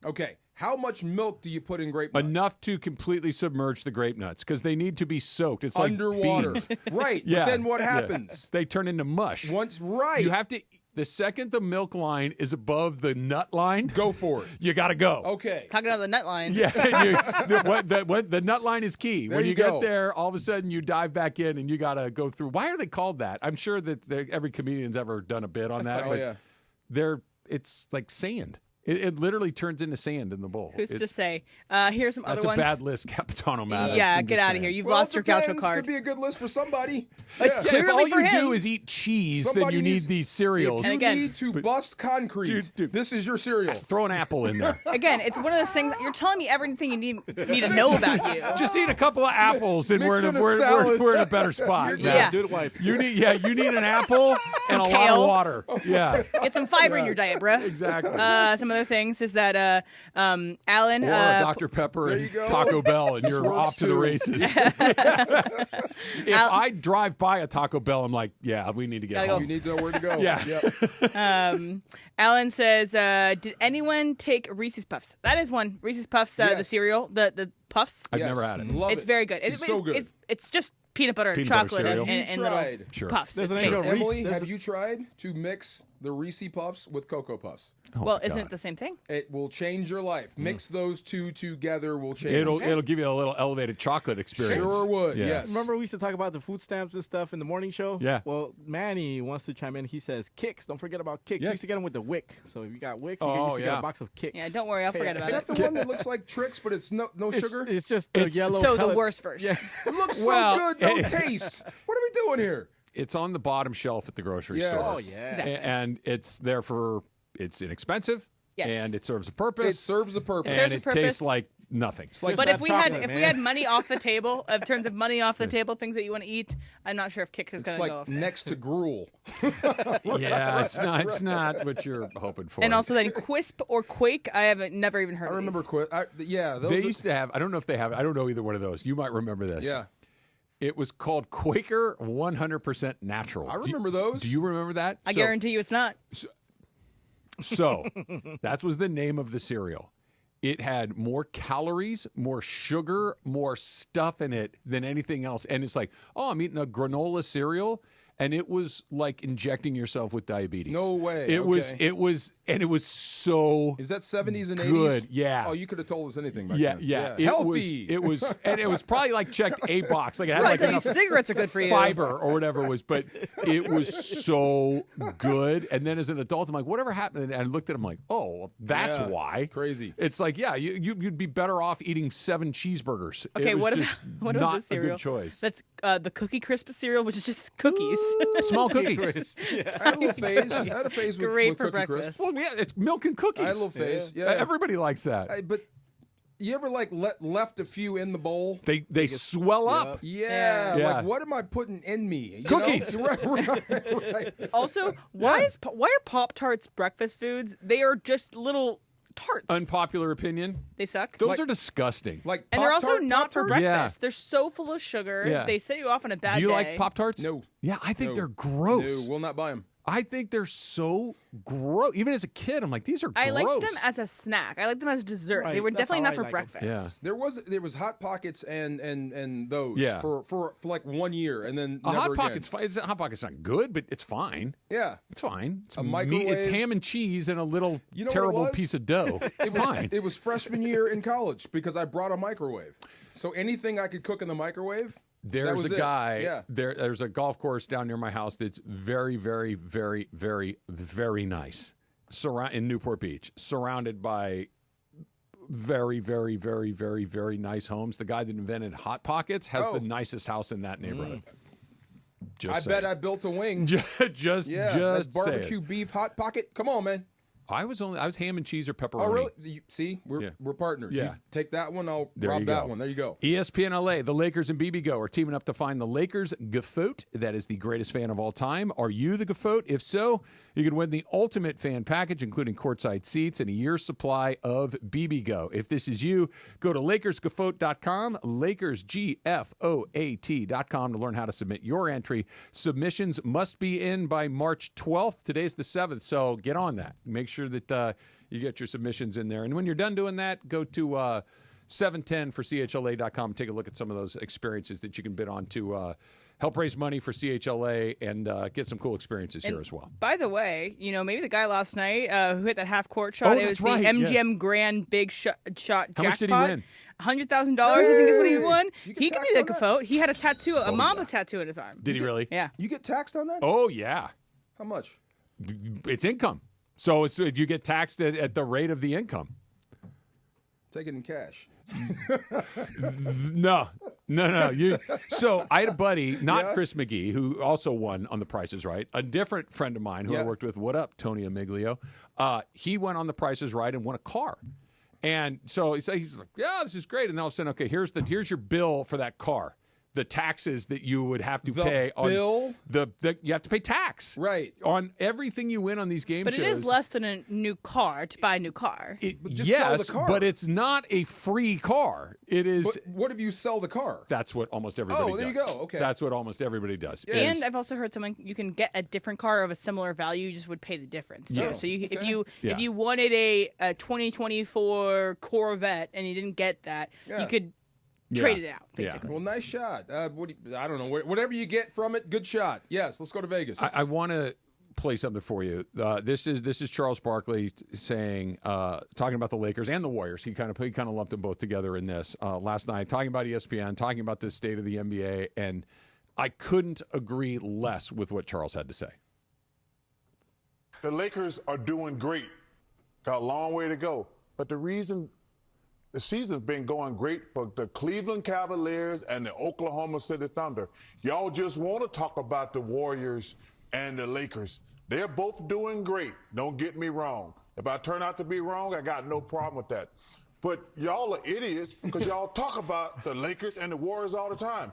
Okay. How much milk do you put in grape nuts? Enough to completely submerge the grape nuts because they need to be soaked. It's like underwater. beans. Right. Yeah. But then what happens? They turn into mush. Right. You have to. The second the milk line is above the nut line, go for it. You got to go. Okay. Talking about the nut line. Yeah. The nut line is key. There when you go. get there, all of a sudden you dive back in and you got to go through. Why are they called that? I'm sure that every comedian's ever done a bit on that. Oh, yeah. It's like sand. It literally turns into sand in the bowl. Who's to say? Here's some other That's ones. a bad list, Capitano Matt. Yeah, I'm get just out of saying. here. You've Well, lost your gaucho depends. card. Could be a good list for somebody. It's If clearly all for you him. do is eat cheese, then Somebody you need needs- these cereals. If you again- need to bust concrete, this is your cereal. Throw an apple in there. Again, it's one of those things. You're telling me everything you need to know about you. Just eat a couple of apples, and Mix we're in in a we're salad. in a better spot. Yeah. Dude wipes. You need an apple and a lot kale. of water. Yeah, Get some fiber in your diet, bruh. exactly. Some other things is that Alan. Or Dr. Pepper there and you go. Taco Bell, and This you're works off to the too. races. If I drive by a Taco Bell, I'm like, yeah, we need to get Gotta home. You need to know where to go. Yeah. Yep. Alan says, "Did anyone take Reese's Puffs? That is one. Reese's Puffs, the Yes. cereal, the Puffs. I've Yes. never had it. Love It's it. very good. It's so good. It's just peanut butter and Peanut butter chocolate cereal. and You little tried. Sure. puffs. There's It's an angel amazing. Reese. Emily, There's have you tried to mix the Reese Puffs with Cocoa Puffs? Oh Well, my isn't God. it the same thing? It will change your life. Mix those two together will change. It'll give you a little elevated chocolate experience. Sure would. Yeah. Yes. Remember we used to talk about the food stamps and stuff in the morning show? Yeah. Well, Manny wants to chime in. He says Kicks. Don't forget about Kicks. Yeah. You used to get them with the wick. So if you got wick, you Oh, used to get yeah. a box of Kicks. Yeah, don't worry, I'll forget about Is it. that the one that looks like Trix, but it's no sugar? It's just the yellow So the pellets. worst version. Yeah. It looks so Well, good, no taste. What are we doing here? It's on the bottom shelf at the grocery Yes. store. Oh, yeah. Exactly. And it's there for, it's inexpensive. Yes. And it serves a purpose. It serves a purpose. and serves a it purpose. tastes like nothing. like But that if we chocolate, had man. money off the table, in terms of money off the table, things that you want to eat, I'm not sure if Kicks is It's going to go like off there. next to gruel. Yeah, it's not what you're hoping for. And also then Quisp or Quake, I haven't never even heard I of remember these. quit. Yeah, those they are- used to have, I don't know if they have, I don't know either one of those. You might remember this. Yeah. It was called Quaker 100% Natural. I remember those. Do you remember that? I guarantee you it's not. So that was the name of the cereal. It had more calories, more sugar, more stuff in it than anything else. And it's like, oh, I'm eating a granola cereal. And it was like injecting yourself with diabetes. No way. It Okay. was so Is that 70s and 80s? good. Yeah. Oh, you could have told us anything back Yeah, then. yeah. Healthy. It was, and it was probably like checked a box. Like it had Right, like tell you enough cigarettes are good for you. fiber or whatever it was, but it was so good. And then as an adult, I'm like, whatever happened? And I looked at him like, oh, well, that's Yeah. why. Crazy. It's like, yeah, you'd be better off eating 7 cheeseburgers. Okay, It was what about just what not about the a cereal? good choice. That's the Cookie Crisp cereal, which is just cookies. Small cookies. I had a little phase. I had a phase with, Great with for Cookie breakfast. Crisp. Well, yeah, it's milk and cookies. I had a little phase. Yeah. Everybody likes that. But you ever like left a few in the bowl? They swell up. Yeah. Yeah. Like, what am I putting in me? You Cookies. know? right. Also, why are Pop-Tarts breakfast foods? They are just little tarts. Unpopular opinion. They suck. Those are disgusting. Like and they're also Pop-Tart, not for Pop-Tart? breakfast. Yeah. They're so full of sugar. Yeah. They set you off on a bad Do you day. like Pop-Tarts? No. Yeah, I think No. they're gross. No, we'll not buy them. I think they're so gross. Even as a kid, I'm like, these are gross. I liked them as a snack. I liked them as dessert. Right, They were that's definitely how not I for like 'em. breakfast. Yeah. There was Hot Pockets and those Yeah. for like 1 year and then A never Hot again. Pocket's fine. Hot Pocket's not good, but it's fine. Yeah. It's fine. It's A It's microwave. ham and cheese and a little You know what it terrible was? piece of dough. It's fine. It was freshman year in college because I brought a microwave. So anything I could cook in the microwave, that There's was a it. guy. Yeah. There's a golf course down near my house that's very, very, very, very, very nice. In Newport Beach, surrounded by very, very, very, very, very nice homes. The guy that invented Hot Pockets has the nicest house in that neighborhood. Just I bet I built a wing. just that's say barbecue it. beef Hot Pocket. Come on, man. I was ham and cheese or pepperoni. Oh, really? See, we're partners. Yeah. You take that one, I'll There rob you that go. one. There you go. ESPN LA, the Lakers and BBGO are teaming up to find the Lakers Gafoot. That is the greatest fan of all time. Are you the Gafoot? If so, you can win the ultimate fan package, including courtside seats and a year's supply of BBGO. If this is you, go to LakersGafoot.com, LakersGFOAT.com to learn how to submit your entry. Submissions must be in by March 12th. Today's the 7th, so get on that. Make sure that you get your submissions in there. And when you're done doing that, go to 710forchla.com and take a look at some of those experiences that you can bid on to help raise money for CHLA and get some cool experiences here as well. By the way, maybe the guy last night who hit that half court shot, it was that's right, the MGM Grand Big Shot jackpot. How much did he win? $100,000, I think is what he won. You get He could taxed be on the that? Gafote. He had a tattoo, a Mamba tattoo on his arm. Did he really? Yeah. You get taxed on that? Oh, yeah. How much? It's income. So you get taxed at the rate of the income. Take it in cash. No. So I had a buddy, not Chris McGee, who also won on The Price is Right. A different friend of mine who I worked with. What up, Tony Amiglio? He went on The Price is Right and won a car. And so he's like, yeah, this is great. And all of a sudden, okay, here's your bill for that car. The taxes that you would have to pay on bill? You have to pay tax on everything you win on these game shows. But it is less than a new car to buy a new car. Sell the car. But it's not a free car. It is. But what if you sell the car? That's what almost everybody does. Oh, there you go. Okay. That's what almost everybody does. And I've also heard you can get a different car of a similar value. You just would pay the difference too. Yeah. So if you wanted a 2024 Corvette and you didn't get that, you could trade it out, basically. Well, nice shot. I don't know. Whatever you get from it, good shot. Yes, let's go to Vegas. I want to play something for you. This is Charles Barkley saying, talking about the Lakers and the Warriors. He kind of lumped them both together in this last night, talking about ESPN, talking about the state of the NBA, and I couldn't agree less with what Charles had to say. The Lakers are doing great. Got a long way to go. But the reason the season's been going great for the Cleveland Cavaliers and the Oklahoma City Thunder. Y'all just want to talk about the Warriors and the Lakers. They're both doing great. Don't get me wrong. If I turn out to be wrong, I got no problem with that. But y'all are idiots because y'all talk about the Lakers and the Warriors all the time.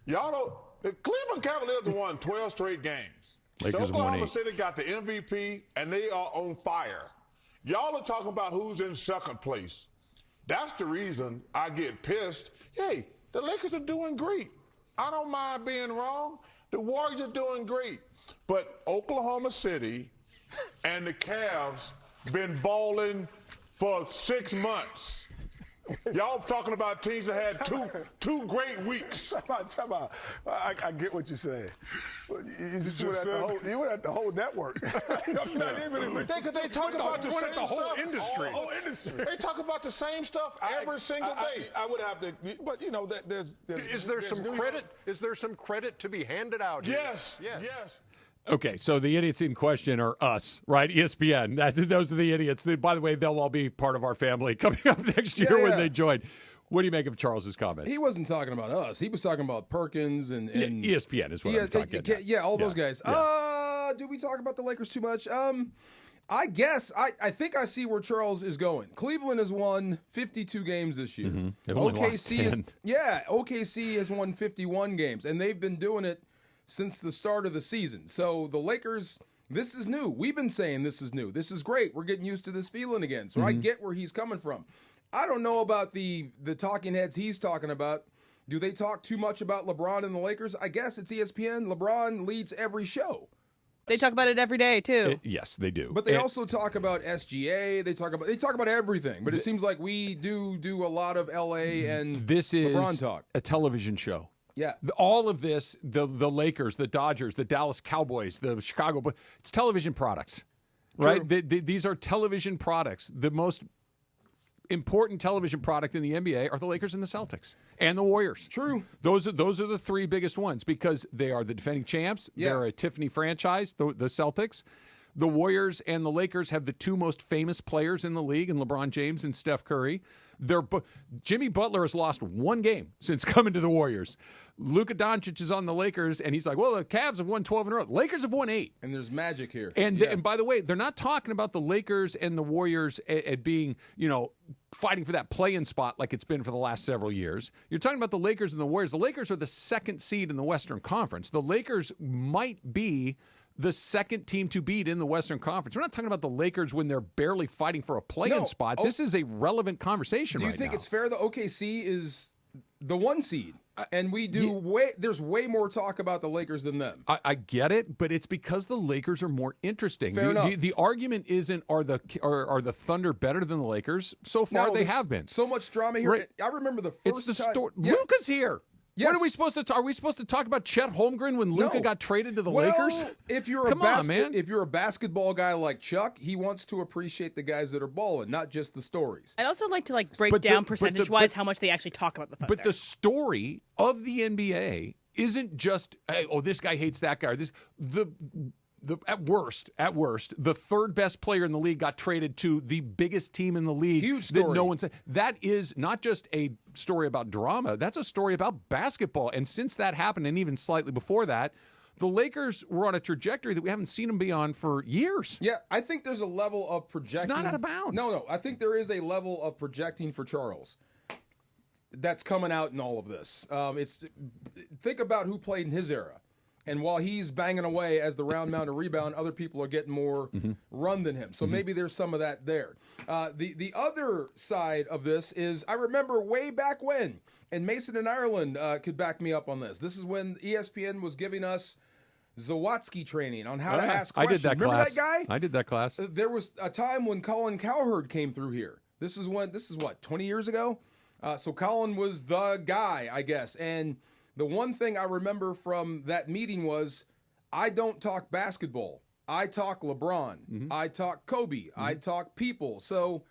Y'all don't. The Cleveland Cavaliers have won 12 straight games. Lakers the Oklahoma City got the MVP, and they are on fire. Y'all are talking about who's in second place. That's the reason I get pissed. Hey, the Lakers are doing great. I don't mind being wrong. The Warriors are doing great. But Oklahoma City and the Cavs been balling for 6 months. Y'all talking about teams that had two great weeks. Time out. I get what you're saying. You went at the whole network. They talk about the same whole stuff. industry. Whole industry. They talk about the same stuff every single day. I would have to, but you know, there's is there some credit? Is there some credit to be handed out here? Yes. Okay, so the idiots in question are us, right? ESPN. Those are the idiots. By the way, they'll all be part of our family coming up next year when they join. What do you make of Charles's comment? He wasn't talking about us. He was talking about Perkins and ESPN is what I'm talking about. Yeah, all those guys. Yeah. Do we talk about the Lakers too much? I guess. I think I see where Charles is going. Cleveland has won 52 games this year. Mm-hmm. They've only lost 10. OKC has won 51 games, and they've been doing it since the start of the season. So the Lakers, this is new. We've been saying this is new. This is great. We're getting used to this feeling again. So I get where he's coming from. I don't know about the talking heads he's talking about. Do they talk too much about LeBron and the Lakers? I guess it's ESPN. LeBron leads every show. They talk about it every day too. Yes, they do. But they also talk about SGA. They talk about everything. But it seems like we do a lot of LA and this is LeBron talk. A television show. Yeah. All of this, the Lakers, the Dodgers, the Dallas Cowboys, the Chicago, it's television products, right? These are television products. The most important television product in the NBA are the Lakers and the Celtics and the Warriors. True. Those are the three biggest ones because they are the defending champs. Yeah. They're a Tiffany franchise, the Celtics. The Warriors and the Lakers have the two most famous players in the league, in LeBron James and Steph Curry. Jimmy Butler has lost one game since coming to the Warriors. Luka Doncic is on the Lakers, and he's like, well, the Cavs have won 12 in a row. The Lakers have won 8. And there's magic here. And by the way, they're not talking about the Lakers and the Warriors at being, fighting for that play-in spot like it's been for the last several years. You're talking about the Lakers and the Warriors. The Lakers are the second seed in the Western Conference. The Lakers might be the second team to beat in the Western Conference. We're not talking about the Lakers when they're barely fighting for a play-in spot. This is a relevant conversation right now. Do you think it's fair that OKC is the 1 seed? And we do there's way more talk about the Lakers than them. I get it, but it's because the Lakers are more interesting. Fair enough. The argument isn't are the Thunder better than the Lakers? So far they have been. So much drama here. Right. I remember the first time. Yeah. Luka's here. Yes. What are we supposed to? Are we supposed to talk about Chet Holmgren when Luka got traded to the Lakers? If you're if you're a basketball guy like Chuck, he wants to appreciate the guys that are balling, not just the stories. I'd also like to break down percentage-wise how much they actually talk about the Thunder. But the story of the NBA isn't just, hey, this guy hates that guy. at worst, the third best player in the league got traded to the biggest team in the league. Huge story. That no one said. That is not just a story about drama. That's a story about basketball. And since that happened, and even slightly before that, the Lakers were on a trajectory that we haven't seen them be on for years. Yeah, I think there's a level of projecting. It's not out of bounds. No. I think there is a level of projecting for Charles that's coming out in all of this. Think about who played in his era. And while he's banging away as the round mound and rebound, other people are getting more run than him. So maybe there's some of that there. The other side of this is I remember way back when, and Mason in Ireland could back me up on this. This is when ESPN was giving us Zawadzki training on how to ask questions. I did that Remember class. that guy? I did that class. There was a time when Colin Cowherd came through here. This is what, 20 years ago? So Colin was the guy, I guess. And the one thing I remember from that meeting was I don't talk basketball. I talk LeBron. I talk Kobe. I talk people. So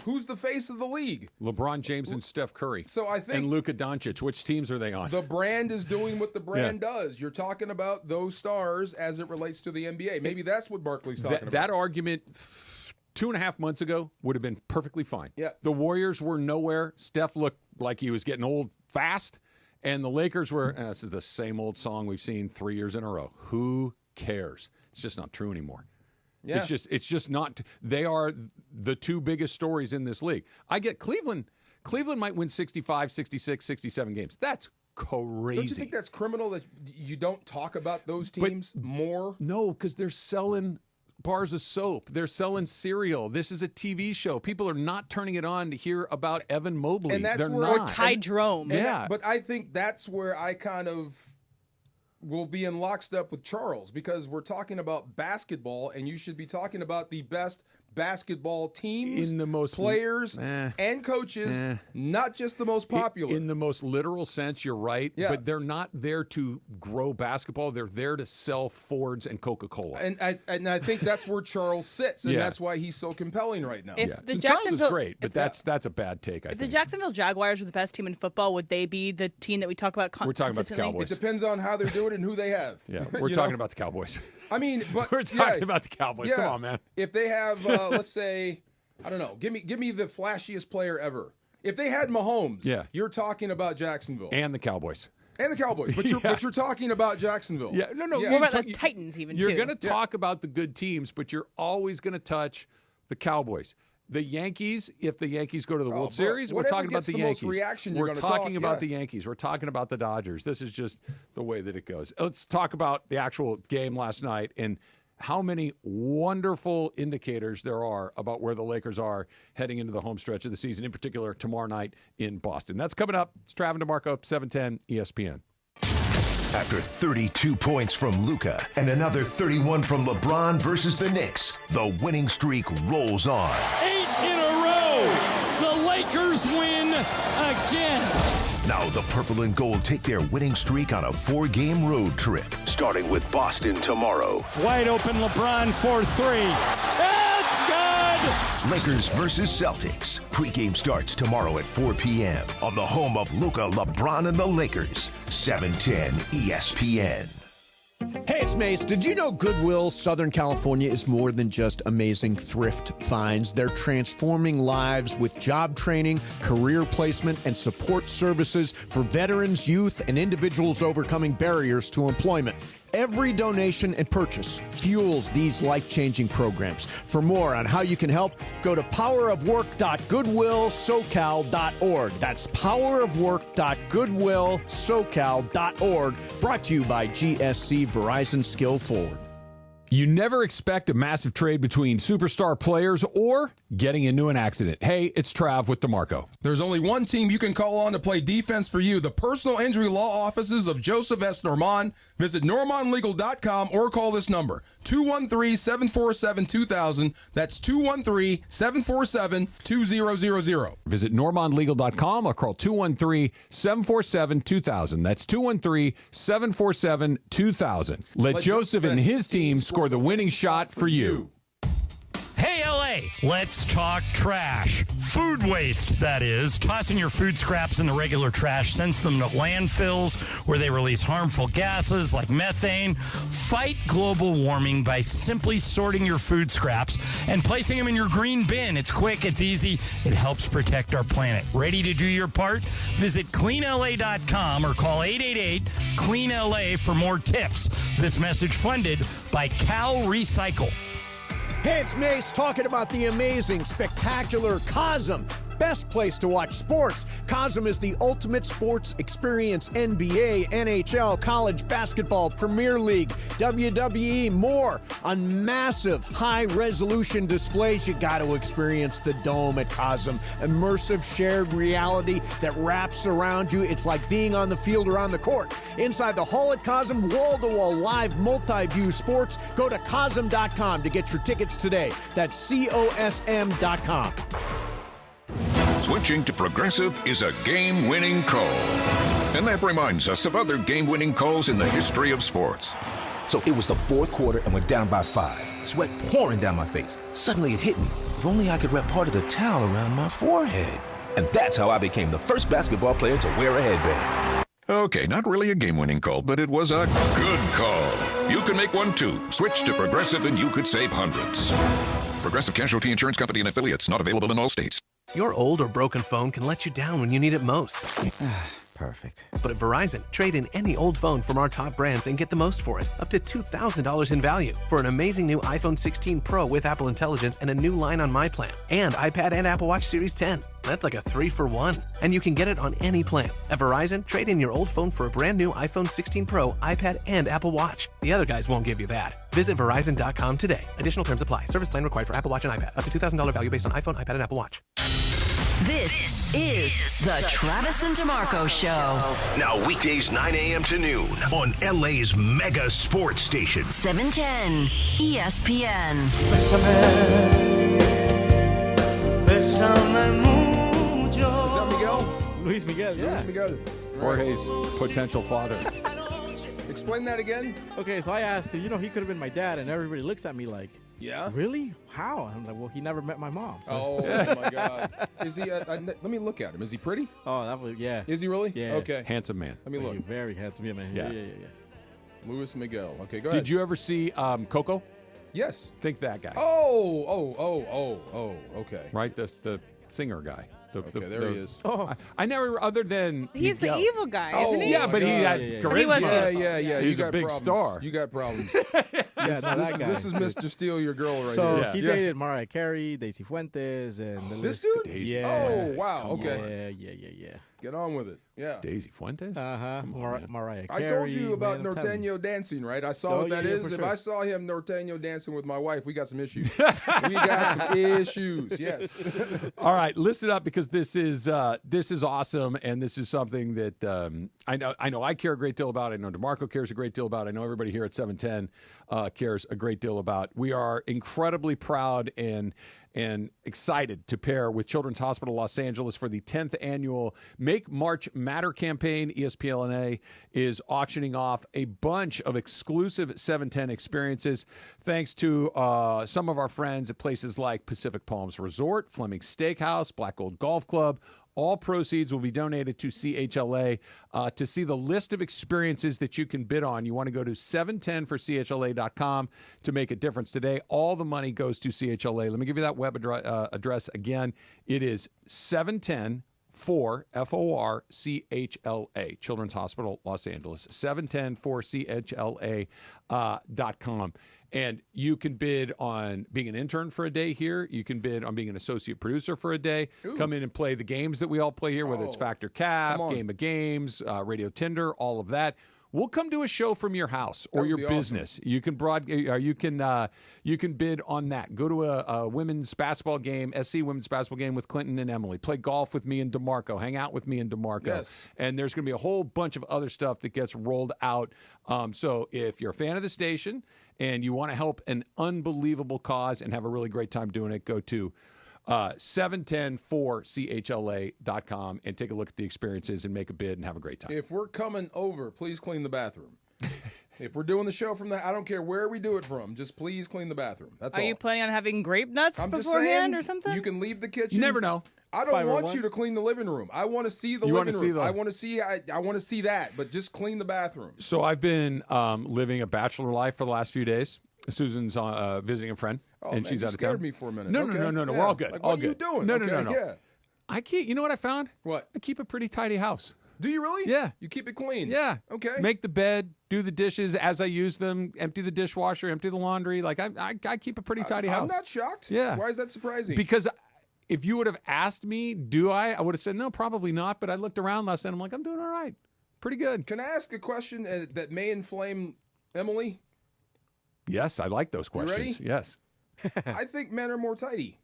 who's the face of the league? LeBron James and Steph Curry. So I think and Luka Doncic. Which teams are they on? The brand is doing what the brand does. You're talking about those stars as it relates to the NBA. Maybe that's what Barkley's talking about. That argument 2.5 months ago would have been perfectly fine. Yeah. The Warriors were nowhere. Steph looked like he was getting old fast. And the Lakers were, this is the same old song we've seen 3 years in a row. Who cares? It's just not true anymore. Yeah. It's just not. They are the two biggest stories in this league. I get Cleveland. Cleveland might win 65, 66, 67 games. That's crazy. Don't you think that's criminal that you don't talk about those teams more? No, because they're selling bars of soap. They're selling cereal. This is a TV show. People are not turning it on to hear about Evan Mobley. And that's they're where not. Or Ty Drome. Yeah. But I think that's where I kind of will be in lockstep with Charles, because we're talking about basketball, and you should be talking about the best basketball teams, in the most players, and coaches, not just the most popular. In the most literal sense, you're right. Yeah. But they're not there to grow basketball. They're there to sell Fords and Coca-Cola. And I think that's where Charles sits, and that's why he's so compelling right now. If the And Jacksonville, Charles is great, but that's a bad take, I if think. the Jacksonville Jaguars were the best team in football, would they be the team that we talk about We're talking about the consistently? Cowboys. It depends on how they're doing and who they have. Yeah, we're talking about the Cowboys. I mean, but we're talking about the Cowboys. Come on, man. If they have, let's say, I don't know, give me the flashiest player ever. If they had Mahomes, you're talking about Jacksonville And the Cowboys. and the Cowboys, but you're talking about Jacksonville. Yeah, no. What about the Titans even, You're too? going to talk about the good teams, but you're always going to touch the Cowboys. The Yankees, if the Yankees go to the World Series, we're talking about the Yankees. We're talking about the Yankees. We're talking about the Dodgers. This is just the way that it goes. Let's talk about the actual game last night and how many wonderful indicators there are about where the Lakers are heading into the home stretch of the season, in particular tomorrow night in Boston. That's coming up. It's Trav and DeMarco, 710 ESPN. After 32 points from Luka and another 31 from LeBron versus the Knicks, the winning streak rolls on. 8 in a row. The Lakers win again. Now the Purple and Gold take their winning streak on a 4-game road trip, starting with Boston tomorrow. Wide open LeBron for 3. It's good! Lakers versus Celtics. Pre-game starts tomorrow at 4 p.m. on the home of Luka, LeBron, and the Lakers. 710 ESPN. Hey, it's Mace. Did you know Goodwill Southern California is more than just amazing thrift finds? They're transforming lives with job training, career placement, and support services for veterans, youth, and individuals overcoming barriers to employment. Every donation and purchase fuels these life-changing programs. For more on how you can help, go to powerofwork.goodwillsocal.org. That's powerofwork.goodwillsocal.org. Brought to you by GSC Verizon Skill Forward. You never expect a massive trade between superstar players or getting into an accident. Hey, it's Trav with DeMarco. There's only one team you can call on to play defense for you, the personal injury law offices of Joseph S. Normand. Visit normandlegal.com or call this number, 213-747-2000. That's 213-747-2000. Visit normandlegal.com or call 213-747-2000. That's 213-747-2000. Let Joseph and his team score the winning shot for you. Hey, LA, Today, let's talk trash. Food waste, that is. Tossing your food scraps in the regular trash sends them to landfills where they release harmful gases like methane. Fight global warming by simply sorting your food scraps and placing them in your green bin. It's quick, it's easy, it helps protect our planet. Ready to do your part? Visit cleanla.com or call 888-CLEAN-LA for more tips. This message funded by Cal Recycle. Hey, it's Mace talking about the amazing, spectacular Cosm. Best place to watch sports. Cosm is the ultimate sports experience. NBA, NHL, college basketball, Premier League, WWE, more. On massive, high-resolution displays, you got to experience the Dome at Cosm. Immersive shared reality that wraps around you. It's like being on the field or on the court. Inside the hall at Cosm, wall-to-wall live multi-view sports. Go to Cosm.com to get your tickets today. That's COSM.com. Switching to Progressive is a game-winning call. And that reminds us of other game-winning calls in the history of sports. So it was the fourth quarter and we're down by 5. Sweat pouring down my face. Suddenly it hit me. If only I could wrap part of the towel around my forehead. And that's how I became the first basketball player to wear a headband. Okay, not really a game-winning call, but it was a good call. You can make one too. Switch to Progressive and you could save hundreds. Progressive Casualty Insurance Company and Affiliates, not available in all states. Your old or broken phone can let you down when you need it most. Perfect. But at Verizon, trade in any old phone from our top brands and get the most for it, up to $2,000 in value, for an amazing new iPhone 16 Pro with Apple Intelligence and a new line on My Plan, and iPad and Apple Watch Series 10. That's like a 3-for-1. And you can get it on any plan. At Verizon, trade in your old phone for a brand new iPhone 16 Pro, iPad, and Apple Watch. The other guys won't give you that. Visit Verizon.com today. Additional terms apply. Service plan required for Apple Watch and iPad. Up to $2,000 value based on iPhone, iPad, and Apple Watch. This is the Travis and DeMarco Show. Now weekdays 9 a.m. to noon on LA's mega sports station. 710 ESPN. Bésame mucho. Is that Miguel? Luis Miguel, yeah. Luis Miguel. Jorge's potential father. Explain that again. Okay, so I asked him, he could have been my dad, and everybody looks at me like, yeah? Really? How? I'm like, well, he never met my mom. So. Oh, my God. Is he, let me look at him. Is he pretty? Oh, that was, yeah. Is he really? Yeah. Okay. Handsome man. Let me look. Very handsome, yeah, man. Yeah. Yeah. Luis Miguel. Okay, go ahead. Did you ever see Coco? Yes. Think that guy. Oh, okay. Right? The singer guy. There he is. Oh. I never, other than he's Miguel. the evil guy, isn't he? Yeah, but he had charisma. Yeah. He's a big problems. star. You got problems. This is Mr. Steal Your Girl right so here. So he dated Mariah Carey, Daisy Fuentes, and this dude? Daisy Fuentes. Oh, wow. Okay. Yeah. Get on with it. Yeah. Daisy Fuentes? Mariah Carey. I told you about Norteño dancing, right? I saw what that is. If I saw him Norteño dancing with my wife, we got some issues. We got some issues, yes. All right, listen up, because this is awesome, and this is something that I know I care a great deal about. I know DeMarco cares a great deal about. I know everybody here at 710 cares a great deal about. We are incredibly proud and excited to pair with Children's Hospital Los Angeles for the 10th annual Make March Matter campaign. ESPN is auctioning off a bunch of exclusive 710 experiences thanks to some of our friends at places like Pacific Palms Resort, Fleming Steakhouse, Black Gold Golf Club. All proceeds will be donated to CHLA. To see the list of experiences that you can bid on, you want to go to 710forchla.com to make a difference today. All the money goes to CHLA. Let me give you that web address again. It is 710 FORCHLA, Children's Hospital, Los Angeles, 710forchla.com. And you can bid on being an intern for a day here. You can bid on being an associate producer for a day. Ooh. Come in and play the games that we all play here, whether it's Factor Cap, Game of Games, Radio Tinder, all of that. We'll come do a show from your house or your business. Awesome. You can bid on that. Go to a women's basketball game, SC women's basketball game with Clinton and Emily. Play golf with me and DeMarco. Hang out with me and DeMarco. Yes. And there's going to be a whole bunch of other stuff that gets rolled out. So if you're a fan of the station and you want to help an unbelievable cause and have a really great time doing it, go to 710forchla.com and take a look at the experiences and make a bid and have a great time. If we're coming over, please clean the bathroom. If we're doing the show from I don't care where we do it from. Just please clean the bathroom. That's all. Are you planning on having grape nuts I'm just beforehand saying, or something? You can leave the kitchen. You never know. I don't want you to clean the living room. I want to see the living room. I want to see that, but just clean the bathroom. So I've been living a bachelor life for the last few days. Susan's visiting a friend, and she's out of town. Scared me for a minute. No. Yeah. We're all good. Like, all what good. are you doing? No. Yeah. I keep. You know what I found? What? I keep a pretty tidy house. Do you really? Yeah. You keep it clean? Yeah. Okay. Make the bed, do the dishes as I use them, empty the dishwasher, empty the laundry. Like I keep a pretty tidy house. I'm not shocked. Yeah. Why is that surprising? Because if you would have asked me, I would have said, no, probably not. But I looked around last night. I'm like, I'm doing all right. Pretty good. Can I ask a question that may inflame Emily? Yes, I like those questions. You ready? Yes. I think men are more tidy.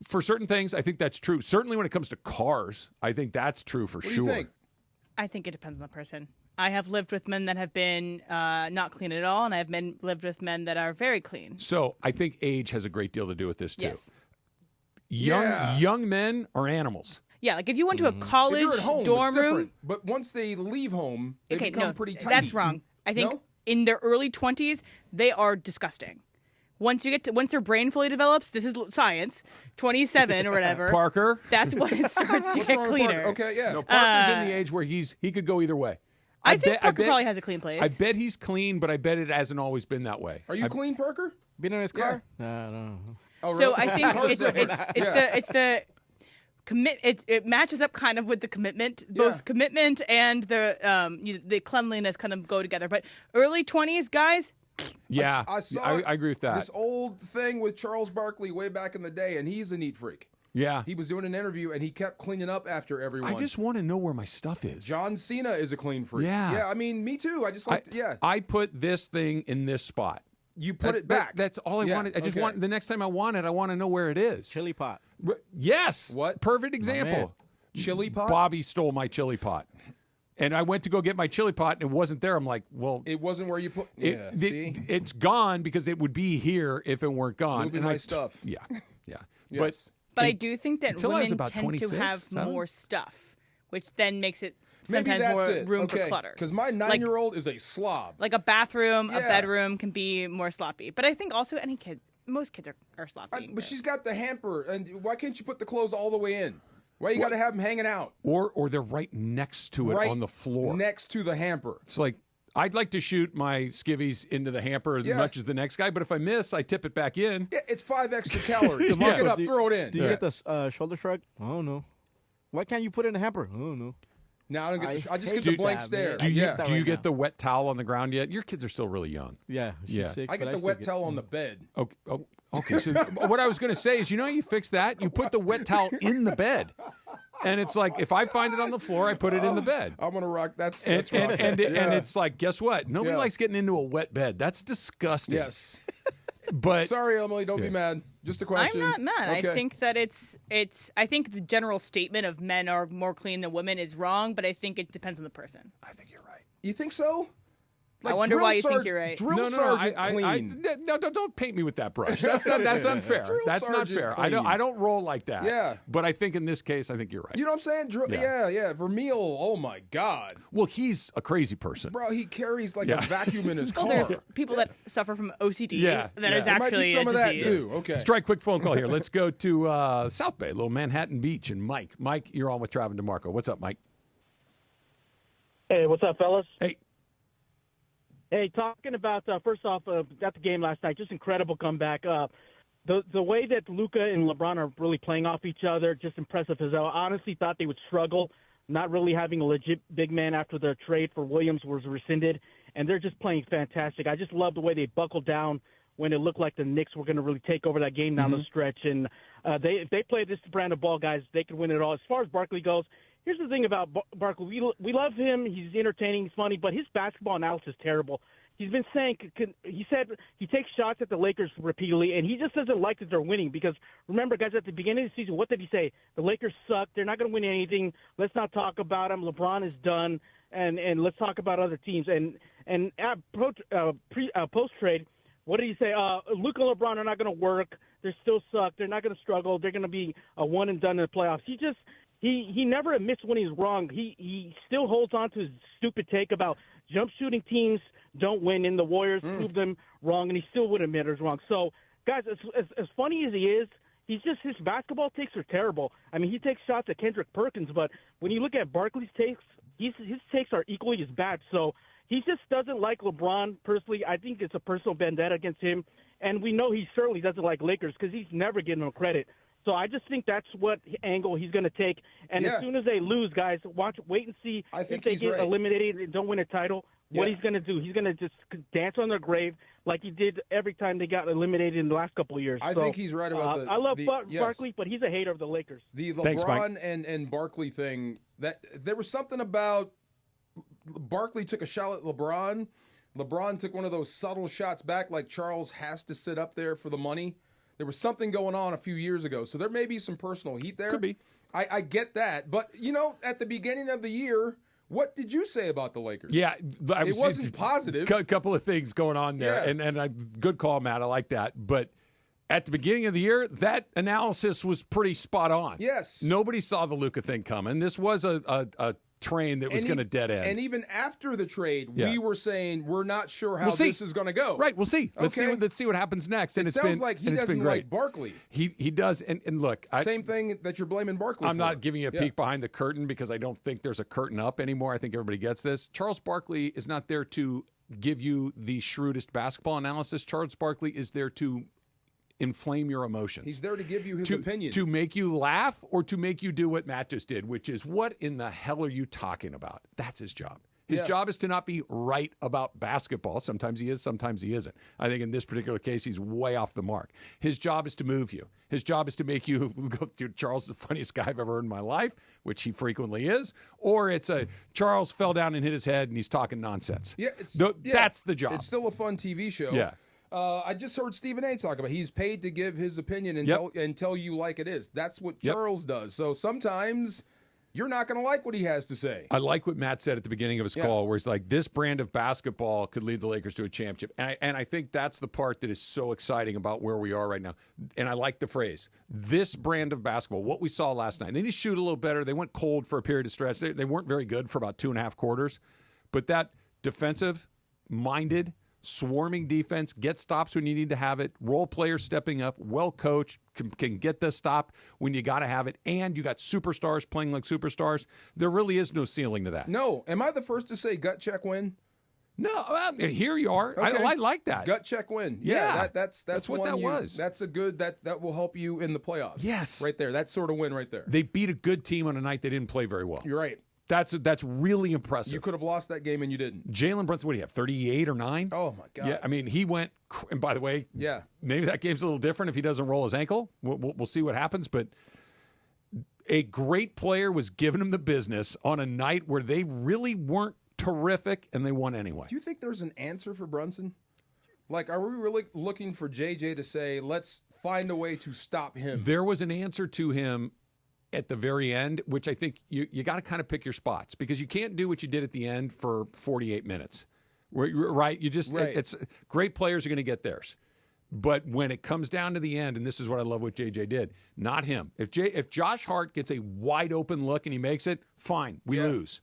For certain things, I think that's true. Certainly when it comes to cars, I think that's true for What do sure. you think? I think it depends on the person. I have lived with men that have been not clean at all, and I have lived with men that are very clean. So I think age has a great deal to do with this too. Yes. Young men are animals. Yeah, like if you went to a If college you're at home, dorm it's room. different. But once they leave home, they become pretty tidy. That's wrong. I think in their early 20s, they are disgusting. Once their brain fully develops, this is science, 27 or whatever. Parker. That's when it starts to get cleaner. Okay, yeah. No, Parker's in the age where he could go either way. I think Parker probably has a clean place. I bet he's clean, but I bet it hasn't always been that way. Are you clean, Parker? Been in his car? No. Oh, So really? I think it's the commit. It matches up kind of with the commitment. Both commitment and the cleanliness kind of go together. But early 20s guys. Yeah, I agree with that. This old thing with Charles Barkley way back in the day, and he's a neat freak. Yeah. He was doing an interview, and he kept cleaning up after everyone. I just want to know where my stuff is. John Cena is a clean freak. Yeah. Yeah, I mean, me too. I just like, I put this thing in this spot. You put it back. That's all I wanted. I just want, the next time I want it, I want to know where it is. Chili pot. Yes. What? Perfect example. Chili pot? Bobby stole my chili pot. And I went to go get my chili pot, and it wasn't there. I'm like, well, it wasn't where you put. It's gone because it would be here if it weren't gone. Moving my stuff. Yeah, yeah. Yes. But I do think that women tend 26, to have 7? more stuff, which then makes it Maybe sometimes that's more it. room for clutter. Because my 9-year-old is a slob. Like a bathroom, a Yeah. bedroom can be more sloppy. But I think also most kids are sloppy. But she's got the hamper, and why can't you put the clothes all the way in? Why you got to have them hanging out? Or they're right next to it on the floor. Next to the hamper. It's like, I'd like to shoot my skivvies into the hamper as much as the next guy, but if I miss, I tip it back in. Yeah, it's 5 extra calories. Look it up, throw it in. Do you get the shoulder shrug? I don't know. Why can't you put it in the hamper? I don't know. No, I don't get. I just get the blank stare. Do you get the wet towel on the ground yet? Your kids are still really young. Yeah, she's 6, I get the wet towel on the bed. Okay, so what I was going to say is, how you fix that? You put the wet towel in the bed. And it's like, if I find it on the floor, I put it in the bed. I'm going to rock. That's and right. And it's like, guess what? Nobody likes getting into a wet bed. That's disgusting. Yes. But sorry, Emily, don't be mad. Just a question. I'm not mad. Okay. I think that I think the general statement of men are more clean than women is wrong, but I think it depends on the person. I think you're right. You think so? I wonder why you think you're right. Drill sergeant clean. No, don't paint me with that brush. That's unfair. That's not fair. Clean. I don't roll like that. Yeah. But I think in this case, I think you're right. You know what I'm saying? Yeah. Vermeil, oh my God. Well, he's a crazy person. Bro, he carries like a vacuum in his car. Well, there's people that suffer from OCD. That is There might actually be some a of that disease. too. Okay. Let's try a quick phone call here. Let's go to South Bay, little Manhattan Beach, and Mike. Mike, you're on with Travis and DeMarco. What's up, Mike? Hey, what's up, fellas? Hey. Hey, talking about, first off, got the game last night. Just incredible comeback. The way that Luka and LeBron are really playing off each other, just impressive. As I honestly thought they would struggle, not really having a legit big man after the trade for Williams was rescinded, and they're just playing fantastic. I just love the way they buckled down when it looked like the Knicks were going to really take over that game down the stretch. And if they play this brand of ball, guys, they could win it all. As far as Barkley goes, here's the thing about Barkley. We love him. He's entertaining. He's funny, but his basketball analysis is terrible. He's been saying he said he takes shots at the Lakers repeatedly, and he just doesn't like that they're winning. Because remember, guys, at the beginning of the season, what did he say? The Lakers suck. They're not going to win anything. Let's not talk about them. LeBron is done, and let's talk about other teams. And at post trade, what did he say? Luka and LeBron are not going to work. They still suck. They're not going to struggle. They're going to be a one and done in the playoffs. He never admits when he's wrong. He still holds on to his stupid take about jump shooting teams don't win, and the Warriors proved them wrong, and he still would admit it was wrong. So, guys, as funny as he is, his basketball takes are terrible. I mean, he takes shots at Kendrick Perkins, but when you look at Barkley's takes, his takes are equally as bad. So he just doesn't like LeBron personally. I think it's a personal vendetta against him, and we know he certainly doesn't like Lakers because he's never given them credit. So I just think that's what angle he's going to take. And as soon as they lose, guys, wait and see if they get eliminated and don't win a title, what he's going to do. He's going to just dance on their grave like he did every time they got eliminated in the last couple of years. I think he's right about I love Barkley, but he's a hater of the Lakers. The LeBron and Barkley thing, that there was something about Barkley took a shot at LeBron. LeBron took one of those subtle shots back like Charles has to sit up there for the money. There was something going on a few years ago, so there may be some personal heat there. Could be. I get that. But, at the beginning of the year, what did you say about the Lakers? Yeah. It wasn't positive. A couple of things going on there. Yeah. And good call, Matt. I like that. But at the beginning of the year, that analysis was pretty spot on. Yes. Nobody saw the Luka thing coming. This was a train that was going to dead end. And even after the trade, we were saying we're not sure how this is going to go. Right, we'll see. Let's see what happens next. And it sounds like he doesn't like Barkley. He does. And look, same thing that you're blaming Barkley for. I'm not giving you a peek behind the curtain because I don't think there's a curtain up anymore. I think everybody gets this. Charles Barkley is not there to give you the shrewdest basketball analysis. Charles Barkley is there to inflame your emotions. He's there to give you his opinion. To make you laugh or to make you do what Matt just did, which is, what in the hell are you talking about? That's his job. His job is to not be right about basketball. Sometimes he is, sometimes he isn't. I think in this particular case, he's way off the mark. His job is to move you. His job is to make you go, dude, Charles is the funniest guy I've ever heard in my life, which he frequently is. Or it's Charles fell down and hit his head and he's talking nonsense. Yeah, that's the job. It's still a fun TV show. Yeah. I just heard Stephen A. talk about he's paid to give his opinion and tell you like it is. That's what Charles does. So sometimes you're not going to like what he has to say. I like what Matt said at the beginning of his call, where he's like, this brand of basketball could lead the Lakers to a championship. And I think that's the part that is so exciting about where we are right now. And I like the phrase, this brand of basketball, what we saw last night. They need to shoot a little better. They went cold for a period of stretch. They weren't very good for about 2.5 quarters. But that defensive-minded, swarming defense, get stops when you need to have it, role players stepping up, well coached, can get the stop when you got to have it, and you got superstars playing like superstars. There really is no ceiling to that. No. Am I the first to say gut check win? No. Well, here you are. Okay. I like that. Gut check win. Yeah. That's what that was. That's a good, that will help you in the playoffs. Yes. Right there. That sort of win right there. They beat a good team on a night they didn't play very well. You're right. That's really impressive. You could have lost that game and you didn't. Jalen Brunson, what do you have, 38 or 9? Oh, my God. Yeah, I mean, he went, and by the way, maybe that game's a little different if he doesn't roll his ankle. We'll see what happens, but a great player was giving him the business on a night where they really weren't terrific, and they won anyway. Do you think there's an answer for Brunson? Like, are we really looking for JJ to say, let's find a way to stop him? There was an answer to him at the very end, which I think you got to kind of pick your spots, because you can't do what you did at the end for 48 minutes, right? You just, it's great players are going to get theirs. But when it comes down to the end, and this is what I love what JJ did, not him. If Josh Hart gets a wide open look and he makes it, fine, we lose.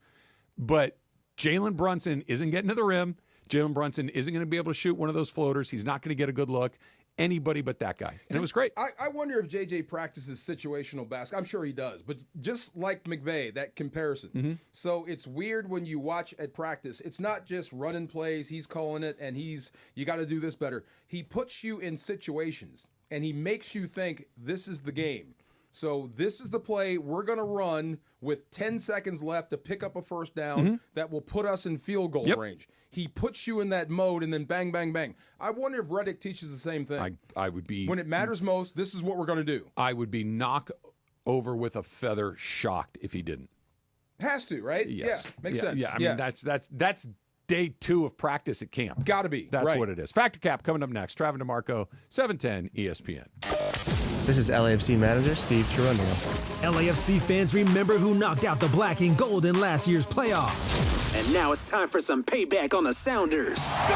But Jalen Brunson isn't getting to the rim. Jalen Brunson isn't going to be able to shoot one of those floaters. He's not going to get a good look. Anybody but that guy. And it was great. I wonder if JJ practices situational basketball. I'm sure he does, but just like McVay, that comparison. Mm-hmm. So it's weird when you watch at practice. It's not just running plays. He's calling it, and you got to do this better. He puts you in situations, and he makes you think this is the game. So this is the play we're going to run with 10 seconds left to pick up a first down that will put us in field goal range. He puts you in that mode, and then bang, bang, bang. I wonder if Reddick teaches the same thing. I would be... When it matters most, this is what we're going to do. I would be knock over with a feather shocked if he didn't. Has to, right? Yes. Yeah, makes sense. Yeah, I mean, that's day 2 of practice at camp. Got to be. That's what it is. Factor Cap coming up next. Travis DeMarco, 710 ESPN. This is LAFC manager Steve Cherundolo. LAFC fans remember who knocked out the black and gold in last year's playoffs. And now it's time for some payback on the Sounders. Go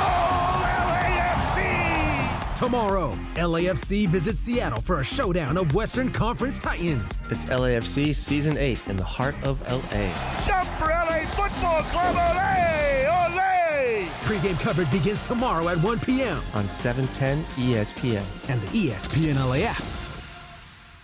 LAFC! Tomorrow, LAFC visits Seattle for a showdown of Western Conference Titans. It's LAFC Season 8 in the heart of LA. Jump for LA Football Club, Olé! Olé! Pre-game coverage begins tomorrow at 1 p.m. on 710 ESPN and the ESPN LA app.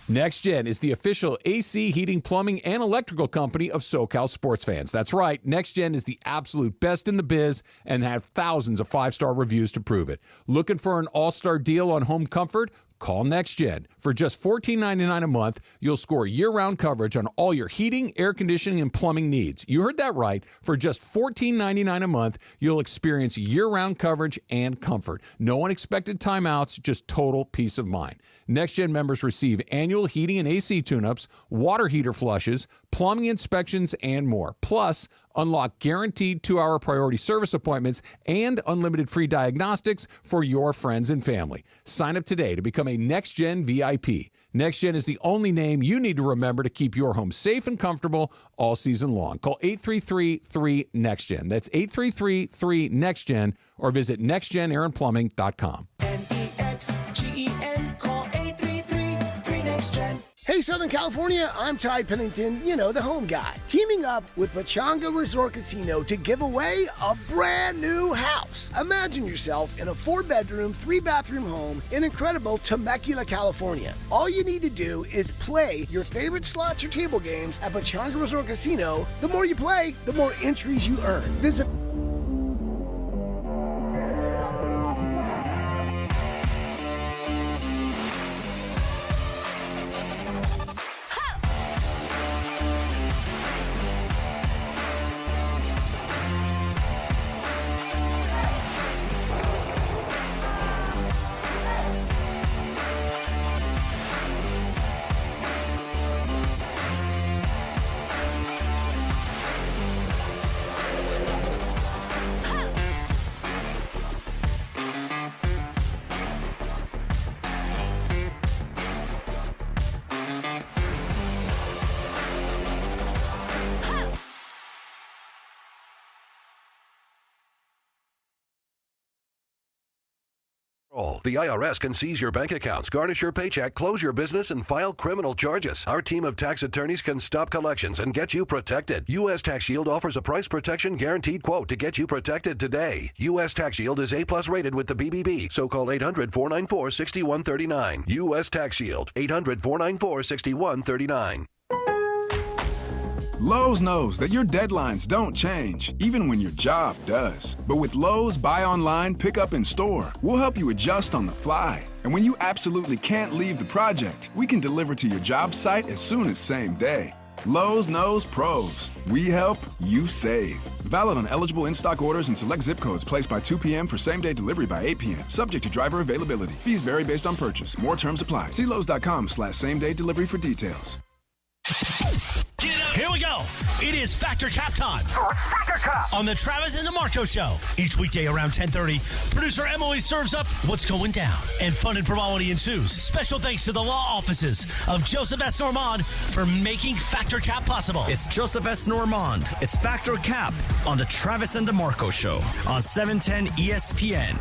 Next Gen is the official AC, heating, plumbing, and electrical company of SoCal sports fans. That's right. Next Gen is the absolute best in the biz and have thousands of 5-star reviews to prove it. Looking for an all-star deal on home comfort? Call Next Gen. For just $14.99 a month, you'll score year-round coverage on all your heating, air conditioning, and plumbing needs. You heard that right. For just $14.99 a month, you'll experience year-round coverage and comfort. No unexpected timeouts, just total peace of mind. Next Gen members receive annual heating and AC tune-ups, water heater flushes, plumbing inspections, and more. Plus, unlock guaranteed 2-hour priority service appointments and unlimited free diagnostics for your friends and family. Sign up today to become a Next Gen VIP. Next Gen is the only name you need to remember to keep your home safe and comfortable all season long. Call 833-3-NEXT-GEN. That's 833-3-NEXT-GEN or visit nextgenaironplumbing.com. NEXGEN, call 833-3-NEXT-GEN. Hey, Southern California, I'm Ty Pennington, the home guy, teaming up with Pechanga Resort Casino to give away a brand new house. Imagine yourself in a 4-bedroom, 3-bathroom home in incredible Temecula, California. All you need to do is play your favorite slots or table games at Pechanga Resort Casino. The more you play, the more entries you earn. Visit The IRS can seize your bank accounts, garnish your paycheck, close your business, and file criminal charges. Our team of tax attorneys can stop collections and get you protected. U.S. Tax Shield offers a price protection guaranteed quote to get you protected today. U.S. Tax Shield is A+ rated with the BBB, so call 800-494-6139. U.S. Tax Shield, 800-494-6139. Lowe's knows that your deadlines don't change, even when your job does. But with Lowe's Buy Online, Pick Up in Store, we'll help you adjust on the fly. And when you absolutely can't leave the project, we can deliver to your job site as soon as same day. Lowe's knows pros. We help, you save. Valid on eligible in-stock orders and select zip codes placed by 2 p.m. for same-day delivery by 8 p.m. Subject to driver availability. Fees vary based on purchase. More terms apply. See Lowe's.com/same-day delivery for details. Here we go. It is Factor Cap time. Factor Cap on the Travis and DeMarco Show. Each weekday around 10:30, producer Emily serves up what's going down, and fun and frivolity ensues. Special thanks to the law offices of Joseph S. Normand for making Factor Cap possible. It's Joseph S. Normand. It's Factor Cap on the Travis and DeMarco Show on 710 ESPN.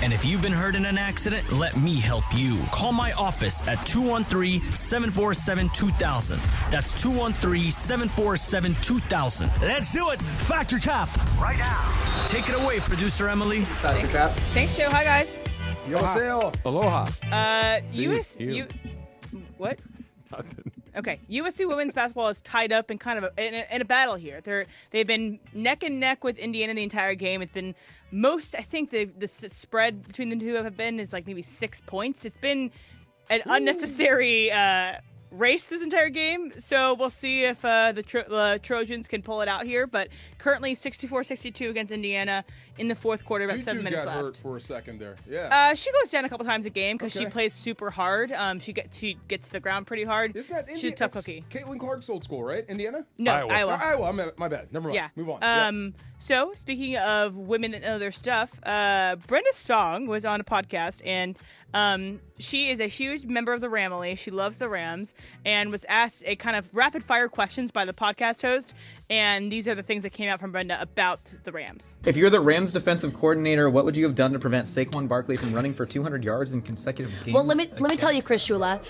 And if you've been hurt in an accident, let me help you. Call my office at 213-747-2000. That's 213-747-2000. Let's do it. Factor Cap right now. Take it away, producer Emily. Factor Cap. Thanks, Joe. Hi, guys. Yo, sail. Aloha. What? Okay, USC women's basketball is tied up in kind of in a battle here. They've been neck and neck with Indiana the entire game. It's been I think the spread between the two have been is like maybe 6 points. It's been an unnecessary race this entire game, so we'll see if the Trojans can pull it out here. But currently 64-62 against Indiana in the fourth quarter, about 7 minutes got left. Hurt for a second there. Yeah. She goes down a couple times a game because she plays super hard. She gets to the ground pretty hard. She's a tough cookie. Caitlin Clark's old school, right? Indiana? No, Iowa. Iowa. My bad. Never mind. Yeah. Move on. So speaking of women that know their stuff, Brenda Song was on a podcast, and she is a huge member of the Ramily. She loves the Rams, and was asked a kind of rapid fire questions by the podcast host, and these are the things that came out from Brenda about the Rams. If you're the Rams defensive coordinator, what would you have done to prevent Saquon Barkley from running for 200 yards in consecutive games? Well, let me tell you, Chris Shula.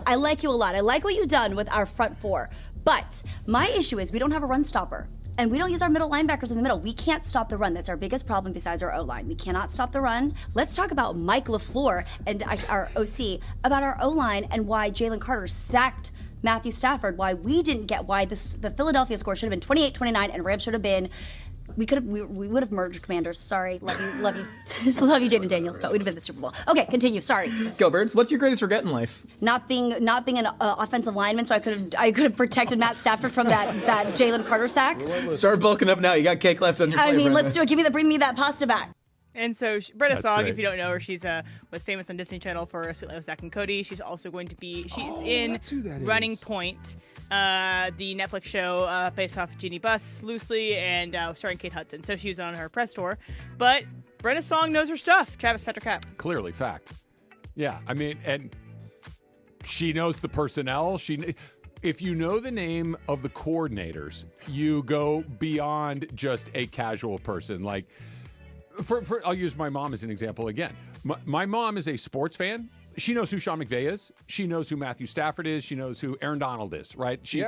I like you a lot. I like what you've done with our front four. But my issue is we don't have a run stopper. And we don't use our middle linebackers in the middle. We can't stop the run. That's our biggest problem besides our O-line. We cannot stop the run. Let's talk about Mike LaFleur and our OC, about our O-line and why Jalen Carter sacked Matthew Stafford, why the Philadelphia score should have been 28-29 and Rams should have been. We would have merged Commanders. Sorry, love you, love you, Jaden Daniels, but we'd have been the Super Bowl. Okay, continue. Sorry. Go Birds. What's your greatest regret in life? Not being an offensive lineman, so I could have protected Matt Stafford from that Jalen Carter sack. Start bulking up now. You got cake left on your plate. I mean, Brenda. let's do it. Bring me that pasta back. And so Brenda Song, great. if you don't know her, she's was famous on Disney Channel for Sweet Life of Zack and Cody. She's also going to be in Running Point, the Netflix show based off Jeannie Buss loosely and starring Kate Hudson. So she was on her press tour. But Brenda Song knows her stuff. Travis Factor Cap. Clearly, fact. Yeah, I mean, and she knows the personnel. If you know the name of the coordinators, you go beyond just a casual person. Like, I'll use my mom as an example again. My mom is a sports fan. She knows who Sean McVay is. She knows who Matthew Stafford is. She knows who Aaron Donald is, right? She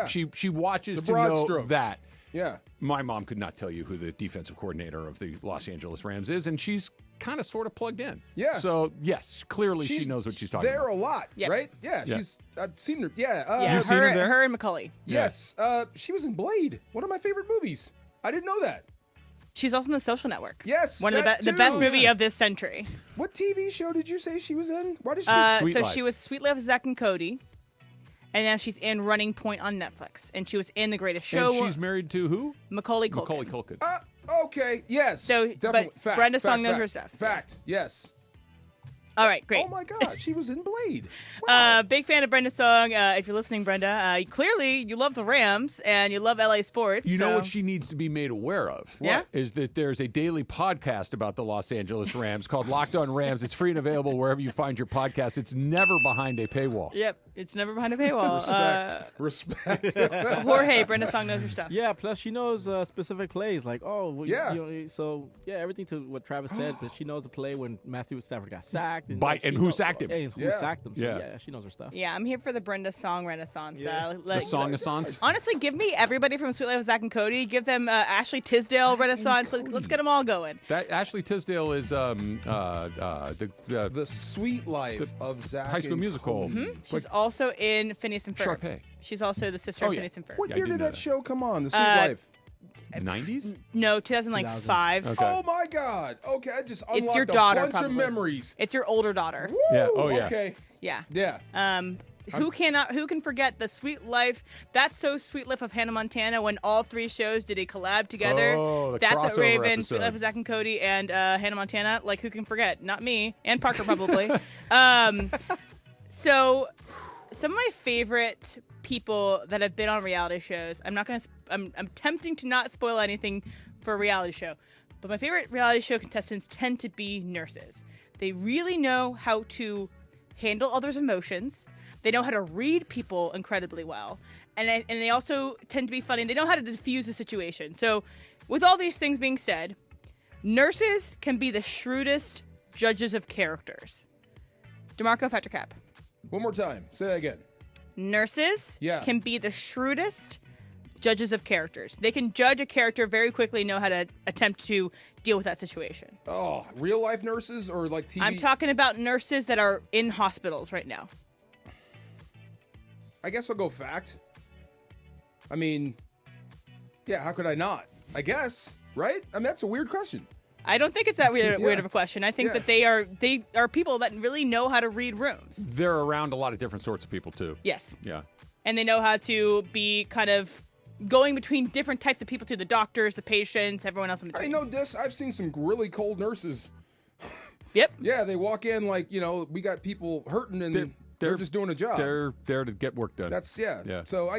watches The to broad know strokes. that. Yeah. My mom could not tell you who the defensive coordinator of the Los Angeles Rams is, and she's kind of sort of plugged in. Yeah. So, yes, clearly she knows what she's talking there about. a lot, Yep. right? Yeah, Yeah. I've seen her. Yeah. You've seen her there? Her and Macaulay. Yes. She was in Blade, one of my favorite movies. I didn't know that. She's also in The Social Network. Yes, one of that the too. best movie of this century. What TV show did you say she was in? Why did she? She was Sweet Life of Zack and Cody, and now she's in Running Point on Netflix, and she was in The Greatest Show. And she's married to who? Macaulay Culkin. Macaulay Culkin. Okay, yes. So, definitely. but Fact, Brenda fact, Song knows fact, her stuff. Fact, yes. All right, great. Oh my God, she was in Blade. Big fan of Brenda Song. If you're listening, Brenda, clearly you love the Rams and you love LA sports. You know what she needs to be made aware of? Yeah? Is that there's a daily podcast about the Los Angeles Rams called Locked On Rams. It's free and available wherever you find your podcast. It's never behind a paywall. Yep, it's never behind a paywall. Respect. Jorge, Brenda Song knows her stuff. Yeah, plus she knows specific plays. Like, Yeah. Everything to what Travis said, but she knows the play when Matthew Stafford got sacked. And who sacked him. And who sacked him. So, Yeah. she knows her stuff. Yeah, I'm here for the Brenda Song renaissance. The song-assance? Honestly, give me everybody from Sweet Life of Zack and Cody. Give them Ashley Tisdale renaissance. Let's get them all going. That Ashley Tisdale is the Sweet Life of Zack High School and Musical. Cody. She's also in Phineas and Ferb. Sharpay. She's also the sister of Phineas and Ferb. What Yeah, I year did did know that that. show come on? The Sweet Life. 90s? No, 2005. Okay. Oh my God. Okay, I just unlocked It's your daughter, a bunch probably. of memories. It's your older daughter. Woo! Yeah. Oh, yeah. Okay. Yeah. Yeah. Who can forget the Sweet Life? That's So Sweet Life of Hannah Montana when all three shows did a collab together. Oh, the That's crossover at Raven, episode. Sweet Life of Zack and Cody, and Hannah Montana. Like, who can forget? Not me. And Parker, probably. So, some of my favorite people that have been on reality shows, I'm tempting to not spoil anything for a reality show, but my favorite reality show contestants tend to be nurses. They really know how to handle others' emotions. They know how to read people incredibly well. And they also tend to be funny. They know how to diffuse a situation. So with all these things being said, nurses can be the shrewdest judges of characters. DeMarco, Factor Cap. One more time. Say that again. Nurses can be the shrewdest judges of characters. They can judge a character very quickly, know how to attempt to deal with that situation. Oh, real life nurses or like TV? I'm talking about nurses that are in hospitals right now. I guess I'll go fact. I mean, yeah, how could I not? I guess, right? I mean, that's a weird question. I don't think it's that weird of a question. I think that they are people that really know how to read rooms. They're around a lot of different sorts of people, too. Yes. Yeah. And they know how to be kind of going between different types of people, to the doctors, the patients, everyone else in between. I know this. I've seen some really cold nurses. Yep. Yeah, they walk in like, we got people hurting and they're just doing a job. They're there to get work done. That's yeah. So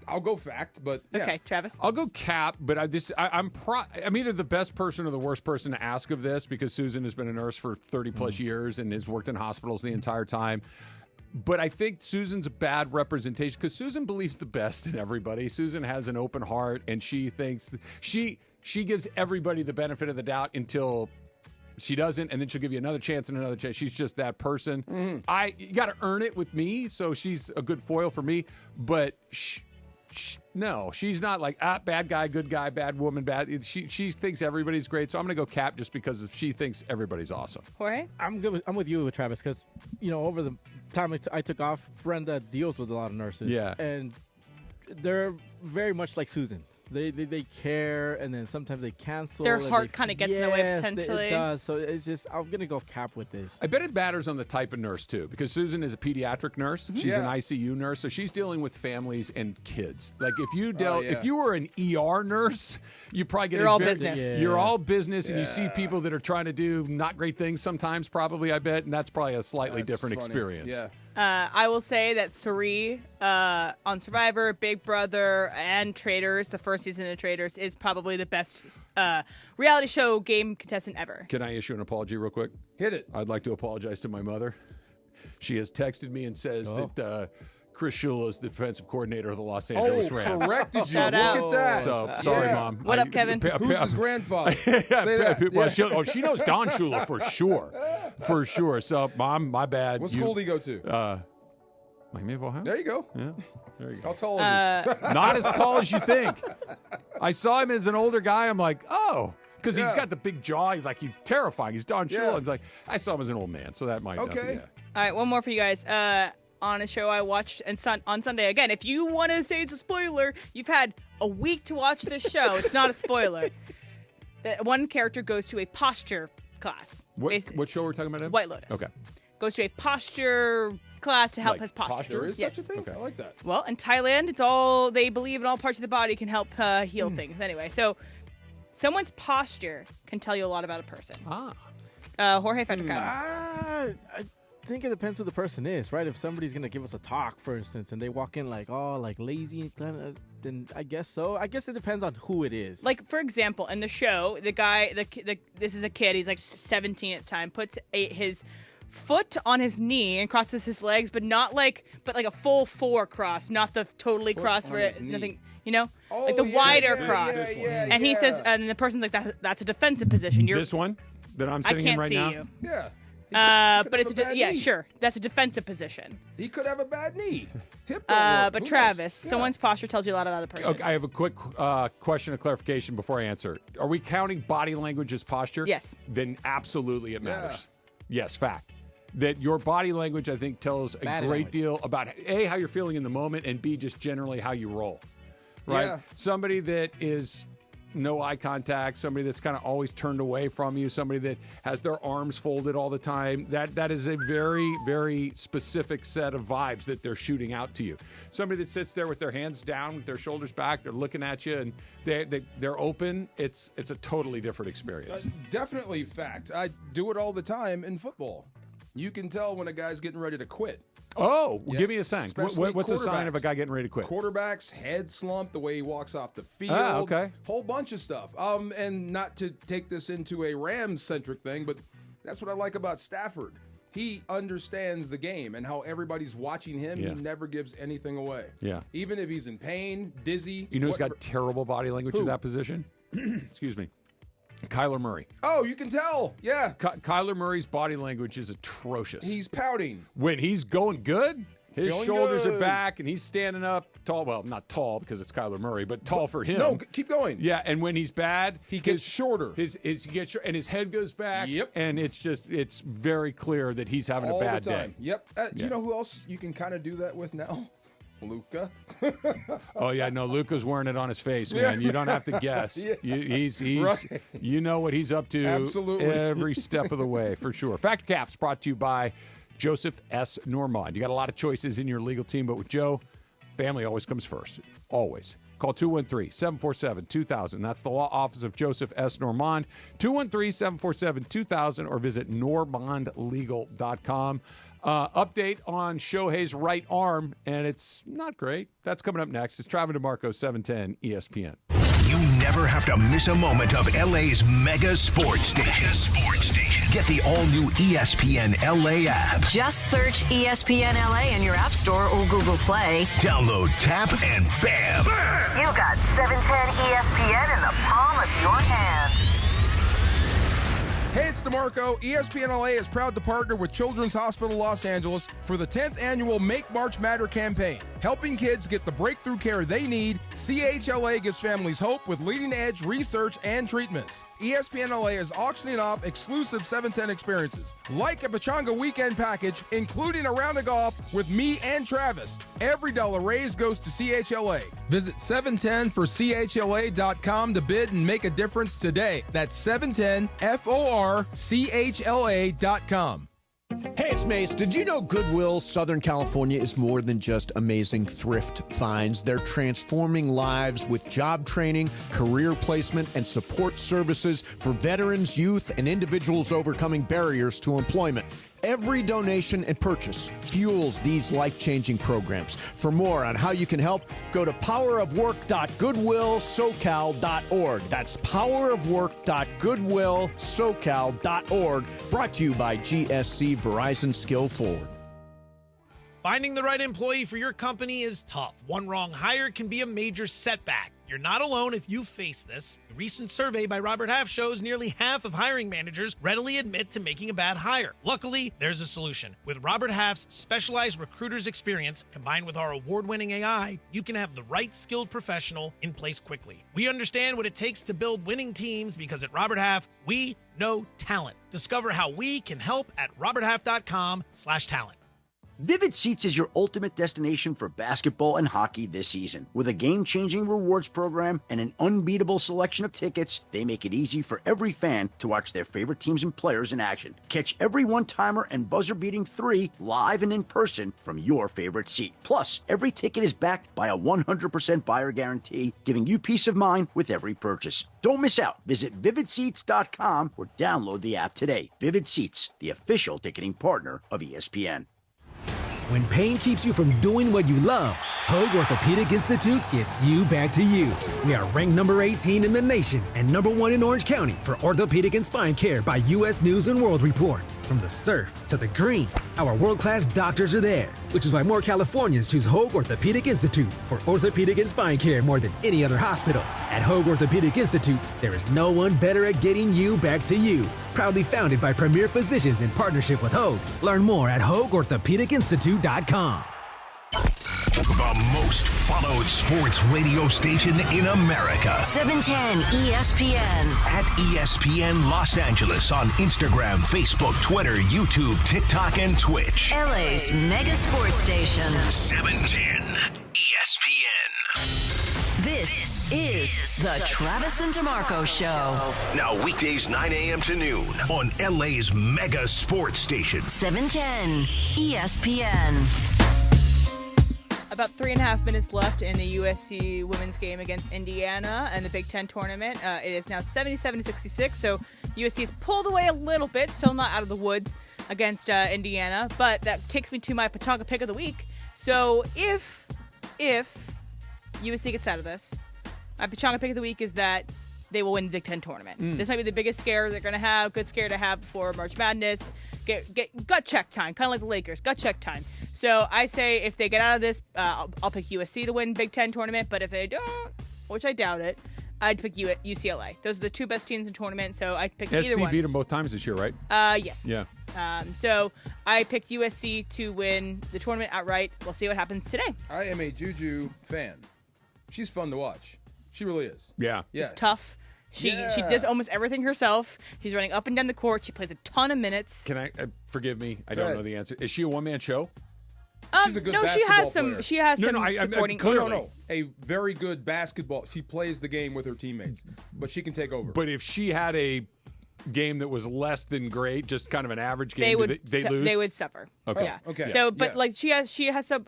I'll go fact, but yeah. Okay, Travis. I'll go Cap, but I'm either the best person or the worst person to ask of this because Susan has been a nurse for 30 plus years and has worked in hospitals the entire time. But I think Susan's a bad representation because Susan believes the best in everybody. Susan has an open heart and she thinks she gives everybody the benefit of the doubt until she doesn't, and then she'll give you another chance and another chance. She's just that person. You got to earn it with me, so she's a good foil for me. But No, she's not like bad guy, good guy, bad woman, bad. She thinks everybody's great, so I'm going to go Cap just because she thinks everybody's awesome. Jorge? I'm with you with Travis because, over the time I took off, Brenda deals with a lot of nurses. Yeah. And they're very much like Susan. They care, and then sometimes they cancel. Their heart kind of gets in the way potentially. It does. So it's just, I'm gonna go Cap with this. I bet it matters on the type of nurse too, because Susan is a pediatric nurse. She's an ICU nurse, so she's dealing with families and kids. Like if you were an ER nurse, you probably get all business. Yeah. You're all business, and you see people that are trying to do not great things sometimes. Probably, I bet, and that's probably a slightly different experience. Yeah. I will say that Suri on Survivor, Big Brother, and Traitors, the first season of Traitors, is probably the best reality show game contestant ever. Can I issue an apology real quick? Hit it. I'd like to apologize to my mother. She has texted me and says that Chris Shula is the defensive coordinator of the Los Angeles Rams. Corrected you. Shout Look out. at that. So, sorry, Mom. What up, Kevin? Who's his grandfather? Say that. Well, she knows Don Shula for sure. For sure. So, Mom, my bad. What school did he go to? Miami of Ohio. There you go. Yeah. There you go. How tall is he? Not as tall as you think. I saw him as an older guy. I'm like, oh. Because he's got the big jaw. He's terrifying. He's Don Shula. It's like, I saw him as an old man, so that might not be. Okay. All right, one more for you guys. On a show I watched on Sunday. Again, if you want to say it's a spoiler, you've had a week to watch this show. It's not a spoiler. One character goes to a posture class. What show are we talking about? White Lotus. Okay. Goes to a posture class to help his posture. Posture is yes. such a thing? Okay. I like that. Well, in Thailand, they believe in all parts of the body can help heal things. Anyway, so someone's posture can tell you a lot about a person. Jorge Federico. I think it depends who the person is, right? If somebody's gonna give us a talk, for instance, and they walk in like lazy, then I guess so. I guess it depends on who it is. Like, for example, in the show, the guy, this is a kid, he's like 17 at the time, puts his foot on his knee and crosses his legs, but like a full 4 cross, not the totally cross where nothing, like the wider cross. And he says, and the person's like, that's a defensive position. This one that I'm sitting in right now? I can't see you. Yeah. But it's sure. That's a defensive position. He could have a bad knee. Hip but Travis, someone's posture tells you a lot about a person. Okay, I have a quick question of clarification before I answer. Are we counting body language as posture? Yes. Then absolutely it matters. Yes, fact. That your body language, I think, tells a great deal about A, how you're feeling in the moment, and B, just generally how you roll. Right? Yeah. Somebody that is no eye contact, somebody that's kind of always turned away from you, somebody that has their arms folded all the time, that is a very, very specific set of vibes that they're shooting out to you. Somebody that sits there with their hands down, with their shoulders back, they're looking at you, and they're open, it's a totally different experience. Definitely fact. I do it all the time in football. You can tell when a guy's getting ready to quit. Oh, well, give me a sign. Especially What's a sign of a guy getting ready to quit? Quarterback's head slump, the way he walks off the field. Okay. Whole bunch of stuff. And not to take this into a Rams-centric thing, but that's what I like about Stafford. He understands the game and how everybody's watching him. Yeah. He never gives anything away. Yeah. Even if he's in pain, dizzy. You know who's got terrible body language in that position? Excuse me. Kyler Murray. Oh, you can tell. Yeah. Kyler Murray's body language is atrocious. He's pouting. When he's going good, his Feeling shoulders good. are back and he's standing up tall. Well, not tall because it's Kyler Murray, but tall for him. No, keep going. Yeah, and when he's bad, he gets shorter. He gets and his head goes back. Yep. And it's very clear that he's having all a bad the time. day. Yep. You know who else you can kind of do that with now? Luka. Oh yeah, no, Luka's wearing it on his face, man. You don't have to guess. Yeah. He's Right. You know what he's up to. Absolutely. Every step of the way, for sure. Factor Caps brought to you by Joseph S. Normand. You got a lot of choices in your legal team, but with Joe, family always comes first. Always. Call 213-747-2000. That's the law office of Joseph S. Normand. 213-747-2000 or visit normandlegal.com. Update on Shohei's right arm, and it's not great. That's coming up next. It's Travis DeMarco, 710 ESPN. You never have to miss a moment of LA's mega sports station. Get the all-new ESPN LA app. Just search ESPN LA in your App Store or Google Play. Download, tap, and bam! You got 710 ESPN in the palm of your hand. Hey, it's DeMarco. ESPN LA is proud to partner with Children's Hospital Los Angeles for the 10th annual Make March Matter campaign. Helping kids get the breakthrough care they need, CHLA gives families hope with leading-edge research and treatments. ESPN LA is auctioning off exclusive 710 experiences, like a Pechanga weekend package, including a round of golf with me and Travis. Every dollar raised goes to CHLA. Visit 710forchla.com to bid and make a difference today. That's 710forchla.com. Hey, it's Mace. Did you know Goodwill Southern California is more than just amazing thrift finds? They're transforming lives with job training, career placement, and support services for veterans, youth, and individuals overcoming barriers to employment. Every donation and purchase fuels these life-changing programs. For more on how you can help, go to powerofwork.goodwillsocal.org. That's powerofwork.goodwillsocal.org. Brought to you by GSC Verizon Skill Forward. Finding the right employee for your company is tough. One wrong hire can be a major setback. You're not alone if you face this. A recent survey by Robert Half shows nearly half of hiring managers readily admit to making a bad hire. Luckily, there's a solution. With Robert Half's specialized recruiter's experience, combined with our award-winning AI, you can have the right skilled professional in place quickly. We understand what it takes to build winning teams because at Robert Half, we know talent. Discover how we can help at roberthalf.com/talent. Vivid Seats is your ultimate destination for basketball and hockey this season. With a game-changing rewards program and an unbeatable selection of tickets, they make it easy for every fan to watch their favorite teams and players in action. Catch every one-timer and buzzer-beating 3 live and in person from your favorite seat. Plus, every ticket is backed by a 100% buyer guarantee, giving you peace of mind with every purchase. Don't miss out. Visit VividSeats.com or download the app today. Vivid Seats, the official ticketing partner of ESPN. When pain keeps you from doing what you love, Hoag Orthopedic Institute gets you back to you. We are ranked number 18 in the nation and number 1 in Orange County for orthopedic and spine care by U.S. News & World Report. From the surf to the green, our world-class doctors are there, which is why more Californians choose Hoag Orthopedic Institute for orthopedic and spine care more than any other hospital. At Hoag Orthopedic Institute, there is no one better at getting you back to you. Proudly founded by premier physicians in partnership with Hoag. Learn more at HoagOrthopedicInstitute.com. The most followed sports radio station in America. 710 ESPN. At ESPN Los Angeles on Instagram, Facebook, Twitter, YouTube, TikTok, and Twitch. LA's mega sports station. 710 ESPN. This is the Travis and DeMarco Show. Now weekdays 9 a.m. to noon on LA's mega sports station. 710 ESPN. About 3.5 minutes left in the USC women's game against Indiana and the Big Ten tournament. It is now 77-66, so USC has pulled away a little bit, still not out of the woods against Indiana, but that takes me to my Pechanga pick of the week. So if USC gets out of this, my Pechanga pick of the week is that they will win the Big Ten tournament. This might be the biggest scare they're going to have, good scare to have before March Madness. Get gut check time, kind of like the Lakers, gut check time. So I say if they get out of this, I'll pick USC to win Big Ten tournament, but if they don't, which I doubt it, I'd pick UCLA. Those are the two best teams in the tournament, so I'd pick either one. SC beat them both times this year, right? Yes. Yeah. So I picked USC to win the tournament outright. We'll see what happens today. I am a Juju fan. She's fun to watch. She really is. Yeah. She's tough. She does almost everything herself. She's running up and down the court. She plays a ton of minutes. Can I forgive me? I don't know the answer. Is she a one-man show? She's a good no, basketball she has some. player. She has some supporting. No, a very good basketball. She plays the game with her teammates, but she can take over. But if she had a game that was less than great, just kind of an average game, they lose. They would suffer. Okay. Yeah. Okay. So, but like she has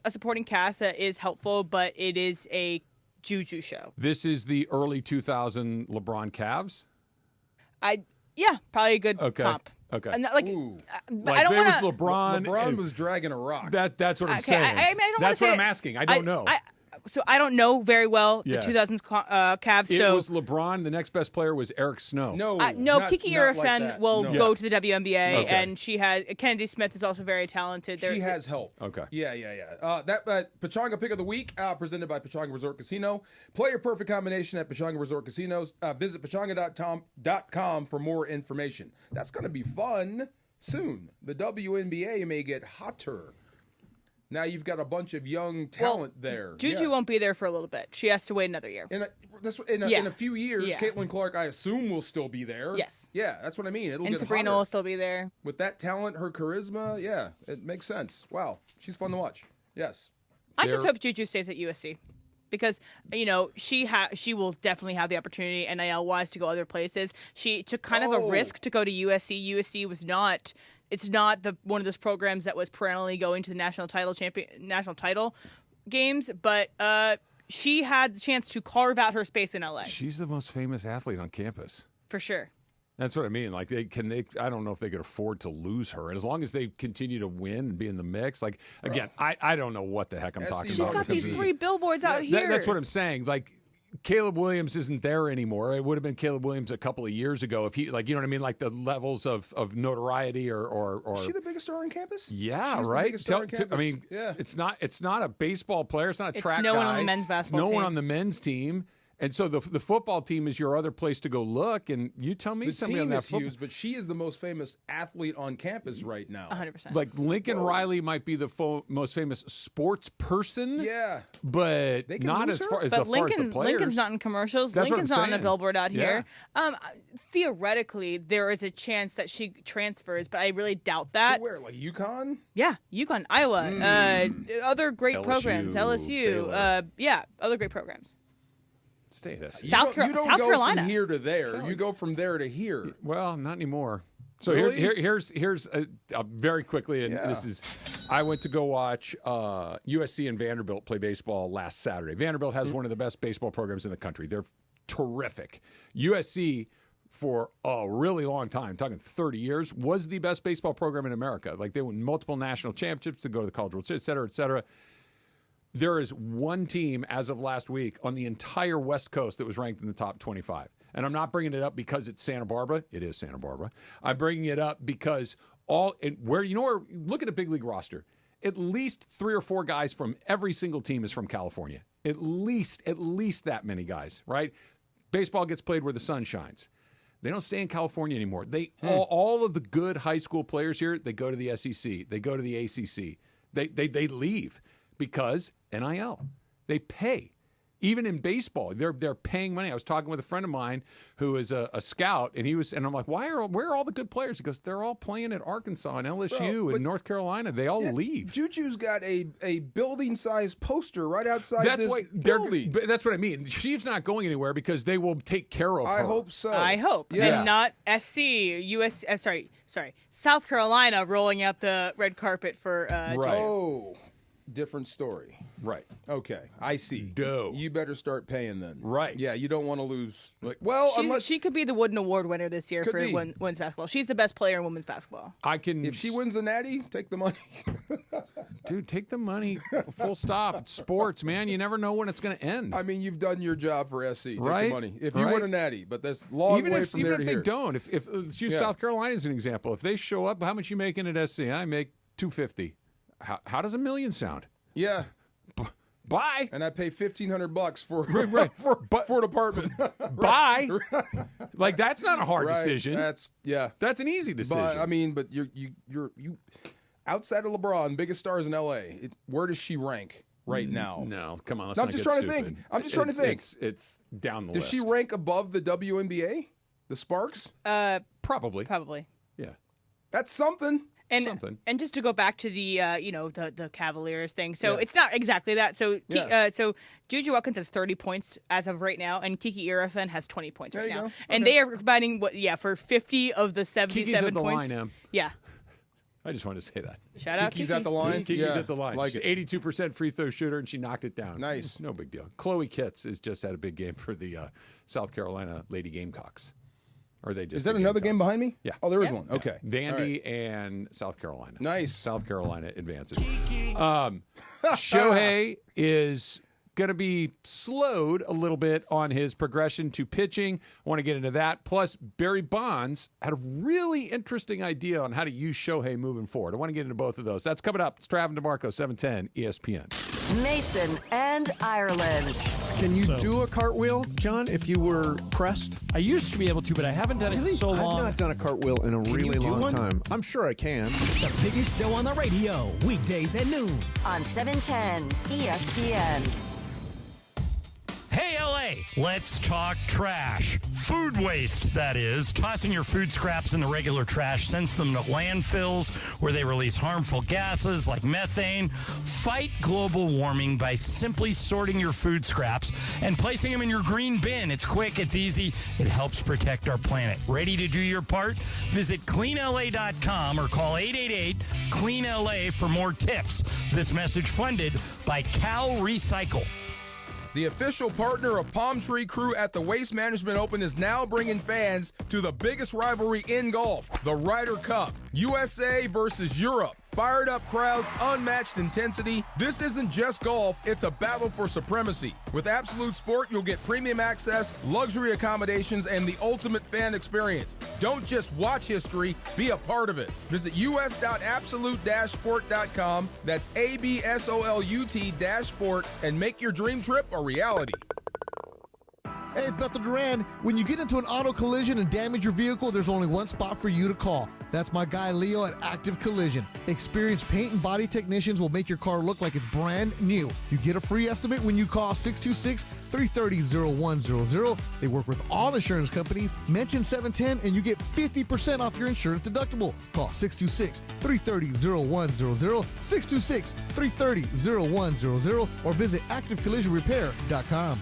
a supporting cast that is helpful, but it is a Juju show. This is the early 2000 LeBron Cavs. Probably a good comp. Okay. And like I don't want to. LeBron was dragging a rock. That's what I'm saying. I don't that's what I'm asking. I don't know. So I don't know very well the 2000s Cavs. It so was LeBron. The next best player was Eric Snow. Kiki Irfan will go to the WNBA, Okay. and she has Kennedy Smith is also very talented. She has help. Okay. Yeah. That Pechanga pick of the week presented by Pechanga Resort Casino. Play your perfect combination at Pechanga Resort Casinos. Visit pechanga.com for more information. That's going to be fun soon. The WNBA may get hotter. Now you've got a bunch of young talent there. Juju won't be there for a little bit. She has to wait another year. In a few years, Caitlin Clark, I assume, will still be there. Yes. Yeah, that's what I mean. It'll and get Sabrina hotter. will still be there. With that talent, her charisma, yeah, it makes sense. Wow, she's fun to watch. Yes. I just hope Juju stays at USC. Because, she will definitely have the opportunity, NIL-wise, to go other places. She took kind of a risk to go to USC. USC was not... It's not one of those programs that was perennially going to the national title games, but she had the chance to carve out her space in LA. She's the most famous athlete on campus. For sure. That's what I mean. Like I don't know if they could afford to lose her. And as long as they continue to win and be in the mix, like again, I don't know what the heck I'm talking about. She's got these 3 billboards out here. That's what I'm saying. Like Caleb Williams isn't there anymore. It would have been Caleb Williams a couple of years ago if he, like, you know what I mean, like the levels of notoriety or. Is she the biggest star on campus? Yeah, She's right. The biggest star on campus. I mean, it's not a baseball player. It's not a track guy. No one on the men's basketball team. No one on the men's team. And so the football team is your other place to go look, and you tell me something on that football. Huge, but she is the most famous athlete on campus right now. 100%. Like Lincoln Riley might be the most famous sports person. Yeah, but not as far as the players. Lincoln's not in commercials. That's Lincoln's what I'm not on a saying. billboard out here. Theoretically, there is a chance that she transfers, but I really doubt that. To where, like UConn? Yeah, UConn, Iowa, other great programs, LSU. Other great programs. Stay at SC. South You don't go Carolina. from here to there. You go from there to here. Well, not anymore. So Really? here's very quickly, and this is, I went to go watch USC and Vanderbilt play baseball last Saturday. Vanderbilt has one of the best baseball programs in the country. They're terrific. USC, for a really long time, talking 30 years, was the best baseball program in America. Like they won multiple national championships to go to the College World Series, et cetera, et cetera. There is one team as of last week on the entire West Coast that was ranked in the top 25. And I'm not bringing it up because it's Santa Barbara. It is Santa Barbara. I'm bringing it up because look at a big league roster. At least 3 or 4 guys from every single team is from California. At least that many guys, right? Baseball gets played where the sun shines. They don't stay in California anymore. All of the good high school players here, they go to the SEC. They go to the ACC. They leave. Because NIL, they pay. Even in baseball, they're paying money. I was talking with a friend of mine who is a scout, and I'm like, where are all the good players? He goes, they're all playing at Arkansas and LSU and North Carolina. They all leave. Juju's got a building-sized poster right outside building. That's what I mean. She's not going anywhere because they will take care of her. I hope so. I hope. Yeah. And not South Carolina rolling out the red carpet for right. Oh. Different story. Right. Okay. I see. Dough. You better start paying then. Right. Yeah, you don't want to lose. She could be the Wooden Award winner this year for women's basketball. She's the best player in women's basketball. If she wins a natty, take the money. Dude, take the money. Full stop. It's sports, man. You never know when it's going to end. I mean, you've done your job for SC. Take right? the money. If you win a natty, but that's long way from there to here. Even if they don't. If use South Carolina as an example. If they show up, how much you making at SC? I make $250. How does $1 million sound? Yeah. Bye. And I pay $1,500 for an apartment. Bye. Like that's not a hard decision. That's an easy decision. But you're outside of LeBron, biggest stars in LA. Where does she rank right now? No, come on. I'm just trying to think. It's down the list. Does she rank above the WNBA? The Sparks? Probably. Yeah. That's something. And just to go back to the the Cavaliers thing, so it's not exactly that. So so Juju Watkins has 30 points as of right now, and Kiki Irfan has 20 points right now, and they are combining for 50 of the 77 Kiki's at the points. Line, yeah. I just wanted to say that. Shout out Kiki's Kiki. at the line. Kiki's at the line. Like She's 82% free throw shooter, and she knocked it down. Nice. No big deal. Chloe Kitts has just had a big game for the South Carolina Lady Gamecocks. Or they just is that another game behind me? Yeah. Oh, there is one. Okay. Vandy and South Carolina. Nice. South Carolina advances. Shohei is going to be slowed a little bit on his progression to pitching. I want to get into that. Plus, Barry Bonds had a really interesting idea on how to use Shohei moving forward. I want to get into both of those. That's coming up. It's Trav and DeMarco, 710 ESPN. Mason and Ireland. Can you do a cartwheel, John, if you were pressed? I used to be able to, but I haven't done it in so long. I've not done a cartwheel in a really long time. I'm sure I can. The biggest show on the radio, weekdays at noon. On 710 ESPN. Hey, LA, let's talk trash. Food waste, that is. Tossing your food scraps in the regular trash sends them to landfills where they release harmful gases like methane. Fight global warming by simply sorting your food scraps and placing them in your green bin. It's quick, it's easy, it helps protect our planet. Ready to do your part? Visit cleanla.com or call 888-CLEAN-LA for more tips. This message funded by Cal Recycle. The official partner of Palm Tree Crew at the Waste Management Open is now bringing fans to the biggest rivalry in golf, the Ryder Cup. USA versus Europe. Fired up crowds, unmatched intensity. This isn't just golf, it's a battle for supremacy. With Absolute Sport, you'll get premium access, luxury accommodations, and the ultimate fan experience. Don't just watch history, be a part of it. Visit us.absolute-sport.com. That's ABSOLUT-sport and make your dream trip a reality. Hey, it's Bethel Duran. When you get into an auto collision and damage your vehicle, there's only one spot for you to call. That's my guy Leo at Active Collision. Experienced paint and body technicians will make your car look like it's brand new. You get a free estimate when you call 626-330-0100. They work with all insurance companies. Mention 710 and you get 50% off your insurance deductible. Call 626-330-0100, 626-330-0100, or visit activecollisionrepair.com.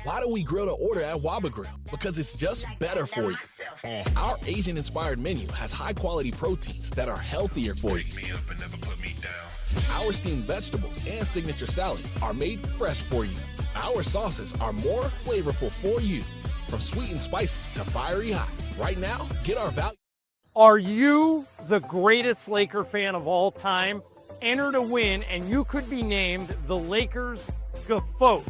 Why do we grill to order at Waba Grill? Because it's just better for you. And our Asian-inspired menu has high-quality proteins that are healthier for you. Our steamed vegetables and signature salads are made fresh for you. Our sauces are more flavorful for you. From sweet and spicy to fiery hot. Right now, get our value. Are you the greatest Laker fan of all time? Enter to win, and you could be named the Lakers GOAT.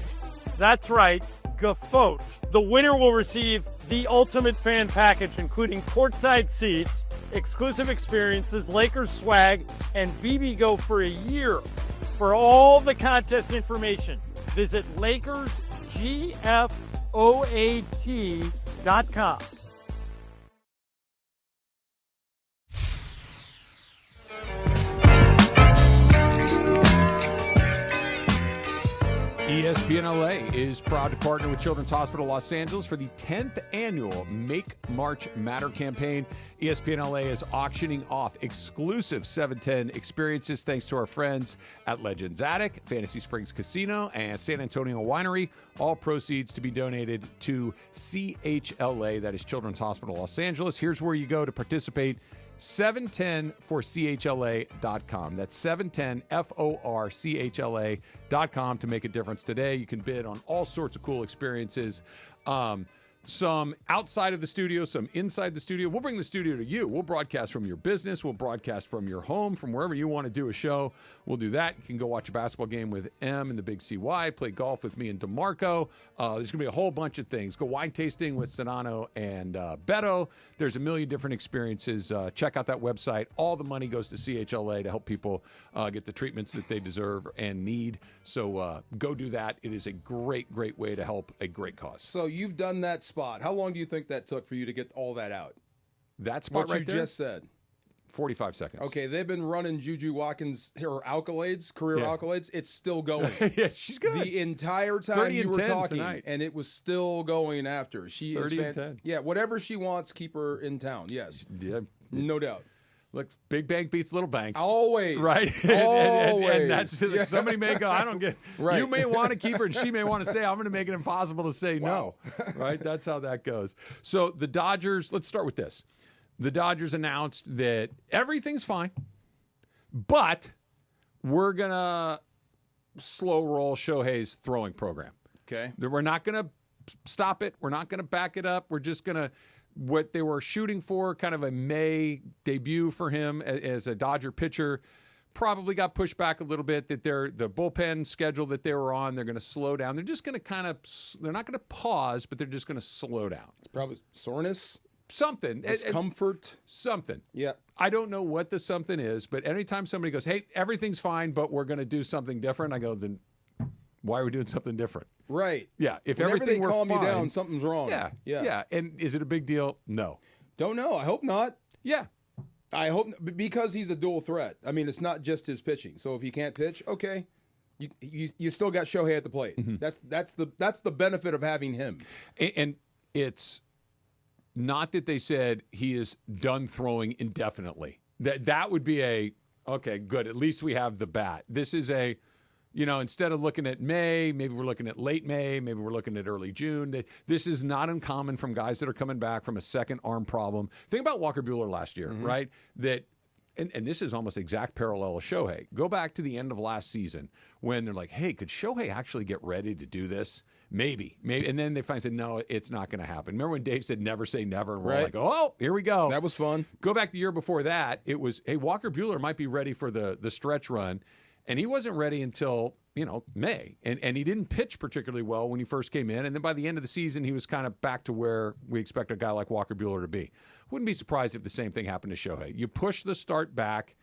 That's right, GOAT. The winner will receive the ultimate fan package, including courtside seats, exclusive experiences, Lakers swag, and BBGO for a year. For all the contest information, visit LakersGFOAT.com. ESPN LA is proud to partner with Children's Hospital Los Angeles for the 10th annual Make March Matter campaign. ESPN LA is auctioning off exclusive 710 experiences thanks to our friends at Legends Attic, Fantasy Springs Casino, and San Antonio Winery. All proceeds to be donated to CHLA, that is Children's Hospital Los Angeles. Here's where you go to participate. 710forchla.com. That's 710forchla.com to make a difference today. You can bid on all sorts of cool experiences. Some outside of the studio, some inside the studio. We'll bring the studio to you. We'll broadcast from your business. We'll broadcast from your home, from wherever you want to do a show. We'll do that. You can go watch a basketball game with M and the Big CY, play golf with me and DeMarco. There's going to be a whole bunch of things. Go wine tasting with Sonano and Beto. There's a million different experiences. Check out that website. All the money goes to CHLA to help people get the treatments that they deserve and need. So go do that. It is a great, great way to help a great cause. So you've done that spot. How long do you think that took for you to get all that out? That spot what right there? What you just said. 45 seconds. Okay, they've been running Juju Watkins, her accolades, career accolades. It's still going. Yeah, she's good. The entire time you were talking, tonight. and it was still going after. She 30 is and 10. Yeah, whatever she wants, keep her in town. Yes. Yeah. No doubt. Look, big bank beats little bank. Always. Right? Always. and that's somebody may go, I don't get right. You may want to keep her and she may want to say, I'm going to make it impossible to say no. Right? That's how that goes. So the Dodgers, let's start with this. The Dodgers announced that everything's fine, but we're going to slow roll Shohei's throwing program. Okay. We're not going to stop it. We're not going to back it up. We're just going to what they were shooting for, kind of a May debut for him as a Dodger pitcher, probably got pushed back a little bit. That the bullpen schedule that they were on, they're going to slow down. They're just going to they're not going to pause, but they're just going to slow down. It's probably soreness. Something. Discomfort. Something. Yeah. I don't know what the something is, but anytime somebody goes, hey, everything's fine, but we're going to do something different, I go, then Why are we doing something different? Right. Yeah. If Whenever everything they were calm fine, you down, something's wrong. Yeah. And is it a big deal? No. Don't know. I hope not. Yeah. I hope because he's a dual threat. I mean, it's not just his pitching. So if he can't pitch, okay, you still got Shohei at the plate. Mm-hmm. That's the benefit of having him. And it's not that they said he is done throwing indefinitely. That would be okay, good. At least we have the bat. This is instead of looking at May, maybe we're looking at late May, maybe we're looking at early June. This is not uncommon from guys that are coming back from a second arm problem. Think about Walker Buehler last year, right? And this is almost exact parallel of Shohei. Go back to the end of last season when they're like, hey, could Shohei actually get ready to do this? Maybe. And then they finally said, no, it's not going to happen. Remember when Dave said never say never? And we're like, oh, here we go. That was fun. Go back the year before that. It was, hey, Walker Buehler might be ready for the stretch run. And he wasn't ready until, May. And he didn't pitch particularly well when he first came in. And then by the end of the season, he was kind of back to where we expect a guy like Walker Buehler to be. Wouldn't be surprised if the same thing happened to Shohei. You push the start back,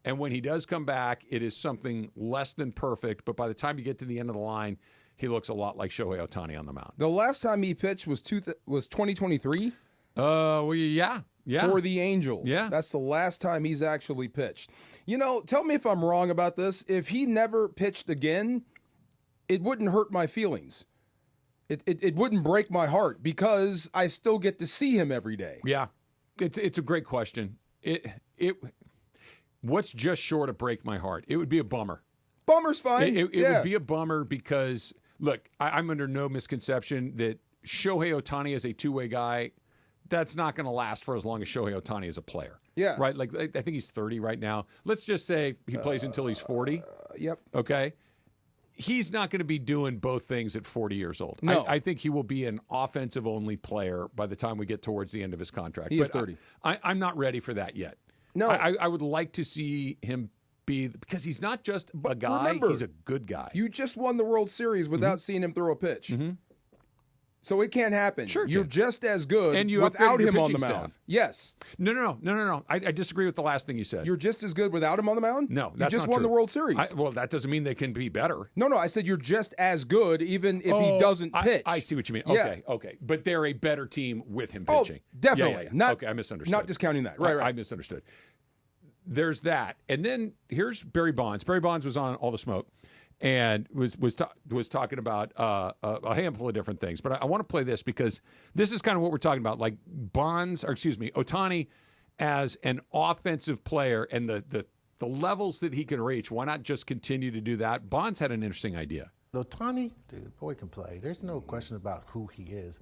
and when he does come back, it is something less than perfect. But by the time you get to the end of the line, he looks a lot like Shohei Ohtani on the mound. The last time he pitched was 2023? Well, yeah. For the Angels. Yeah. That's the last time he's actually pitched. Tell me if I'm wrong about this. If he never pitched again, it wouldn't hurt my feelings. It wouldn't break my heart because I still get to see him every day. Yeah. It's a great question. What's just short of break my heart? It would be a bummer. Bummer's fine. It would be a bummer because, look, I'm under no misconception that Shohei Ohtani is a two-way guy. That's not going to last for as long as Shohei Ohtani is a player. Yeah. Right? Like, I think he's 30 right now. Let's just say he plays until he's 40. Yep. Okay? He's not going to be doing both things at 40 years old. No. I think he will be an offensive-only player by the time we get towards the end of his contract. He is 30. I'm not ready for that yet. No. I would like to see him be, because he's not just a guy, remember, he's a good guy. You just won the World Series without seeing him throw a pitch. Mm-hmm. So it can't happen. Sure, you're just as good and you without upgraded him your on the pitching mound. staff. Yes. No. I disagree with the last thing you said. You're just as good without him on the mound? No, you that's just not won true. the World Series. Well, that doesn't mean they can be better. No, I said you're just as good even if he doesn't pitch. I see what you mean. Yeah. Okay. But they're a better team with him pitching. Definitely. Yeah. Okay, I misunderstood. Not discounting that. Right. I misunderstood. There's that. And then here's Barry Bonds. Barry Bonds was on All the Smoke and was talking about a handful of different things. But I want to play this because this is kind of what we're talking about. Like Ohtani as an offensive player and the levels that he can reach. Why not just continue to do that? Bonds had an interesting idea. Ohtani, dude, boy can play. There's no question about who he is.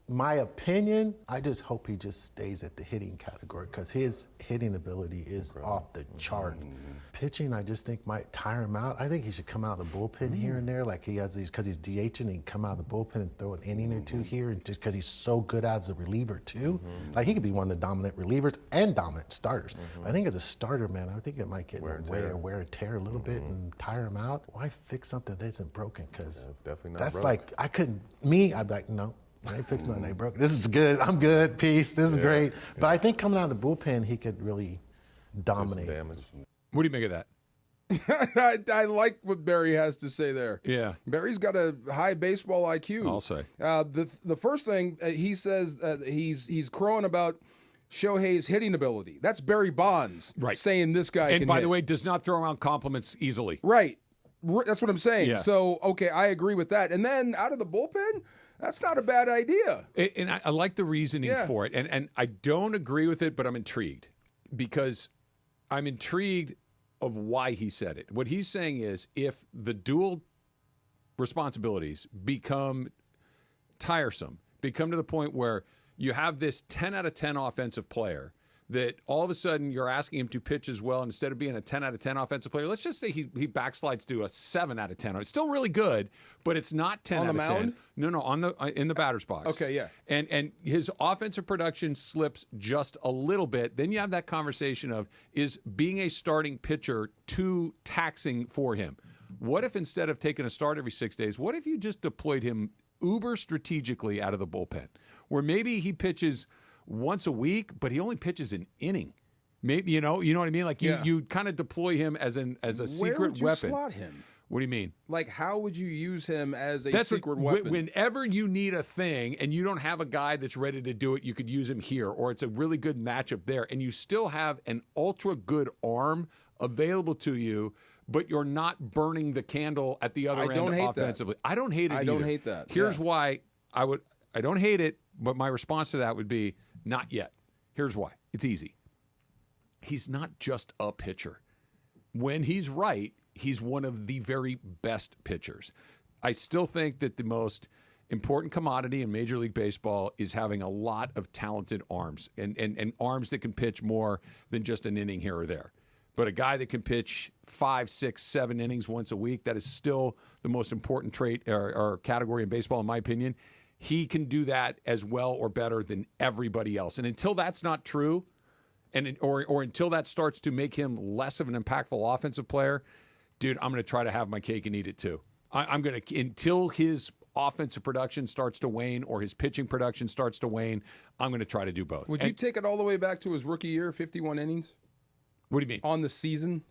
My opinion, I just hope he just stays at the hitting category because his hitting ability is off the chart. Pitching, I just think might tire him out. I think he should come out of the bullpen here and there, like he has these, because he's DHing, and he can come out of the bullpen and throw an inning or two here, and just because he's so good as a reliever too. Like he could be one of the dominant relievers and dominant starters. I think as a starter, man, I think it might get wear and tear a little bit and tire him out. Why fix something that isn't broken? Because that's broke. Like I'd be like, no. I ain't fixing nothing, ain't broke. This is good. I'm good. Peace. This is great. But I think coming out of the bullpen, he could really dominate. What do you make of that? I like what Barry has to say there. Yeah. Barry's got a high baseball IQ. I'll say. The first thing he says, he's crowing about Shohei's hitting ability. That's Barry Bonds saying this guy can And by hit. the way, does not throw around compliments easily. Right. That's what I'm saying. Yeah. So, okay, I agree with that. And then out of the bullpen, that's not a bad idea. And I like the reasoning for it. And I don't agree with it, but I'm intrigued because I'm intrigued of why he said it. What he's saying is if the dual responsibilities become tiresome, become to the point where you have this 10 out of 10 offensive player that all of a sudden you're asking him to pitch as well, and instead of being a 10 out of 10 offensive player, let's just say he backslides to a 7 out of 10. It's still really good, but it's not 10 on out the of mound? 10. No, in the batter's box. Okay, yeah. And his offensive production slips just a little bit. Then you have that conversation of, is being a starting pitcher too taxing for him? What if instead of taking a start every 6 days, what if you just deployed him uber strategically out of the bullpen, where maybe he pitches once a week, but he only pitches an inning. Maybe you know what I mean. Like you kind of deploy him as a secret Where would you weapon. slot him? What do you mean? Like, how would you use him as a secret weapon? Whenever you need a thing and you don't have a guy that's ready to do it, you could use him here, or it's a really good matchup there, and you still have an ultra good arm available to you, but you're not burning the candle at the other end offensively. I don't hate it either. I don't hate that. Here's why I don't hate it, but my response to that would be not yet. Here's why. It's easy. He's not just a pitcher. When he's right, he's one of the very best pitchers. I still think that the most important commodity in Major League Baseball is having a lot of talented arms and arms that can pitch more than just an inning here or there. But a guy that can pitch 5, 6, 7 innings once a week, that is still the most important trait or category in baseball, in my opinion. He can do that as well or better than everybody else. And until that's not true, or until that starts to make him less of an impactful offensive player, dude, I'm going to try to have my cake and eat it too. I'm going to, until his offensive production starts to wane or his pitching production starts to wane, I'm going to try to do both. Would you take it all the way back to his rookie year, 51 innings? What do you mean? On the season?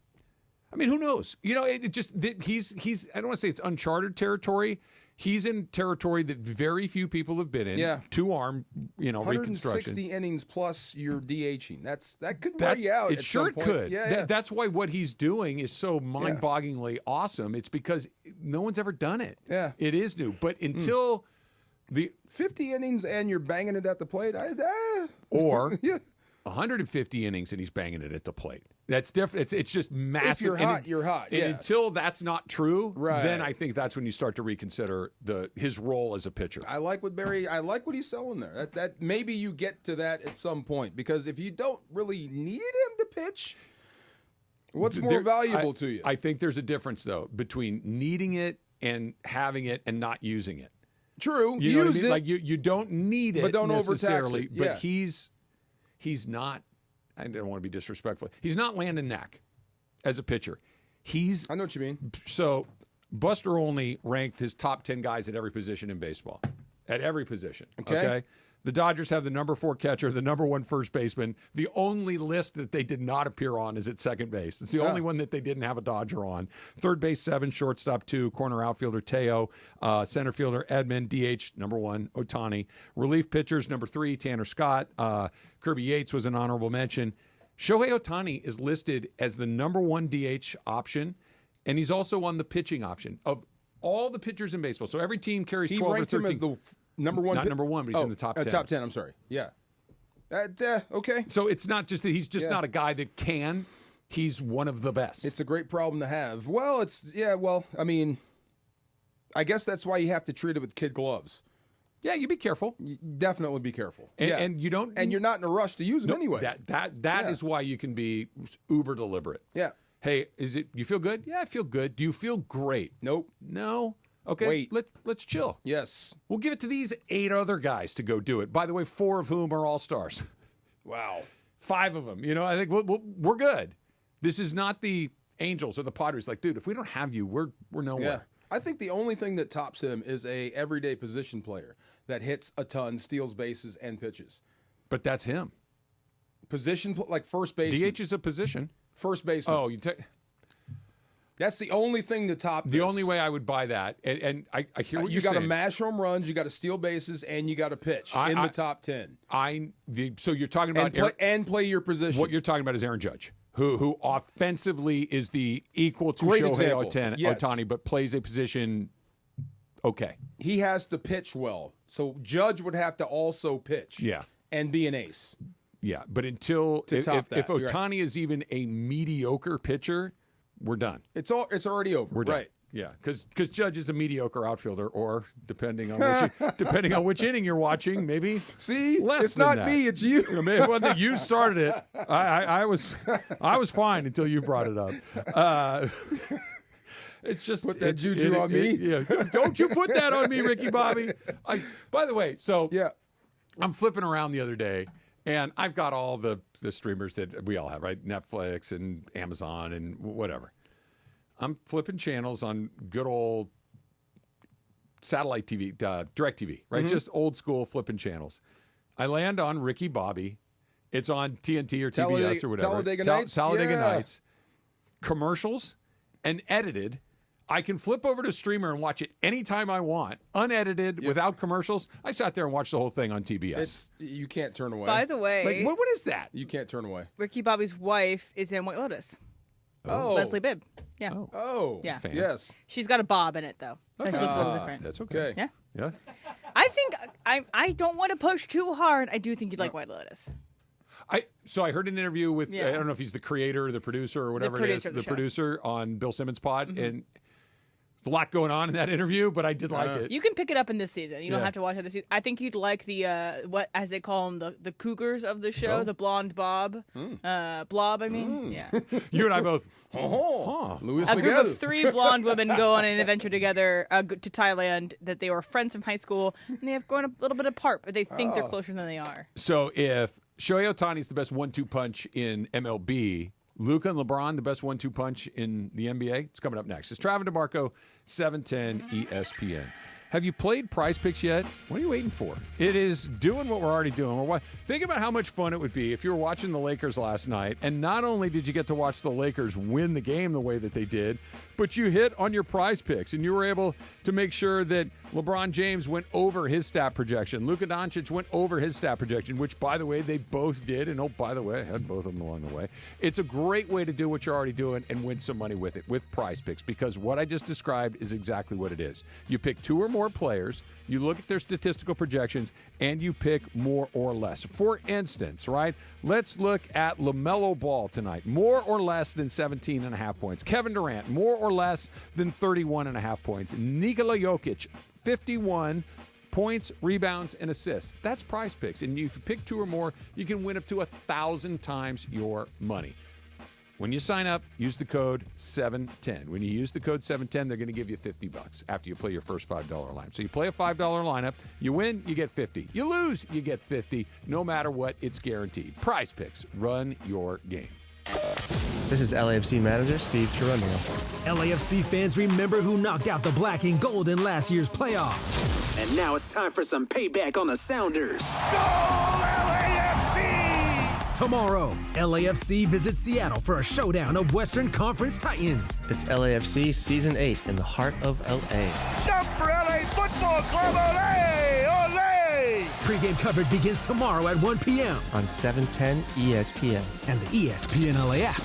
I mean, who knows? You know, he's I don't want to say it's uncharted territory. He's in territory that very few people have been in. Yeah. 2-arm, 160 reconstruction. innings plus you're DHing. That could wear you out. It at sure some point. could. Yeah. That's why what he's doing is so mind-bogglingly awesome. It's because no one's ever done it. Yeah. It is new. But until the 50 innings and you're banging it at the plate, or 150 innings and he's banging it at the plate. That's different. It's just massive. If you're hot, you're hot. And yeah. until that's not true, right, then I think that's when you start to reconsider his role as a pitcher. I like what he's selling there. That maybe you get to that at some point, because if you don't really need him to pitch, what's more valuable to you? I think there's a difference though between needing it and having it and not using it. True. You know use what I mean? it. Like you don't need it, but don't necessarily. overtax it. Yeah. But he's not. I don't want to be disrespectful. He's not Landon Knack as a pitcher. I know what you mean. So Buster Olney ranked his top 10 guys at every position in baseball. At every position. Okay? The Dodgers have the number 4 catcher, the number 1 first baseman. The only list that they did not appear on is at second base. It's the only one that they didn't have a Dodger on. Third base 7, shortstop 2, corner outfielder Teo, center fielder Edman, DH number 1, Ohtani. Relief pitchers number 3, Tanner Scott. Kirby Yates was an honorable mention. Shohei Ohtani is listed as the number 1 DH option, and he's also on the pitching option of all the pitchers in baseball. So every team carries 12 or 13. He ranked him as the number 1. Not number 1, but he's in the top 10. Top 10, I'm sorry. Yeah. Okay. So it's not just that he's just not a guy that can. He's one of the best. It's a great problem to have. Well, I mean, I guess that's why you have to treat it with kid gloves. Yeah, you be careful. You definitely be careful. And you don't. And you're not in a rush to use them anyway. That is why you can be uber deliberate. Yeah. Hey, you feel good? Yeah, I feel good. Do you feel great? Nope. No. Okay. Wait. Let's chill. Yes. We'll give it to these 8 other guys to go do it. By the way, 4 of whom are all-stars. Wow. 5 of them. I think we're good. This is not the Angels or the Padres. Like, dude, if we don't have you, we're nowhere. Yeah. I think the only thing that tops him is a everyday position player that hits a ton, steals bases, and pitches. But that's him. Position, like first baseman. DH is a position. First baseman. Oh, that's the only thing to top this. The only way I would buy that, and I hear what you you're got saying. to mash home runs, you got to steal bases, and you got to pitch in the top 10. So you're talking about and play your position. What you're talking about is Aaron Judge, who offensively is the equal to Great Shohei example. Yes. Ohtani, but plays a position okay. He has to pitch well, so Judge would have to also pitch. Yeah, and be an ace. Yeah, but if Ohtani right. is even a mediocre pitcher, we're done. It's already over. We're done. Right. Yeah, because Judge is a mediocre outfielder, or depending on which inning you're watching, maybe less it's than not that. me, it's you. Maybe one that you started it. I was fine until you brought it up. It's just put that juju on me. Yeah, don't you put that on me, Ricky Bobby. By the way, I'm flipping around the other day, and I've got all the streamers that we all have, right? Netflix and Amazon and whatever. I'm flipping channels on good old satellite TV, DirecTV, right? Mm-hmm. Just old school flipping channels. I land on Ricky Bobby. It's on TNT or TBS or whatever. Talladega Nights. Talladega Nights. Commercials and edited. I can flip over to a streamer and watch it anytime I want, unedited, without commercials. I sat there and watched the whole thing on TBS. You can't turn away. By the way, what is that? You can't turn away. Ricky Bobby's wife is in White Lotus. Oh. Leslie Bibb. Yeah. Oh. Yeah. Yes. She's got a bob in it, though. So she looks a little different. That's okay. Yeah. Yeah. I think I don't want to push too hard. I do think you'd like White Lotus. So I heard an interview with, I don't know if he's the creator or the producer or whatever it is, the producer on Bill Simmons' pod, and a lot going on in that interview, but I did like it. You can pick it up in this season. You don't have to watch it this season. I think you'd like the what, as they call them, the cougars of the show, the blonde blob. I mean. Yeah. You and I both. Luis A group Miguel. of 3 blonde women go on an adventure together to Thailand. That they were friends from high school, and they have grown a little bit apart, but they think they're closer than they are. So if Shohei Ohtani is the best 1-2 punch in MLB, Luka and LeBron, the best 1-2 punch in the NBA? It's coming up next. It's Travis DeMarco, 710 ESPN. Have you played Prize Picks yet? What are you waiting for? It is doing what we're already doing. Think about how much fun it would be if you were watching the Lakers last night, and not only did you get to watch the Lakers win the game the way that they did, but you hit on your Prize Picks, and you were able to make sure that LeBron James went over his stat projection. Luka Doncic went over his stat projection, which, by the way, they both did. And, oh, by the way, I had both of them along the way. It's a great way to do what you're already doing and win some money with it, with Prize Picks, because what I just described is exactly what it is. You pick 2 or more players, you look at their statistical projections, and you pick more or less. For instance, right, let's look at LaMelo Ball tonight. More or less than 17.5 points. Kevin Durant, more or less than 31.5 points. Nikola Jokic, 51 points, rebounds, and assists. That's Prize Picks. And if you pick 2 or more, you can win up to 1,000 times your money. When you sign up, use the code 710. When you use the code 710, they're going to give you $50 after you play your first $5 lineup. So you play a $5 lineup, you win, you get 50. You lose, you get 50. No matter what, it's guaranteed. Prize Picks. Run your game. This is LAFC manager Steve Cherundolo. LAFC fans remember who knocked out the black and gold in last year's playoffs. And now it's time for some payback on the Sounders. Go LAFC! Tomorrow, LAFC visits Seattle for a showdown of Western Conference Titans. It's LAFC Season 8 in the heart of LA. Jump for LA Football Club, Olé! Olé! Pre-game coverage begins tomorrow at 1 p.m. on 710 ESPN. And the ESPN LA app.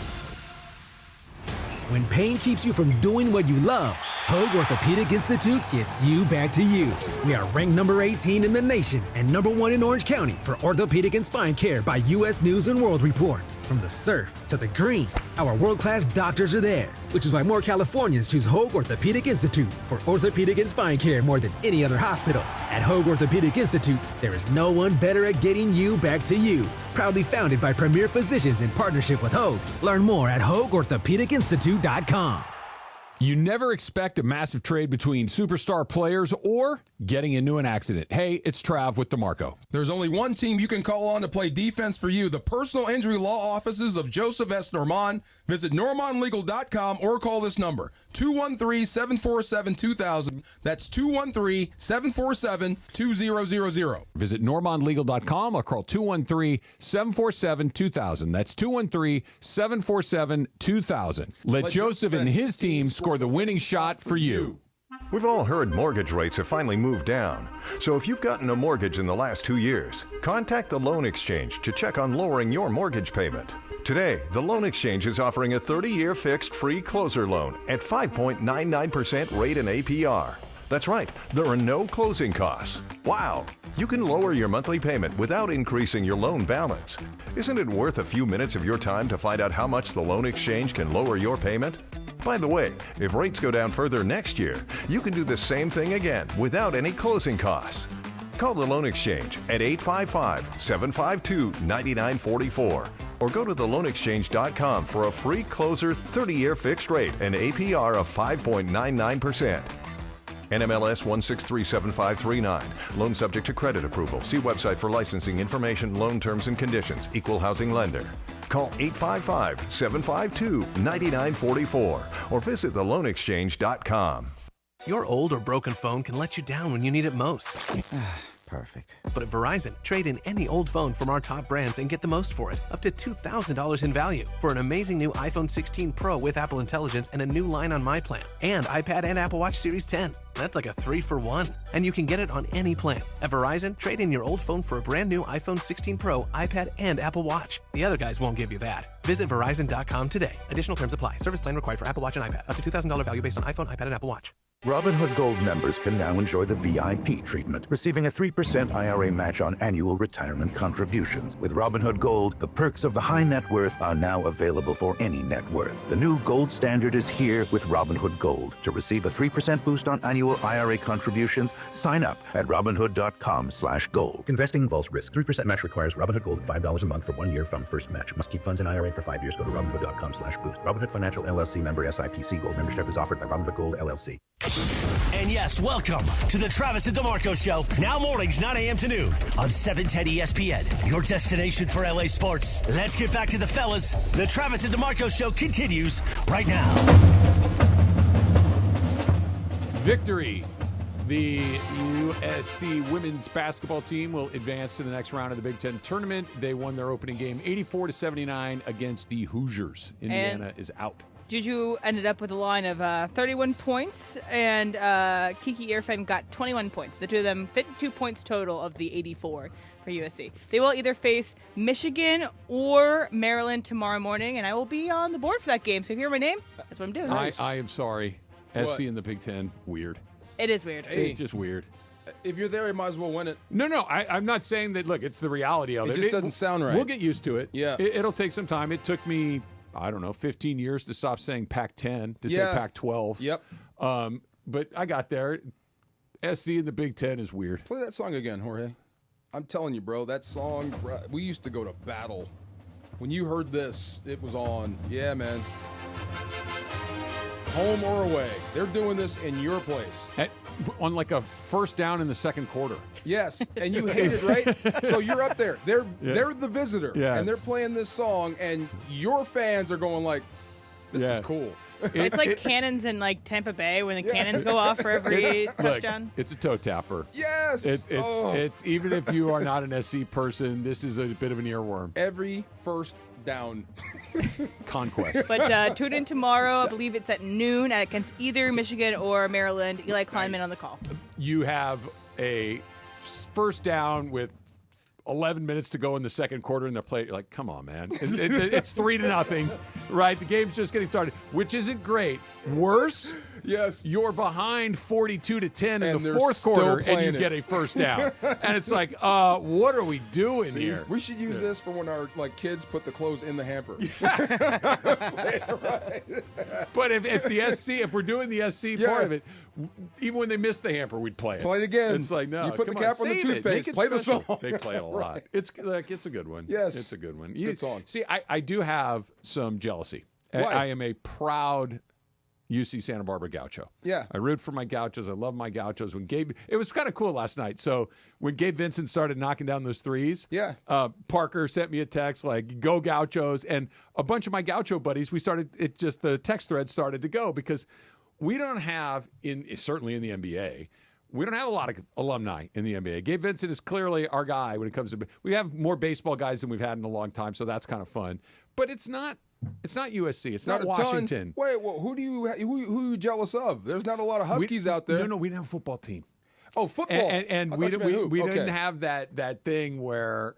When pain keeps you from doing what you love, Hoag Orthopedic Institute gets you back to you. We are ranked number 18 in the nation and number 1 in Orange County for orthopedic and spine care by U.S. News & World Report. From the surf to the green, our world-class doctors are there, which is why more Californians choose Hoag Orthopedic Institute for orthopedic and spine care more than any other hospital. At Hoag Orthopedic Institute, there is no one better at getting you back to you. Proudly founded by premier physicians in partnership with Hoag. Learn more at HoagOrthopedicInstitute.com. You never expect a massive trade between superstar players or getting into an accident. Hey, it's Trav with DeMarco. There's only one team you can call on to play defense for you, the personal injury law offices of Joseph S. Normand. Visit NormandLegal.com or call this number, 213-747-2000. That's 213-747-2000. Visit NormandLegal.com or call 213-747-2000. That's 213-747-2000. Let Joseph and his team score the winning shot for you. We've all heard mortgage rates have finally moved down. So if you've gotten a mortgage in the last 2 years, contact the Loan Exchange to check on lowering your mortgage payment. Today, the Loan Exchange is offering a 30-year fixed free closer loan at 5.99% rate and APR. That's right, there are no closing costs. Wow! You can lower your monthly payment without increasing your loan balance. Isn't it worth a few minutes of your time to find out how much the Loan Exchange can lower your payment? By the way, if rates go down further next year, you can do the same thing again without any closing costs. Call the Loan Exchange at 855-752-9944 or go to theloanexchange.com for a free closer 30-year fixed rate and APR of 5.99%. NMLS 1637539. Loan subject to credit approval. See website for licensing information, loan terms and conditions. Equal housing lender. Call 855-752-9944 or visit theloanexchange.com. Your old or broken phone can let you down when you need it most. Perfect. But at Verizon, trade in any old phone from our top brands and get the most for it, up to $2,000 in value, for an amazing new iPhone 16 Pro with Apple Intelligence and a new line on My Plan, and iPad and Apple Watch Series 10. That's like a 3-for-1. And you can get it on any plan. At Verizon, trade in your old phone for a brand new iPhone 16 Pro, iPad, and Apple Watch. The other guys won't give you that. Visit Verizon.com today. Additional terms apply. Service plan required for Apple Watch and iPad. Up to $2,000 value based on iPhone, iPad, and Apple Watch. Robinhood Gold members can now enjoy the VIP treatment, receiving a 3% IRA match on annual retirement contributions. With Robinhood Gold, the perks of the high net worth are now available for any net worth. The new gold standard is here with Robinhood Gold. To receive a 3% boost on annual IRA contributions, sign up at Robinhood.com/gold. Investing involves risk. 3% match requires Robinhood Gold at $5 a month for 1 year from first match. Must keep funds in IRA for 5 years. Go to Robinhood.com/boost. Robinhood Financial LLC member SIPC. Gold membership is offered by Robinhood Gold LLC. And yes, welcome to the Travis and DeMarco Show. Now mornings, 9 a.m. to noon on 710 ESPN, your destination for LA sports. Let's get back to the fellas. The Travis and DeMarco Show continues right now. Victory. The USC women's basketball team will advance to the next round of the Big Ten tournament. They won their opening game 84-79 against the Hoosiers. Indiana is out. Juju ended up with a line of 31 points, and Kiki Irfan got 21 points. The two of them, 52 points total of the 84 for USC. They will either face Michigan or Maryland tomorrow morning, and I will be on the board for that game. So if you hear my name, that's what I'm doing. I am sorry. What? SC in the Big Ten, weird. It is weird. Hey. It's just weird. If you're there, you might as well win it. No, I'm not saying that. Look, it's the reality of it. It just doesn't sound right. We'll get used to it. Yeah. It'll take some time. It took me, I don't know, 15 years to stop saying Pac-10 to say Pac-12. Yep. But I got there. SC in the Big Ten is weird. Play that song again, Jorge. I'm telling you, bro, that song, we used to go to battle. When you heard this, it was on. Yeah, man. Home or away. They're doing this in your place. On like a first down in the second quarter. Yes, and you hate it, right? So you're up there. They're the visitor, and they're playing this song, and your fans are going like, this is cool. It's like cannons in like Tampa Bay when the cannons go off for every touchdown. Look, it's a toe tapper. Yes. It's even if you are not an SC person, this is a bit of an earworm. Every first down. Conquest. But tune in tomorrow. I believe it's at noon against either Michigan or Maryland. Eli Kleinman on the call. You have a first down with 11 minutes to go in the second quarter in the play. You're like, come on, man. It's 3-0, right? The game's just getting started, which isn't great. Worse, yes, you're behind 42-10 in the fourth quarter, and you get a first down. And it's like, what are we doing here? We should use this for when our kids put the clothes in the hamper. But if we're doing the SC part of it, even when they miss the hamper, we'd play it. Play it again. It's like, no, you put the cap on the toothpaste. Play the song. They play it a lot. Right. It's a good one. Yes, it's a good one. It's a good song. See, I do have some jealousy. Why? I am a proud UC Santa Barbara Gaucho. Yeah. I root for my Gauchos. I love my Gauchos. It was kind of cool last night. So when Gabe Vincent started knocking down those threes, Parker sent me a text like, go Gauchos. And a bunch of my Gaucho buddies, the text thread started to go because we don't have, certainly in the NBA, we don't have a lot of alumni in the NBA. Gabe Vincent is clearly our guy when it comes to. We have more baseball guys than we've had in a long time, so that's kind of fun. But it's not USC. It's not Washington. Wait, well, who are you jealous of? There's not a lot of Huskies out there. No, we didn't have a football team. Oh, football. And we didn't have that thing where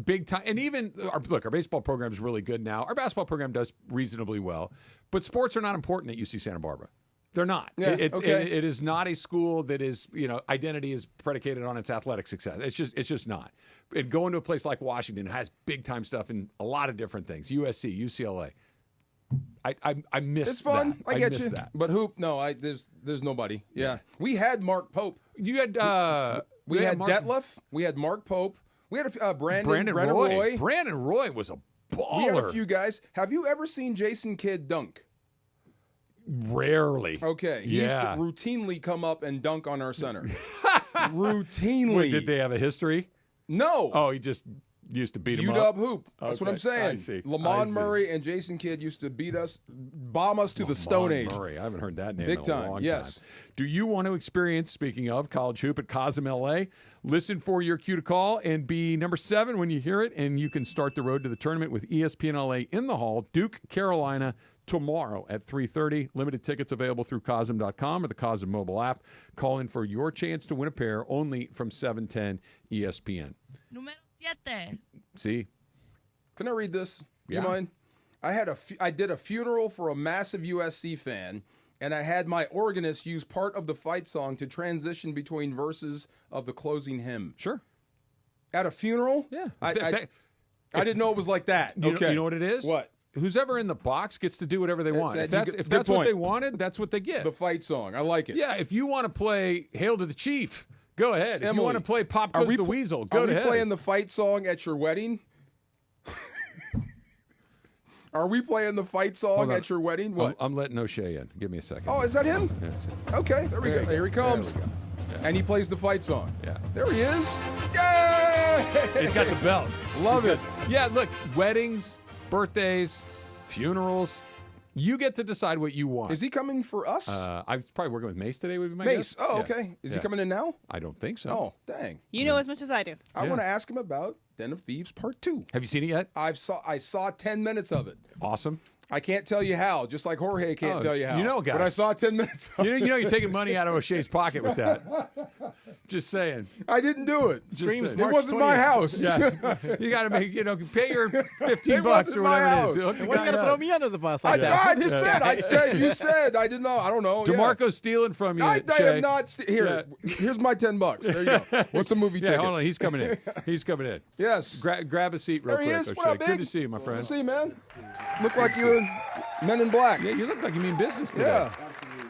big time. And even our baseball program is really good now. Our basketball program does reasonably well, but sports are not important at UC Santa Barbara. They're not. Yeah, it is not a school that is, identity is predicated on its athletic success. It's just not. And going to a place like Washington has big time stuff in a lot of different things. USC, UCLA. I miss It's fun. that. I get miss you. that. But there's nobody. Yeah. We had Mark Pope. You had we had Detlef. We had Mark Pope. We had Brandon Roy. Brandon Roy was a baller. We had a few guys. Have you ever seen Jason Kidd dunk? Rarely. Okay. He used to routinely come up and dunk on our center. Routinely. Wait, did they have a history? No. Oh, he just Used to beat him UW up. hoop. That's what Okay, I'm saying. I see. Lamont Murray and Jason Kidd used to bomb us to the Stone Age. Murray. I haven't heard that name Big in time. a long Yes. time. Do you want to experience, speaking of college hoop at Cosm LA? Listen for your cue to call and be number 7 when you hear it, and you can start the road to the tournament with ESPN LA in the hall, Duke, Carolina, tomorrow at 3:30. Limited tickets available through Cosm.com or the Cosm mobile app. Call in for your chance to win a pair only from 710 ESPN. Número 7. See? Can I read this? Yeah. You mind? I did a funeral for a massive USC fan, and I had my organist use part of the fight song to transition between verses of the closing hymn. Sure. At a funeral? Yeah. I didn't know it was like that. Okay. You know what it is? What? Who's ever in the box gets to do whatever they want. If that's good what point. they wanted, that's what they get. The fight song. I like it. Yeah, if you want to play Hail to the Chief, go ahead. If Emily, you want to play Pop Goes the Weasel, go ahead. Are we playing the fight song at your wedding? Are we playing the fight song at your wedding? What? I'm letting O'Shea in. Give me a second. Oh, is that him? Yeah, that's it. Okay, there we go. Here he comes. There we go. Yeah. And he plays the fight song. Yeah. There he is. Yay! He's got the belt. Love it. Yeah, look, weddings, birthdays, funerals, you get to decide what you want. Is he coming for us? I was probably working with Mace today. Would be my Mace. guess. Oh, Yeah. okay. Is Yeah. he coming in now? I don't think so. Oh, dang. You know as much as I do. I want to ask him about Den of Thieves Part 2. Have you seen it yet? I saw 10 minutes of it. Awesome. I can't tell you how, just like Jorge can't tell you how. You know, guy. But I saw 10 minutes of You know you're taking money out of O'Shea's pocket with that. Just saying. I didn't do it. Streams It wasn't my house. Yeah. You got to make, pay your $15 It wasn't or my whatever it house. is. Why you gotta throw me under the bus I like that? I just said. You said. I didn't know. I don't know. DeMarco's stealing from you. I Shay. am not. Here. Here's my $10. There you go. What's a movie ticket? Hold on. He's coming in. He's coming in. Yes. Grab a seat real There he quick, is. O'Shea. What up, Good big? to see you, my friend. Good to see you, man. Look like you Men in Black. Yeah, you look like you mean business today. Yeah.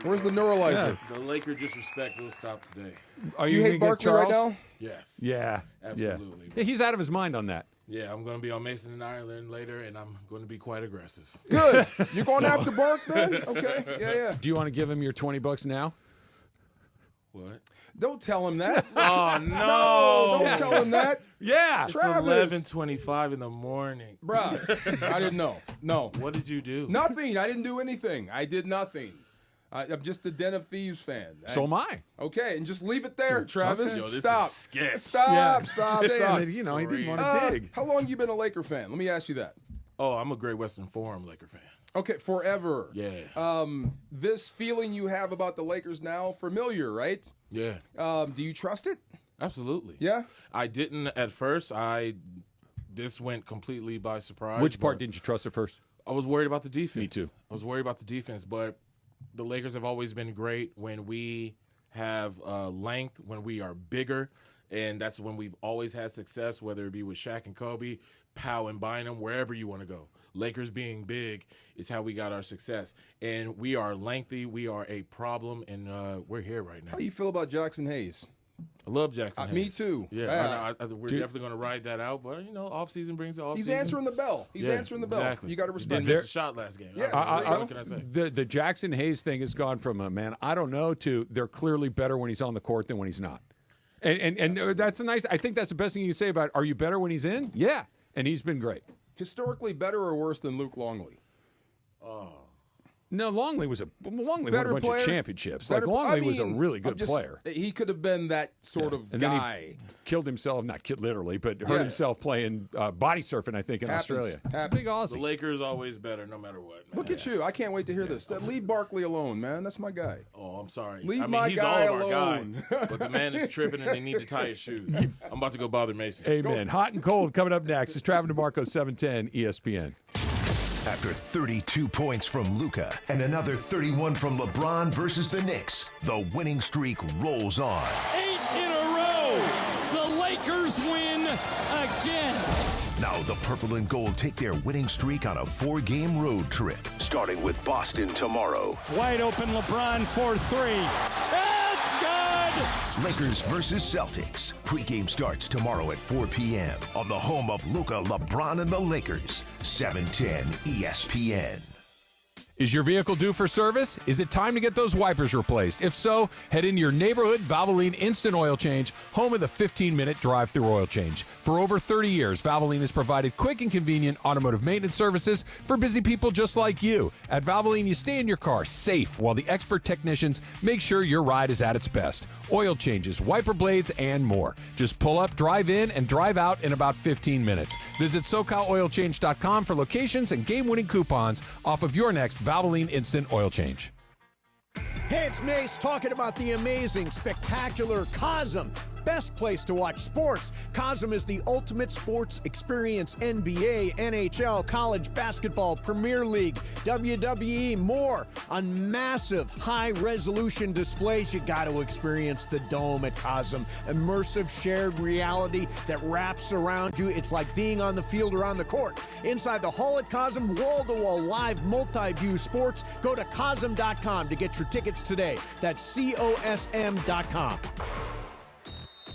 Where's the neuralizer? The Laker disrespect will stop today. Are You gonna hate get Barkley right Charles? now? Yes. Yeah. Absolutely. Yeah, he's out of his mind on that. Yeah, I'm going to be on Mason and Ireland later, and I'm going to be quite aggressive. Good. You're going after Bark, then? Okay. Yeah. Do you want to give him your $20 now? What? Don't tell him that. Oh, no. No, don't tell him that. Yeah. It's Travis. 11:25 in the morning. Bruh, I didn't know. No. What did you do? Nothing. I didn't do anything. I did nothing. I'm just a Den of Thieves fan. So am I. Okay, and just leave it there, Travis. Yo, this Stop. is sketch. Stop. Just Stop. saying Stop. that, he didn't want to dig. How long you been a Laker fan? Let me ask you that. Oh, I'm a Great Western Forum Laker fan. Okay, forever. Yeah. This feeling you have about the Lakers now, familiar, right? Yeah. Do you trust it? Absolutely. Yeah? I didn't at first. This went completely by surprise. Which part but didn't you trust at first? I was worried about the defense. Me too. I was worried about the defense, but the Lakers have always been great when we have length, when we are bigger, and that's when we've always had success, whether it be with Shaq and Kobe, Powell and Bynum, wherever you want to go. Lakers being big is how we got our success. And we are lengthy. We are a problem, and we're here right now. How do you feel about Jackson Hayes? I love Jackson Hayes. Me too. Yeah, we're definitely going to ride that out, but, off-season brings the off-season. He's answering the bell. He's answering the bell. Exactly. You got to respect Didn't miss a shot last game. Yeah, what can I say? The Jackson Hayes thing has gone from I don't know to they're clearly better when he's on the court than when he's not. And that's a nice. I think that's the best thing you can say about. Are you better when he's in? Yeah, and he's been great. Historically, better or worse than Luke Longley? No, Longley won a Better bunch player? of championships. Better- Longley was a I mean, really good I'm just- player. He could have been that sort of And guy. then he killed himself, not killed literally, but hurt himself playing body surfing, I think, in Australia. Big Aussie. The Lakers always better no matter what. Man. Look at you. I can't wait to hear this. Leave Barkley alone, man. That's my guy. Oh, I'm sorry. Leave my he's guy all of our alone. guy. But the man is tripping and they need to tie his shoes. I'm about to go bother Mason. Amen. Hot and cold coming up next. It's Travis DeMarco, 710 ESPN. After 32 points from Luka and another 31 from LeBron versus the Knicks, the winning streak rolls on. 8 in a row. The Lakers win again. Now the purple and gold take their winning streak on a 4-game road trip, starting with Boston tomorrow. Wide open LeBron for 3. It's good. Lakers versus Celtics. Pre-game starts tomorrow at 4 p.m. on the home of Luka, LeBron, and the Lakers, 710 ESPN. Is your vehicle due for service? Is it time to get those wipers replaced? If so, head into your neighborhood Valvoline Instant Oil Change, home of the 15-minute drive-through oil change. For over 30 years, Valvoline has provided quick and convenient automotive maintenance services for busy people just like you. At Valvoline, you stay in your car safe while the expert technicians make sure your ride is at its best. Oil changes, wiper blades, and more. Just pull up, drive in, and drive out in about 15 minutes. Visit SoCalOilChange.com for locations and game-winning coupons off of your next Valvoline Instant Oil Change. Hey, it's Mace talking about the amazing, spectacular Cosm. Best place to watch sports. Cosm is the ultimate sports experience. NBA, NHL, college basketball, Premier League, WWE, more. On massive, high-resolution displays, you got to experience the Dome at Cosm. Immersive shared reality that wraps around you. It's like being on the field or on the court. Inside the hall at Cosm, wall-to-wall live multi-view sports. Go to Cosm.com to get your tickets today. That's COSM.com.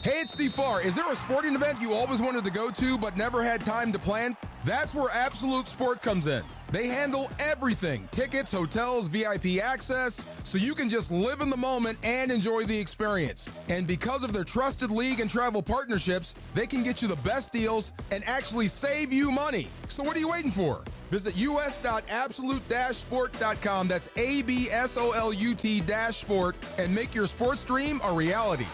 Hey, it's Steve Farr. Is there a sporting event you always wanted to go to but never had time to plan? That's where Absolute Sport comes in. They handle everything, tickets, hotels, VIP access, so you can just live in the moment and enjoy the experience. And because of their trusted league and travel partnerships, they can get you the best deals and actually save you money. So what are you waiting for? Visit us.absolute-sport.com, that's ABSOLUT-sport, and make your sports dream a reality.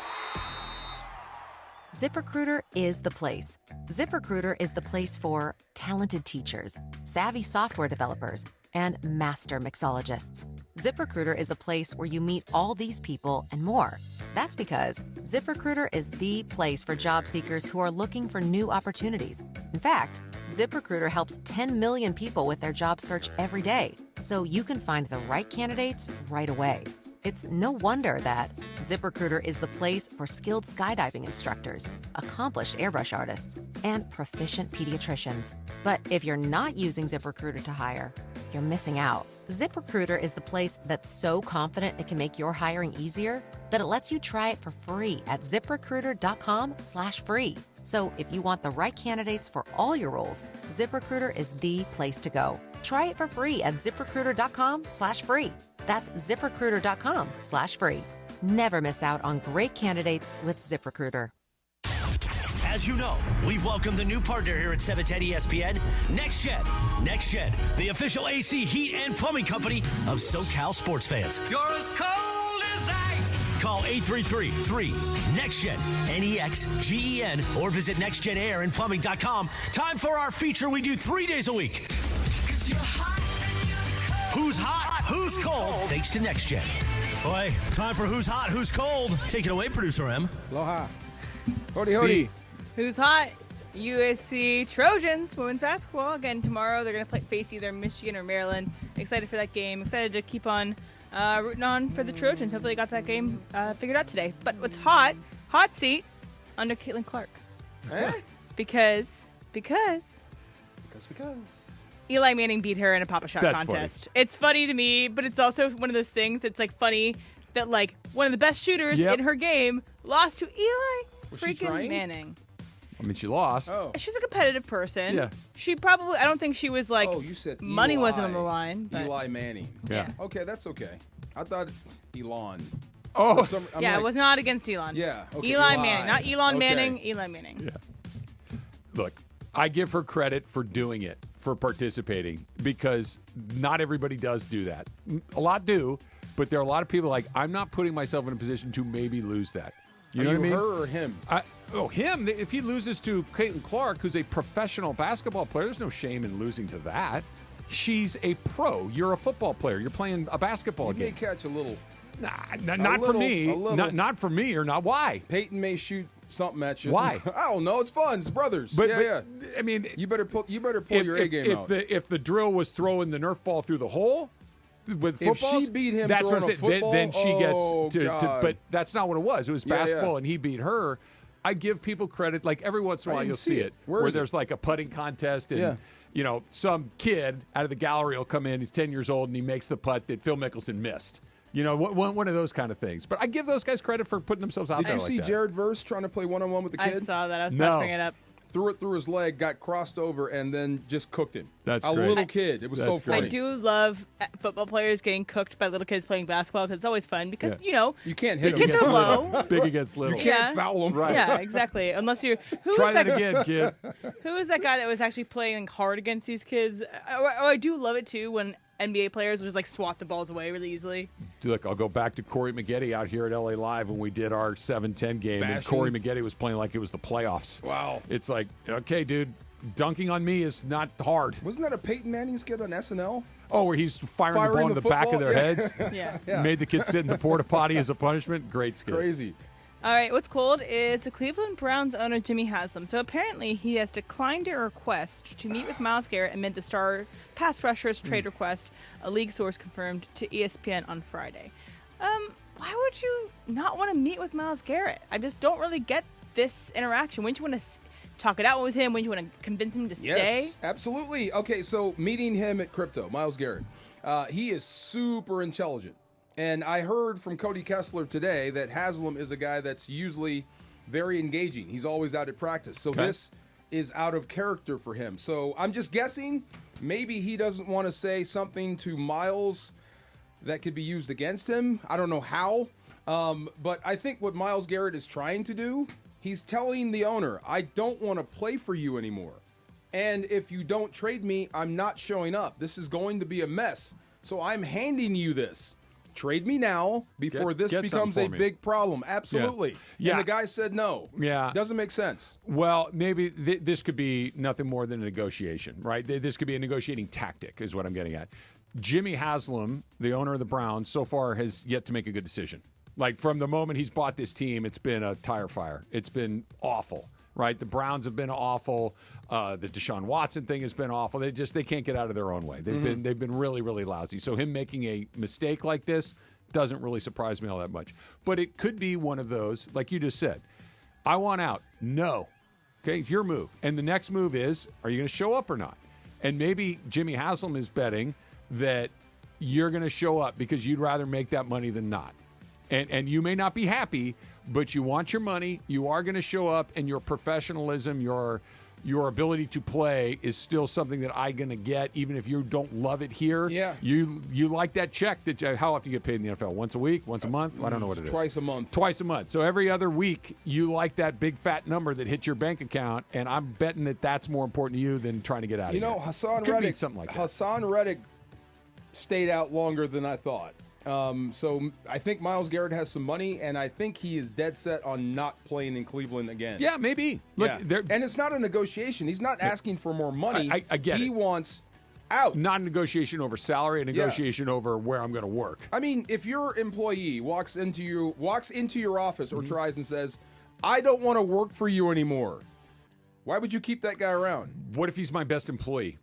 ZipRecruiter is the place. ZipRecruiter is the place for talented teachers, savvy software developers, and master mixologists. ZipRecruiter is the place where you meet all these people and more. That's because ZipRecruiter is the place for job seekers who are looking for new opportunities. In fact, ZipRecruiter helps 10 million people with their job search every day, so you can find the right candidates right away. It's no wonder that ZipRecruiter is the place for skilled skydiving instructors, accomplished airbrush artists, and proficient pediatricians. But if you're not using ZipRecruiter to hire, you're missing out. ZipRecruiter is the place that's so confident it can make your hiring easier that it lets you try it for free at ZipRecruiter.com/free. So if you want the right candidates for all your roles, ZipRecruiter is the place to go. Try it for free at ZipRecruiter.com/free. That's ZipRecruiter.com/free. Never miss out on great candidates with ZipRecruiter. As you know, we've welcomed a new partner here at 710 ESPN, NextGen. NextGen, the official AC, heat, and plumbing company of SoCal sports fans. You're as cold as ice. Call 833-3-NEXTGEN, NEXGEN, or visit nextgenairandplumbing.com. Time for our feature we do 3 days a week. Who's hot? Who's cold? Thanks to NextGen. Boy, time for Who's Hot? Who's Cold? Take it away, Producer M. Aloha. Hody. Who's hot? USC Trojans women's basketball. Again, tomorrow they're going to face either Michigan or Maryland. Excited for that game. Excited to keep on rooting on for the Trojans. Hopefully they got that game figured out today. But what's hot seat under Caitlin Clark. Eh? Because Eli Manning beat her in a Papa Shot That's contest. Funny. It's funny to me, but it's also one of those things that's like funny that like one of the best shooters in her game lost to Eli freaking Manning. I mean, she lost. Oh. She's a competitive person. Yeah. She probably, I don't think she was like, you said money Eli. wasn't on the line. But. Eli Manning. Yeah. Okay, that's okay. I thought Elon. Oh. It was not against Elon. Yeah. Okay, Eli Manning. Not Elon Okay. Manning, Eli Manning. Yeah. Look, I give her credit for doing it, for participating, because not everybody does do that. A lot do, but there are a lot of people like, I'm not putting myself in a position to maybe lose that. You know what I mean? Her or him? Him. If he loses to Caitlin Clark, who's a professional basketball player, there's no shame in losing to that. She's a pro. You're a football player. You're playing a basketball game. He may catch a little. Not for me. Not for me or not. Why? Peyton may shoot something at you. Why? I don't know. It's fun. It's brothers. But I mean, you better pull your A game out. If the drill was throwing the Nerf ball through the hole with footballs, if she beat him, that's throwing what a football, then she gets to. God. But that's not what it was. It was basketball, yeah. and he beat her. I give people credit. Like every once in a while, you'll see it where there's like a putting contest, and some kid out of the gallery will come in. He's 10 years old, and he makes the putt that Phil Mickelson missed. One of those kind of things. But I give those guys credit for putting themselves out there like that. Did you see Jared Verse trying to play one-on-one with the kid? I saw that. I was about to bring it up. threw it through his leg, got crossed over, and then just cooked him. That's a great. little kid. It was so funny. I do love football players getting cooked by little kids playing basketball because it's always fun because, you can't hit the them. kids are low. Big against little. You can't foul them. Right. Yeah, exactly. Unless you're... Try that again, kid. Who was that guy that was actually playing hard against these kids? I do love it, too, when NBA players just, like, swat the balls away really easily. Look, I'll go back to Corey Maggette out here at LA Live when we did our 7-10 game, and Corey Maggette was playing like it was the playoffs. Wow. It's like, okay, dude, dunking on me is not hard. Wasn't that a Peyton Manning skit on SNL? Oh, where he's firing the ball in the back of their heads? Yeah. Made the kids sit in the porta potty as a punishment? Great skit. Crazy. All right, what's cold is the Cleveland Browns owner Jimmy Haslam. So apparently he has declined a request to meet with Myles Garrett amid the star pass rusher's trade request, a league source confirmed to ESPN on Friday. Why would you not want to meet with Myles Garrett? I just don't really get this interaction. Wouldn't you want to talk it out with him? Wouldn't you want to convince him to stay? Yes, absolutely. Okay, so meeting him at Crypto, Myles Garrett, he is super intelligent. And I heard from Cody Kessler today that Haslam is a guy that's usually very engaging. He's always out at practice. So this is out of character for him. So I'm just guessing maybe he doesn't want to say something to Myles that could be used against him. I don't know how. But I think what Myles Garrett is trying to do, he's telling the owner, I don't want to play for you anymore. And if you don't trade me, I'm not showing up. This is going to be a mess. So I'm handing you this. Trade me now before this becomes a big problem. Absolutely. Yeah. And the guy said no. Yeah. Doesn't make sense. Well, maybe this could be nothing more than a negotiation, right? This could be a negotiating tactic is what I'm getting at. Jimmy Haslam, the owner of the Browns, so far has yet to make a good decision. Like from the moment he's bought this team, it's been a tire fire. It's been awful. Right, the Browns have been awful. The Deshaun Watson thing has been awful. They can't get out of their own way. They've been really, really lousy. So him making a mistake like this doesn't really surprise me all that much. But it could be one of those, like you just said. I want out. No. Okay, your move. And the next move is, are you going to show up or not? And maybe Jimmy Haslam is betting that you're going to show up because you'd rather make that money than not. And you may not be happy, but you want your money. You are going to show up, and your professionalism, your ability to play is still something that I'm going to get, even if you don't love it here. Yeah. You like that check. How often do you get paid in the NFL? Once a week? Once a month? I don't know what it is. Twice a month. Twice a month. So every other week, you like that big fat number that hits your bank account, and I'm betting that that's more important to you than trying to get out of here. You know, Hassan Could be Reddick. something like that. Hassan Reddick stayed out longer than I thought. So I think Myles Garrett has some money, and I think he is dead set on not playing in Cleveland again. Yeah, maybe. Look, and it's not a negotiation. He's not asking for more money. I get it. He wants out. Not a negotiation over salary, a negotiation over where I'm going to work. I mean, if your employee walks into your office or tries and says, I don't want to work for you anymore, why would you keep that guy around? What if he's my best employee?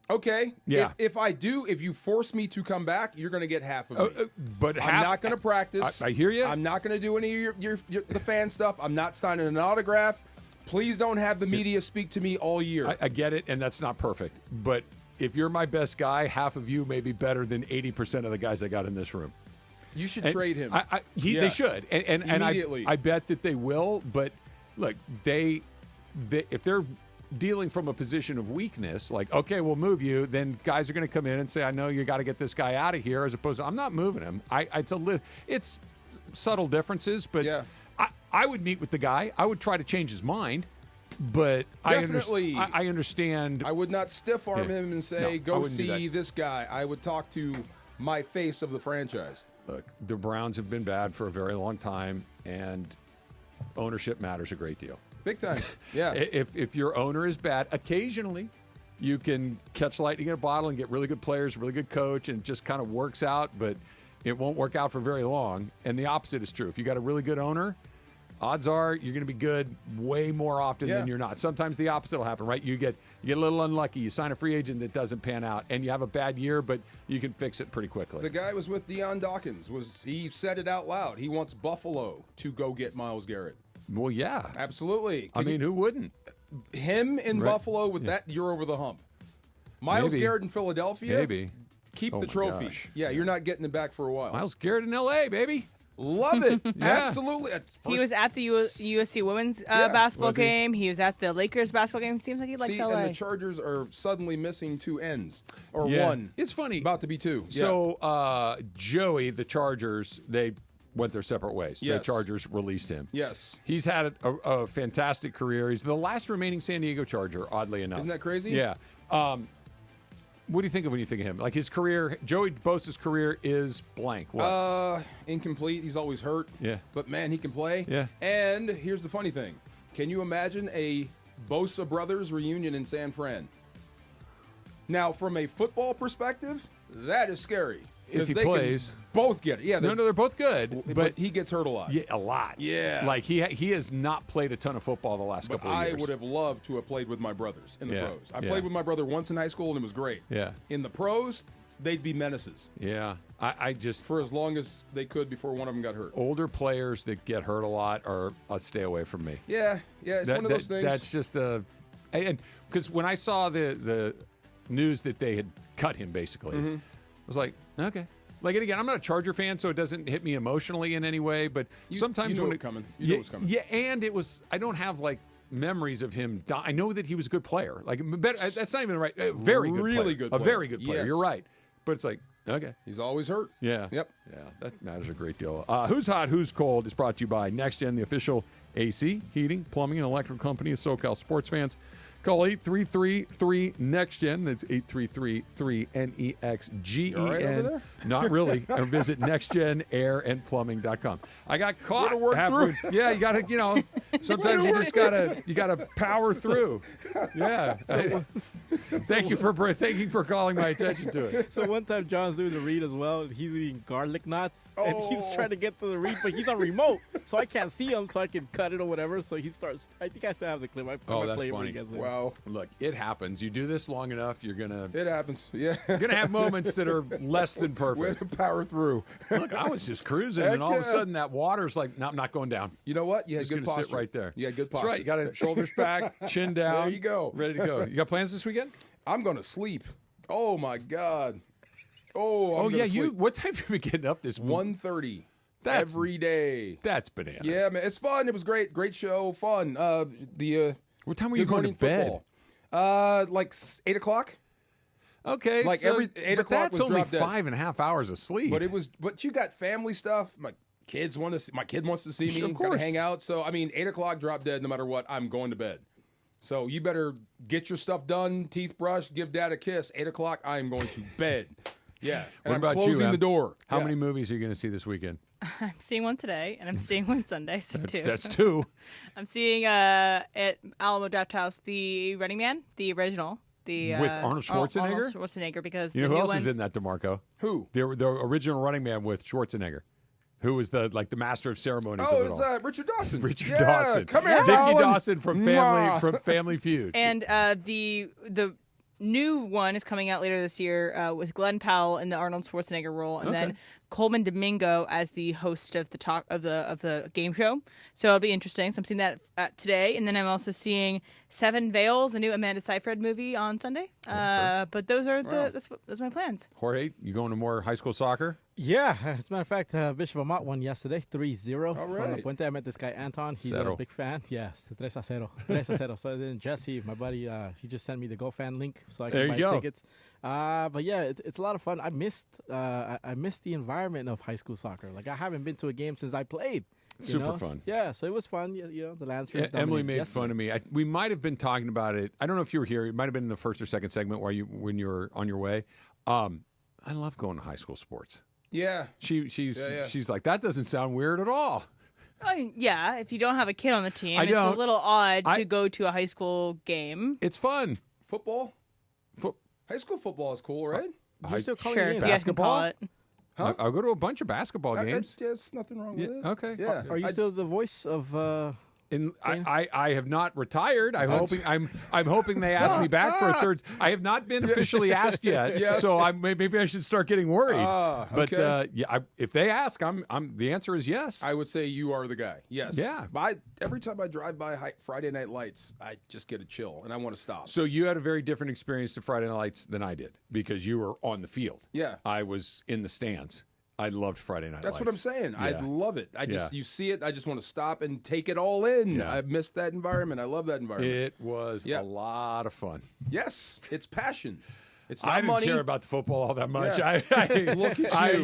Okay. Yeah. If you force me to come back, you're going to get half of me. But I'm not going to practice. I hear you. I'm not going to do any of the fan stuff. I'm not signing an autograph. Please don't have the media speak to me all year. I get it, and that's not perfect. But if you're my best guy, half of you may be better than 80% of the guys I got in this room. You should trade him. They should, and Immediately. I bet that they will. But look, they if they're dealing from a position of weakness, like, okay, we'll move you, then guys are going to come in and say, I know you got to get this guy out of here, as opposed to, I'm not moving him. It's subtle differences, but I would meet with the guy. I would try to change his mind, but Definitely. I understand. I would not stiff arm him and say, No, go see this guy. I would talk to my face of the franchise. Look, the Browns have been bad for a very long time, and ownership matters a great deal. Big time. Yeah. If your owner is bad, occasionally you can catch lightning in a bottle and get really good players, really good coach, and it just kind of works out, but it won't work out for very long. And the opposite is true. If you got a really good owner, odds are you're going to be good way more often than you're not. Sometimes the opposite will happen, right? You get a little unlucky. You sign a free agent that doesn't pan out, and you have a bad year, but you can fix it pretty quickly. The guy was with Deion Dawkins. He said it out loud. He wants Buffalo to go get Myles Garrett. Well, yeah. Absolutely. Who wouldn't? Him in Buffalo with that, you're over the hump. Myles Garrett in Philadelphia, maybe. Keep the trophy. Gosh. Yeah, you're not getting it back for a while. Myles Garrett in L.A., baby. Love it. Absolutely. He was at the USC women's basketball game. He was at the Lakers basketball game. Seems like he likes LA. And the Chargers are suddenly missing 2 ends. Or one. It's funny. About to be 2. So Joey, the Chargers, they went their separate ways. Yes. The Chargers released him. Yes. He's had a fantastic career. He's the last remaining San Diego Charger, oddly enough. Isn't that crazy? Yeah. What do you think of when you think of him? Like his career, Joey Bosa's career is blank. What? Incomplete. He's always hurt. Yeah. But, man, he can play. Yeah. And here's the funny thing. Can you imagine a Bosa Brothers reunion in San Fran? Now, from a football perspective, that is scary. If he they plays. can both get it. Yeah. No, they're both good. But he gets hurt a lot. Yeah, a lot. Yeah. Like he has not played a ton of football the last couple of years. I would have loved to have played with my brothers in the pros. I Yeah. played with my brother once in high school, and it was great. Yeah. In the pros, they'd be menaces. Yeah. I just for as long as they could before one of them got hurt. Older players that get hurt a lot are a stay away from me. Yeah. It's one of those things. That's just and because when I saw the news that they had cut him, basically, I was like, okay. Like, and again, I'm not a Charger fan, so it doesn't hit me emotionally in any way. But sometimes when it's coming, you know it's coming. Yeah, and it was. I don't have like memories of him. I know that he was a good player. Like, that's not even right. Very good, really player. good, a player. very good player. Yes. You're right. But it's like, okay, he's always hurt. Yeah. Yep. Yeah, that matters a great deal. Who's Hot, Who's Cold is brought to you by Next Gen, the official AC, heating, plumbing, and electrical company of SoCal sports fans. Call 833-3-NEXT-GEN. That's 833-3-NEXGEN. You all right over there? Not really. Or visit nextgenairandplumbing.com. I got caught. You gotta work halfway. through. Yeah, you got to, sometimes you just gotta power through. Yeah. Thank you for calling my attention to it. So one time John's doing the read as well, and he's eating garlic knots, and he's trying to get to the read, but he's on remote, so I can't see him, so I can cut it or whatever. So he starts. I think I still have the clip. I That's play funny. Wow. Look, it happens. You do this long enough, you're gonna. It happens. Yeah. You're gonna have moments that are less than perfect. Way to power through. Look, I was just cruising, and all of a sudden that water's like, no, I'm not going down. You know what? You had just good gonna posture. sit right there. You had good That's posture. right. You got it. Shoulders back, chin down. There you go. Ready to go. You got plans this weekend? I'm gonna sleep. Oh my God. I'm gonna sleep. What time have you been getting up this morning? 1:30. That's every day. That's bananas. Yeah, man. It's fun. It was great. Great show. Fun. What time were you going to bed? Like 8 o'clock. Okay, like so, every 8 o'clock that's was only drop dead. 5.5 hours of sleep. But you got family stuff. My kid wants to see me. Sure, of kind of course. hang out. So 8 o'clock drop dead. No matter what, I'm going to bed. So you better get your stuff done, teeth brushed, give Dad a kiss. 8 o'clock, I am going to bed. Yeah. And What about I'm closing you, Em? the door. How Yeah. many movies are you going to see this weekend? I'm seeing one today, and I'm seeing one Sunday, so two. That's two. I'm seeing at Alamo Draft House the Running Man, the original. With Arnold Schwarzenegger? Arnold Schwarzenegger, because You know the who new else is ones, in that, DeMarco? Who? The original Running Man with Schwarzenegger. Who was the master of ceremonies of it it's all. Richard Dawson. Richard Yeah, Dawson. come here, Dickie Alan. Dawson from Family Feud. And the new one is coming out later this year with Glenn Powell in the Arnold Schwarzenegger role, and then Coleman Domingo as the host of the game show. So it'll be interesting. So I'm seeing that today, and then I'm also seeing Seven Veils, a new Amanda Seyfried movie, on Sunday. But those are those are my plans. Jorge, you going to more high school soccer? Yeah, as a matter of fact, Bishop Amat won yesterday, 3-0 All from right. La Puente. I met this guy, Anton. He's Cero. a big fan. Yes, 3-0. 3-0. So then Jesse, my buddy, he just sent me the GoFan link so I There can you buy go. tickets. But yeah, it's a lot of fun. I missed the environment of high school soccer. Like, I haven't been to a game since I played. Super fun. Yeah, so it was fun. You know, the Lancers. Emily dominated made yesterday. fun of me. We might have been talking about it. I don't know if you were here. It might have been in the first or second segment when you were on your way. I love going to high school sports. Yeah. She's like, that doesn't sound weird at all. I mean, yeah, if you don't have a kid on the team, I it's don't. a little odd to go to a high school game. It's fun. Football? High school football is cool, right? You're still calling Sure, it if in. you guys can call Basketball? it. I'll go to a bunch of basketball games. There's nothing wrong with it. Okay. Yeah. Are you still the voice of... And I have not retired. I'm hoping they ask me back for a third. I have not been officially asked yet, Yes. so maybe I should start getting worried. But okay. if they ask, the answer is yes. I would say you are the guy. Yes. Yeah. Every time I drive by Friday Night Lights, I just get a chill and I want to stop. So you had a very different experience to Friday Night Lights than I did because you were on the field. Yeah. I was in the stands. I loved Friday Night That's Lights. what I'm saying. Yeah. I love it. Yeah. You see it. I just want to stop and take it all in. Yeah. I miss that environment. I love that environment. It was a lot of fun. Yes, it's passion. It's not I didn't money. care about the football all that much. Yeah. Look at you.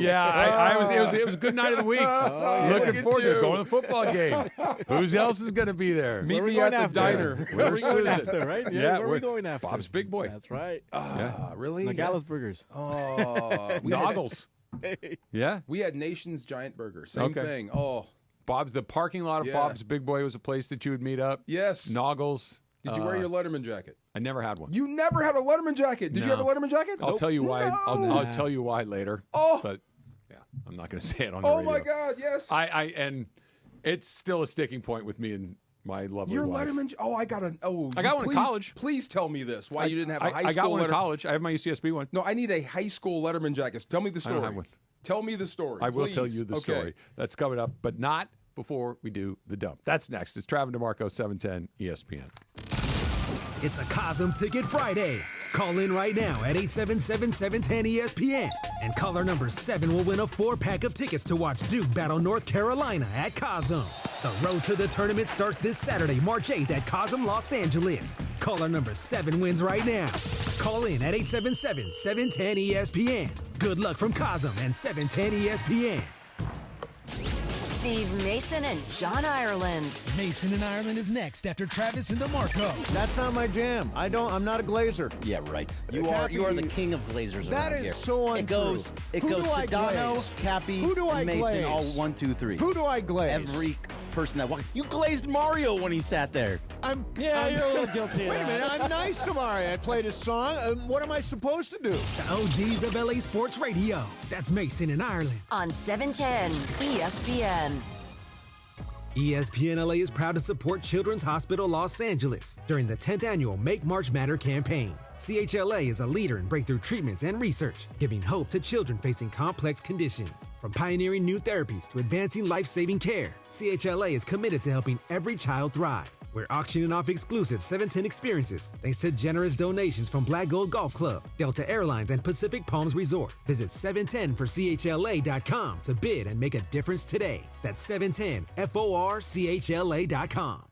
It was a good night of the week. Looking forward to going to the football game. Who else is going to be there? Meet me at the diner. Where are we going after, right? Yeah, where are we going after? Bob's Big Boy. That's right. Really? Nogales Burgers. Oh, Noggles. Yeah. We had Nation's Giant Burger. Same thing. Oh, Bob's, the parking lot of Yeah. Bob's Big Boy was a place that you would meet up. yes. Noggles. Did you wear your Letterman jacket? I never had one. You never had a Letterman jacket. Did you have a No. Letterman jacket? I'll tell you why. No. I'll tell you why later. Oh. But yeah, I'm not going to say it on the Oh radio. my God! Yes. And it's still a sticking point with me and my lovely Your wife. Letterman. Oh, I got I got one in college. Please tell me this. Why you didn't have a high school? I got one in Letterman- college. I have my UCSB one. No, I need a high school Letterman jacket. Tell me the I story. don't have one. Tell me the story. I will please. tell you the Okay. story. That's coming up, but not before we do the dump. That's next. It's Travis DeMarco, 710 ESPN. It's a Cosm Ticket Friday. Call in right now at 877-710-ESPN. And caller number 7 will win a 4-pack of tickets to watch Duke battle North Carolina at Cosm. The road to the tournament starts this Saturday, March 8th at Cosm, Los Angeles. Caller number 7 wins right now. Call in at 877-710-ESPN. Good luck from Cosm and 710 ESPN. Steve Mason and John Ireland. Mason and Ireland is next after Travis and DeMarco. That's not my jam. I'm not a Glazer. Yeah, right. You are the king of Glazers That around is here. so untrue. It Who goes do I Sedano, glaze? Cappy, Who do I and Mason, glaze? all 1, 2, 3. Who do I glaze? Every person that walked. You glazed Mario when he sat there. I'm you're a little guilty. Wait a minute, I'm nice to Mario. I played his song. What am I supposed to do? The OGs of LA Sports Radio. That's Mason and Ireland. On 710 ESPN. ESPN LA is proud to support Children's Hospital Los Angeles during the 10th annual Make March Matter campaign. CHLA is a leader in breakthrough treatments and research, giving hope to children facing complex conditions. From pioneering new therapies to advancing life-saving care, CHLA is committed to helping every child thrive. We're auctioning off exclusive 710 experiences thanks to generous donations from Black Gold Golf Club, Delta Airlines, and Pacific Palms Resort. Visit 710forchla.com to bid and make a difference today. That's 710forchla.com.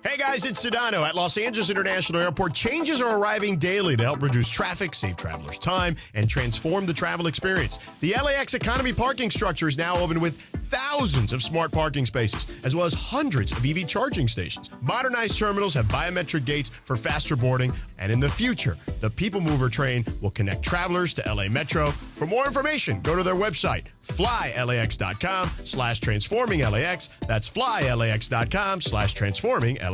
Hey guys, it's Sedano at Los Angeles International Airport. Changes are arriving daily to help reduce traffic, save travelers time, and transform the travel experience. The LAX Economy parking structure is now open with thousands of smart parking spaces, as well as hundreds of EV charging stations. Modernized terminals have biometric gates for faster boarding, and in the future, the People Mover train will connect travelers to LA Metro. For more information, go to their website, flylax.com/transforming-LAX. That's flylax.com/transforming-LAX.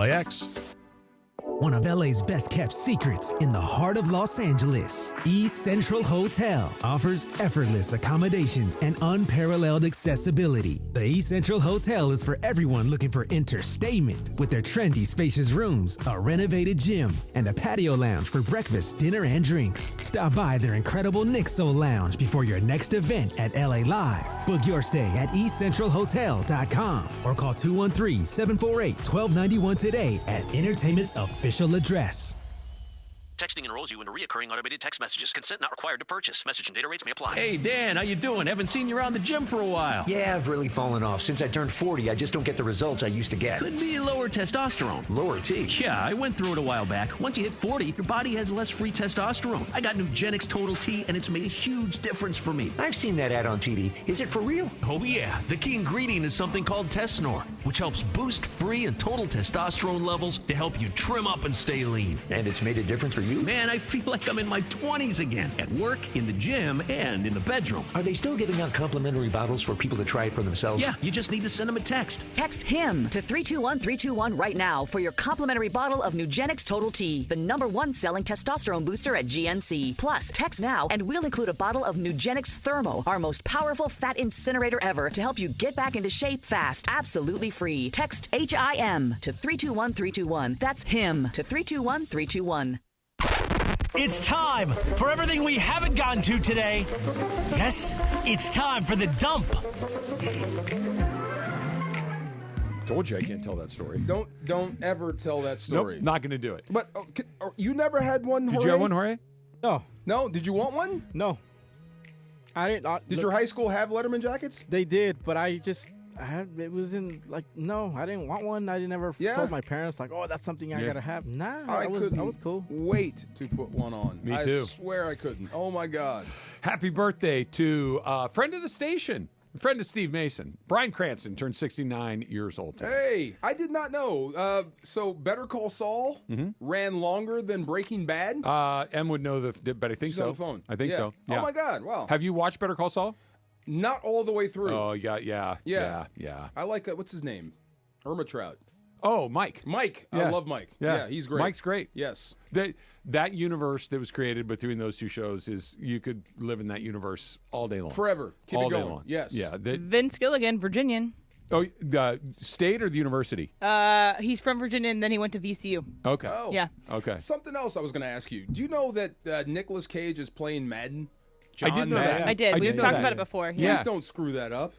One of LA's best kept secrets in the heart of Los Angeles, East Central Hotel offers effortless accommodations and unparalleled accessibility. The East Central Hotel is for everyone looking for entertainment with their trendy spacious rooms, a renovated gym, and a patio lounge for breakfast, dinner, and drinks. Stop by their incredible Nixo Lounge before your next event at LA Live. Book your stay at eastcentralhotel.com or call 213-748-1291 today at Entertainment's official address. Texting enrolls you in recurring automated text messages. Consent not required to purchase. Message and data rates may apply. Hey, Dan, how you doing? Haven't seen you around the gym for a while. Yeah, I've really fallen off. Since I turned 40, I just don't get the results I used to get. Could be lower testosterone. Lower T? Yeah, I went through it a while back. Once you hit 40, your body has less free testosterone. I got Nugenix Total T, and it's made a huge difference for me. I've seen that ad on TV. Is it for real? Oh, yeah. The key ingredient is something called Tesnor, which helps boost free and total testosterone levels to help you trim up and stay lean. And it's made a difference for you? Man, I feel like I'm in my 20s again. At work, in the gym, and in the bedroom. Are they still giving out complimentary bottles for people to try it for themselves? Yeah, you just need to send them a text. Text HIM to 321-321 right now for your complimentary bottle of Nugenix Total T, the #1 selling testosterone booster at GNC. Plus, text now and we'll include a bottle of Nugenix Thermo, our most powerful fat incinerator ever, to help you get back into shape fast, absolutely free. Text HIM to 321-321. That's HIM to 321-321. It's time for everything we haven't gotten to today. Yes, it's time for the dump. Told you I can't tell that story. Don't ever tell that story. Nope, not going to do it. But you never had one, Jorge? Did you have one, Jorge? No. No? Did you want one? No. I didn't. Did your high school have Letterman jackets? They did, but it was in no, I didn't want one. I never told my parents oh, that's something I gotta have. Nah, I was cool. Wait to put one on. Me too. I swear I couldn't. Oh my God. Happy birthday to a friend of the station, a friend of Steve Mason. Bryan Cranston turned 69 years old today. Hey, I did not know. So Better Call Saul ran longer than Breaking Bad? Em would know but I think She's so. on the phone. I think so. Yeah. Oh my God, wow. Have you watched Better Call Saul? Not all the way through. Oh, yeah. I like, what's his name? Irma Trout. Oh, Mike. Yeah. I love Mike. Yeah, he's great. Mike's great. Yes. That universe that was created between those two shows you could live in that universe all day long. Forever. Keep all it going. Day long. Yes. Yeah. Vince Gilligan, Virginian. Oh, the state or the university? He's from Virginia, and then he went to VCU. Okay. Oh. Yeah. Okay. Something else I was going to ask you. Do you know that Nicolas Cage is playing Madden? I did know that. I did. We've talked about it before. Please don't screw that up.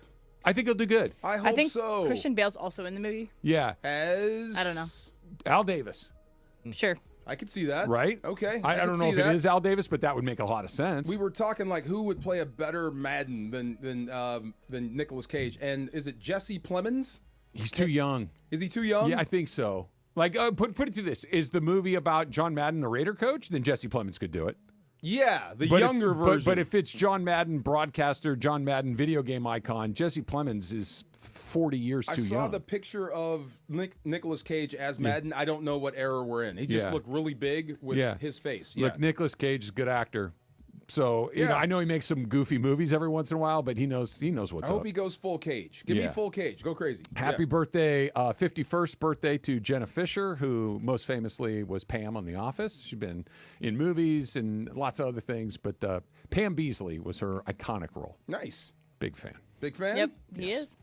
I think he'll do good. I hope think so. Christian Bale's also in the movie. Yeah. I don't know. Al Davis. Sure. I could see that. Right? Okay. I don't know if it is Al Davis, but that would make a lot of sense. We were talking who would play a better Madden than Nicolas Cage, and is it Jesse Plemons? He's too young. Is he too young? Yeah, I think so. Put it to this: is the movie about John Madden, the Raider coach? Then Jesse Plemons could do it. Yeah, younger version. But if it's John Madden, broadcaster, John Madden, video game icon, Jesse Plemons is 40 years too young. I saw the picture of Nicolas Cage as Madden. I don't know what era we're in. He just looked really big with his face. Yeah. Look, Nicolas Cage is a good actor. So, I know he makes some goofy movies every once in a while, but he knows what's up. I hope he goes full Cage. Give me full Cage. Go crazy. Happy birthday, 51st birthday to Jenna Fisher, who most famously was Pam on The Office. She's been in movies and lots of other things, but Pam Beasley was her iconic role. Nice. Big fan. Big fan? Yep, he is.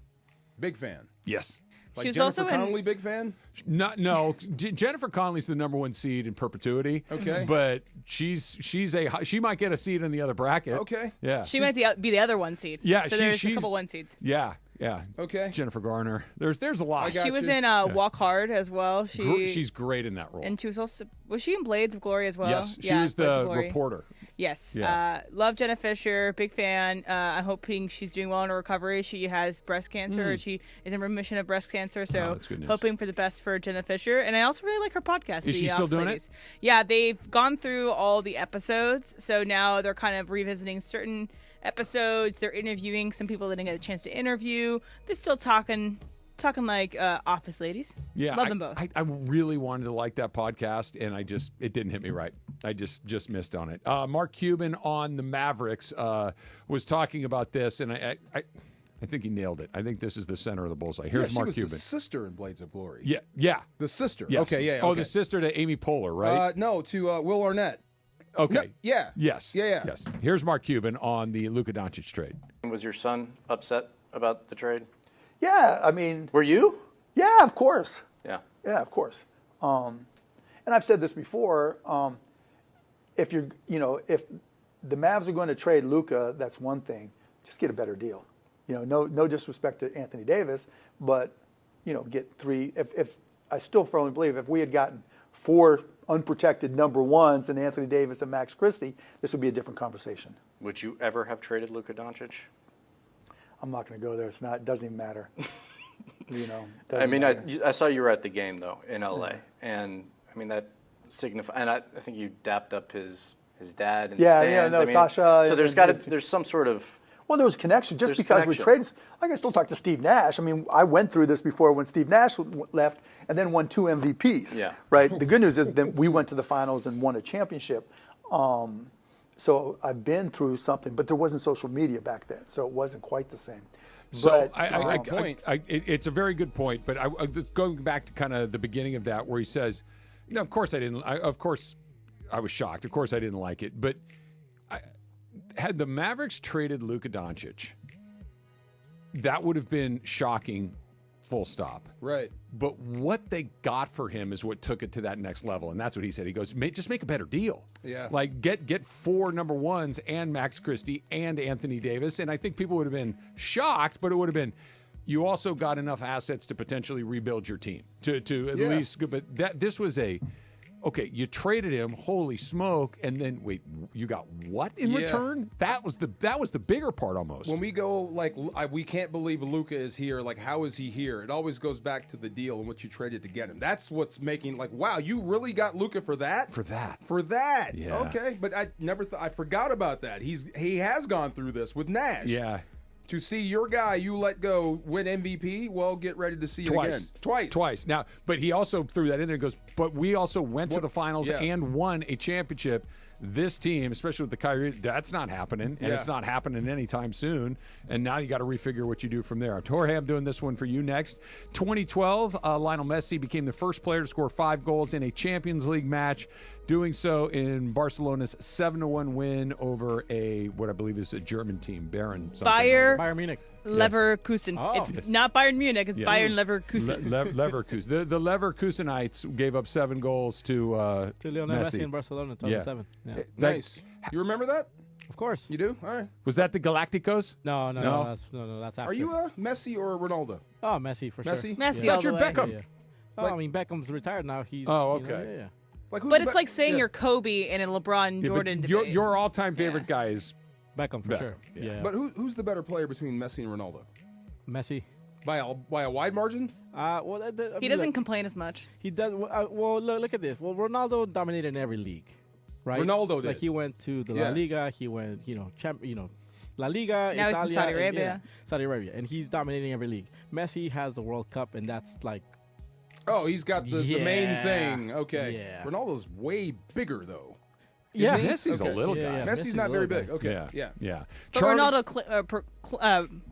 Big fan. Yes. She was Jennifer Connelly, big fan? No. Jennifer Connelly's the number one seed in perpetuity. Okay. But she might get a seed in the other bracket. Okay. Yeah. She might be the other one seed. Yeah. So there's a couple one seeds. Yeah. Okay. Jennifer Garner. There's a lot. She was in Walk Hard as well. She's great in that role. And she was she in Blades of Glory as well? Yes. She was the reporter. Yes. Yeah. Love Jenna Fisher. Big fan. I'm hoping she's doing well in her recovery. She has breast cancer. She is in remission of breast cancer. So that's good news. hoping for the best for Jenna Fisher. And I also really like her podcast. Is she still doing it? Yeah. They've gone through all the episodes. So now they're kind of revisiting certain episodes. They're interviewing some people that didn't get a chance to interview. They're still talking like office ladies. Yeah, love them both. I really wanted to like that podcast, and it didn't hit me right. I just missed on it. Mark Cuban on the Mavericks was talking about this, and I think he nailed it. I think this is the center of the bullseye. Here's Mark Cuban. The sister in Blades of Glory. Yeah. The sister. Yes. Okay, yeah. Oh, okay. the sister to Amy Poehler, right? No, to Will Arnett. Okay. No, yeah. Yes. Yeah. Yes. Here's Mark Cuban on the Luka Doncic trade. Was your son upset about the trade? Yeah, I mean... Were you? Yeah, of course. Yeah. Yeah, of course. And I've said this before, if the Mavs are going to trade Luka, that's one thing. Just get a better deal. No disrespect to Anthony Davis, but, get three. If I still firmly believe if we had gotten 4 unprotected number ones and Anthony Davis and Max Christie, this would be a different conversation. Would you ever have traded Luka Doncic? I'm not going to go there. It doesn't even matter. I saw you were at the game though in LA, and I mean that signifies. And I think you dapped up his dad. In the stands. Sasha. So there's some sort of. Well, there was connection. Just because we traded, I can still talk to Steve Nash. I mean, I went through this before when Steve Nash left and then won 2 MVPs. Yeah. Right. The good news is that we went to the finals and won a championship. So I've been through something, but there wasn't social media back then, so it wasn't quite the same. So it's a very good point. But going back to kind of the beginning of that, where he says, "No, of course I didn't. Of course, I was shocked. Of course I didn't like it, but." Had the Mavericks traded Luka Doncic, that would have been shocking, full stop. Right. But what they got for him is what took it to that next level, and that's what he said. He goes, just make a better deal. Yeah. Like, get 4 number ones and Max Christie and Anthony Davis, and I think people would have been shocked, but it would have been, you also got enough assets to potentially rebuild your team, to at least, but this was okay, you traded him, holy smoke, and then wait, you got what in return? That was the bigger part almost. When we go we can't believe Luka is here. Like, how is he here? It always goes back to the deal and what you traded to get him. That's what's making wow, you really got Luka for that? For that. Yeah. Okay, but I never I forgot about that. He has gone through this with Nash. Yeah. To see your guy you let go win MVP, well, get ready to see it again. Twice. Now, but he also threw that in there and goes, but we also went to the finals and won a championship. This team, especially with the Kyrie, that's not happening, and it's not happening anytime soon. And now you got to refigure what you do from there. Jorge, I'm doing this one for you next. 2012, Lionel Messi became the first player to score 5 goals in a Champions League match, doing so in Barcelona's 7-1 win over what I believe is a German team, Bayern Munich. Leverkusen. Oh. It's not Bayern Munich. It's Bayern Leverkusen. Leverkusen. The Leverkusenites gave up 7 goals to Lionel Messi in Barcelona in 2007. Yeah. Nice. You remember that? Of course. You do? All right. Was that the Galacticos? No. That's after. Are you a Messi or a Ronaldo? Oh, Messi for sure. Messi all the way. Beckham. Yeah. I mean, Beckham's retired now. He's. Okay. Yeah. But it's like saying you're Kobe in a LeBron Jordan debate. Your all-time favorite guy is Beckham for sure. Yeah. But who's the better player between Messi and Ronaldo? Messi. By a wide margin? He doesn't complain as much. He does. Well, look at this. Well, Ronaldo dominated in every league, right? Ronaldo did. Like he went to the La Liga. He went, La Liga. Now Italia, he's in Saudi Arabia. Saudi Arabia, and he's dominating every league. Messi has the World Cup, and that's like. Oh, he's got the main thing. Okay. Yeah. Ronaldo's way bigger though. Yeah, Messi's a little guy. Yeah, Messi's not very big. Okay. Yeah. But Ronaldo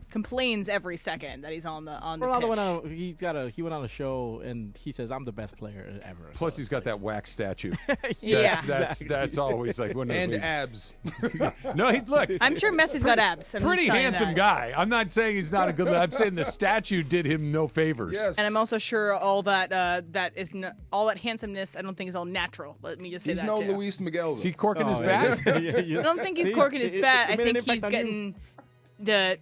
complains every second that he's on the Ronaldo pitch. he went on a show and he says, "I'm the best player ever." Plus, he's got that wax statue. That's always like one of and abs. No, look. I'm sure Messi's got abs. Pretty handsome guy. I'm not saying he's not a good. I'm saying the statue did him no favors. Yes. And I'm also sure all that all that handsomeness. I don't think is all natural. Let me just say he's that no too. Luis Miguel. Is he corking his bat? I don't think he's corking his bat. I think he's getting the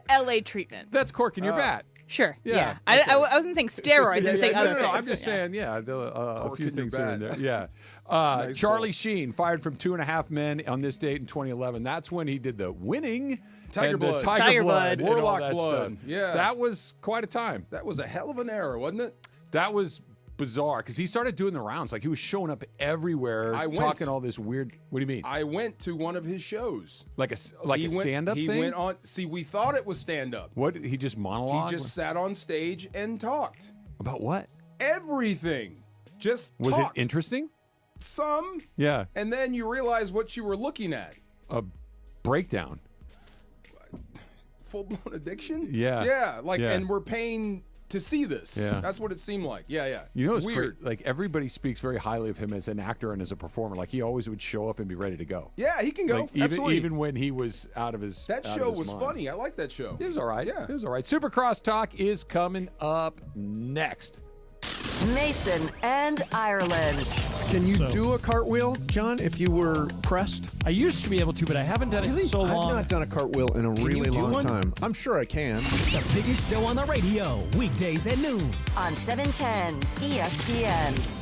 LA treatment. That's corking your bat. Sure. Yeah. I wasn't saying steroids. I'm saying other things. No, I'm just saying, a few things here and there. Yeah. Nice Charlie Sheen fired from 2.5 Men on this date in 2011. That's when he did the winning Tiger Blood. Tiger Blood. Warlock Blood. Stuff. Yeah. That was quite a time. That was a hell of an era, wasn't it? That was bizarre because he started doing the rounds. Like he was showing up everywhere, talking all this weird. What do you mean? I went to one of his shows, like a stand-up thing. He went on. See, we thought it was stand-up. What? He just monologued? He just sat on stage and talked about what? Everything. Just was talked. It interesting? Some. Yeah. And then you realize what you were looking at. A breakdown. Full-blown addiction. Yeah. Yeah. And we're paying to see this. Yeah. That's what it seemed like. Yeah. You know, it's weird. Like everybody speaks very highly of him as an actor and as a performer. Like he always would show up and be ready to go. Yeah, he can go. Like, absolutely. Even when he was out of his. That show was funny. I like that show. It was all right. Yeah, it was all right. Supercross talk is coming up next. Mason and Ireland. Can you do a cartwheel, John, if you were pressed? I used to be able to, but I haven't done it in so long. I've not done a cartwheel in a really long time. I'm sure I can. The biggest show on the radio, weekdays at noon. On 710 ESPN.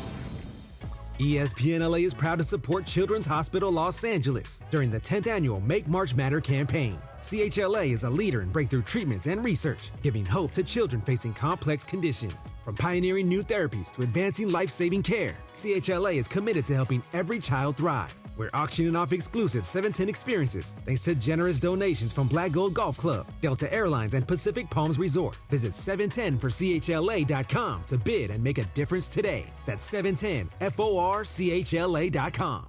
ESPN LA is proud to support Children's Hospital Los Angeles during the 10th annual Make March Matter campaign. CHLA is a leader in breakthrough treatments and research, giving hope to children facing complex conditions. From pioneering new therapies to advancing life-saving care, CHLA is committed to helping every child thrive. We're auctioning off exclusive 710 experiences thanks to generous donations from Black Gold Golf Club, Delta Airlines, and Pacific Palms Resort. Visit 710forchla.com to bid and make a difference today. That's 710forchla.com.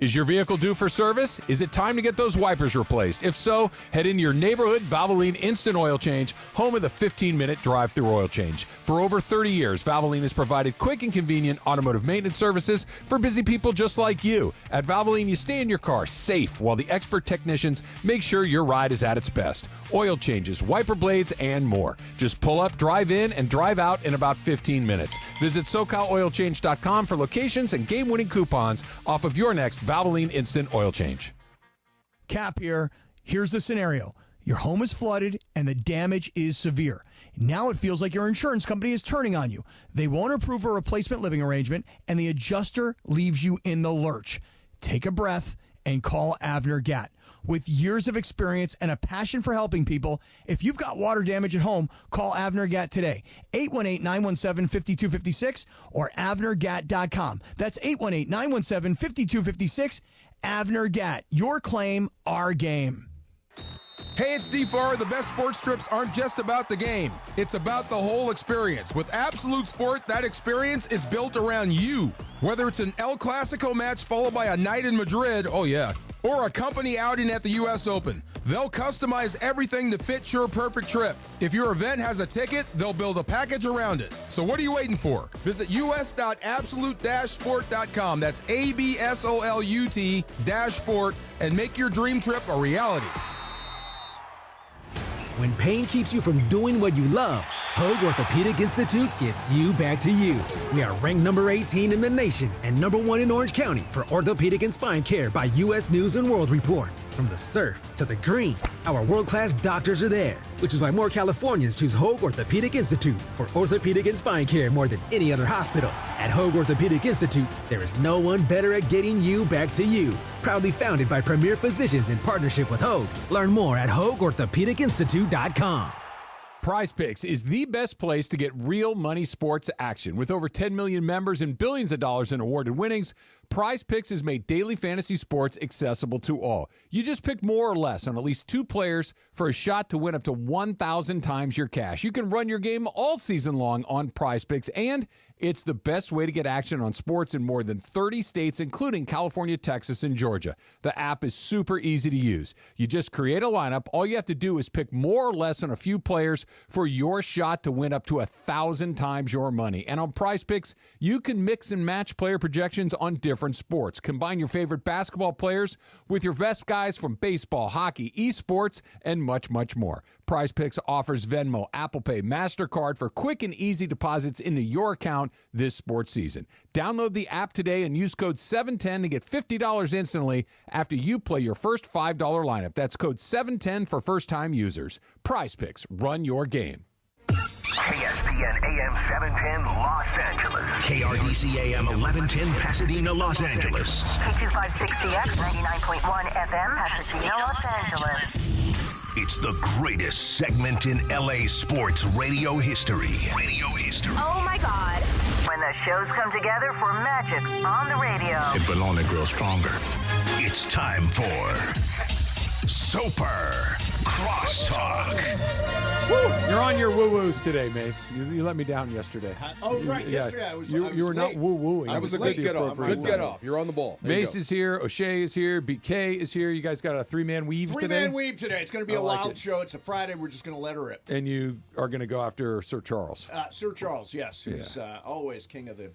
Is your vehicle due for service? Is it time to get those wipers replaced? If so, head into your neighborhood Valvoline Instant Oil Change, home of the 15-minute drive-through oil change. For over 30 years, Valvoline has provided quick and convenient automotive maintenance services for busy people just like you. At Valvoline, you stay in your car safe while the expert technicians make sure your ride is at its best. Oil changes, wiper blades, and more. Just pull up, drive in, and drive out in about 15 minutes. Visit SoCalOilChange.com for locations and game-winning coupons off of your next Valvoline Instant Oil Change. Cap here. Here's the scenario. Your home is flooded and the damage is severe. Now it feels like your insurance company is turning on you. They won't approve a replacement living arrangement and the adjuster leaves you in the lurch. Take a breath and call Avner Gatt. With years of experience and a passion for helping people, if you've got water damage at home, call Avner Gatt today. 818-917-5256 or avnergatt.com. That's 818-917-5256. Avner Gatt. Your claim, our game. Hey, it's D4. The best sports trips aren't just about the game. It's about the whole experience. With Absolute Sport, that experience is built around you. Whether it's an El Clasico match followed by a night in Madrid, oh yeah, or a company outing at the U.S. Open, they'll customize everything to fit your perfect trip. If your event has a ticket, they'll build a package around it. So what are you waiting for? Visit us.absolute-sport.com. That's ABSOLUT-sport and make your dream trip a reality. When pain keeps you from doing what you love, Hoag Orthopedic Institute gets you back to you. We are ranked number 18 in the nation and number 1 in Orange County for orthopedic and spine care by U.S. News & World Report. From the surf to the green, our world-class doctors are there, which is why more Californians choose Hoag Orthopedic Institute for orthopedic and spine care more than any other hospital. At Hoag Orthopedic Institute, there is no one better at getting you back to you. Proudly founded by premier physicians in partnership with Hoag. Learn more at HoagOrthopedicInstitute.com. Prize Picks is the best place to get real money sports action. With over 10 million members and billions of dollars in awarded winnings, Prize Picks has made daily fantasy sports accessible to all. You just pick more or less on at least 2 players for a shot to win up to 1,000 times your cash. You can run your game all season long on Prize Picks, and it's the best way to get action on sports in more than 30 states, including California, Texas, and Georgia. The app is super easy to use. You just create a lineup. All you have to do is pick more or less on a few players for your shot to win up to 1,000 times your money. And on Prize Picks, you can mix and match player projections on different sports. Combine your favorite basketball players with your best guys from baseball, hockey, esports, and much, much more. Prize Picks offers Venmo, Apple Pay, MasterCard for quick and easy deposits into your account this sports season. Download the app today and use code 710 to get $50 instantly after you play your first $5 lineup. That's code 710 for first-time users. Prize Picks. Run your game. ESPN AM 710 Los Angeles. KRDC AM 1110 Pasadena, Los Angeles. K256CX 99.1 FM Pasadena, Los Angeles. It's the greatest segment in LA sports radio history. Oh my God. When the shows come together for magic on the radio. It will only grow stronger. It's time for Soper Crosstalk. Woo! You're on your woo-woos today, Mace. You let me down yesterday. Yesterday I was you were not woo-wooing. That was a good get-off. Good get-off. You're on the ball. Mace is here. O'Shea is here. BK is here. You guys got a 3-man weave today? 3-man weave today. It's going to be a wild show. It's a Friday. We're just going to let her rip. And you are going to go after Sir Charles. Sir Charles, yes, who's always king of the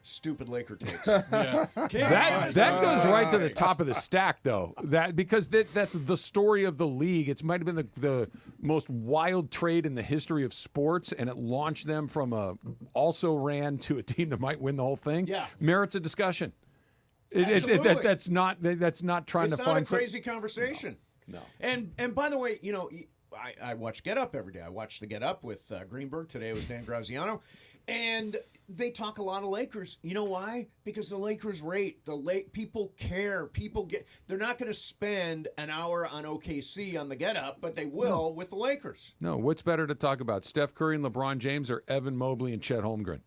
stupid Laker takes. That goes right to the top of the stack, though. Because that's the story of the league. It might have been the most wild trade in the history of sports, and it launched them from a also-ran to a team that might win the whole thing. Yeah. Merits a discussion. That's not trying to find a crazy conversation. No. And by the way, I watch Get Up every day. I watch the Get Up with Greenberg. Today with Dan Graziano. And they talk a lot of Lakers. You know why? Because the Lakers rate. People care. They're not going to spend an hour on OKC on the Get Up, but they will with the Lakers. No, what's better to talk about, Steph Curry and LeBron James or Evan Mobley and Chet Holmgren?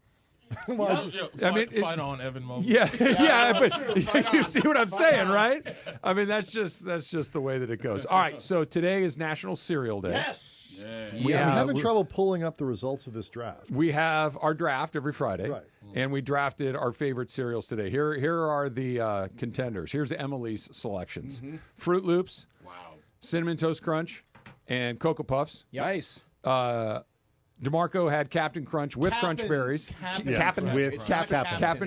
Fight on Evan Mobley. Yeah, but you see what I'm saying, right? I mean, that's just the way that it goes. All right, so today is National Cereal Day. Yes. Yeah. I'm having trouble pulling up the results of this draft. We have our draft every Friday, right? And we drafted our favorite cereals today. Here are the contenders. Here's Emily's selections: Fruit Loops, Cinnamon Toast Crunch, and Cocoa Puffs. Nice. DeMarco had Captain Crunch with Crunch Berries. Captain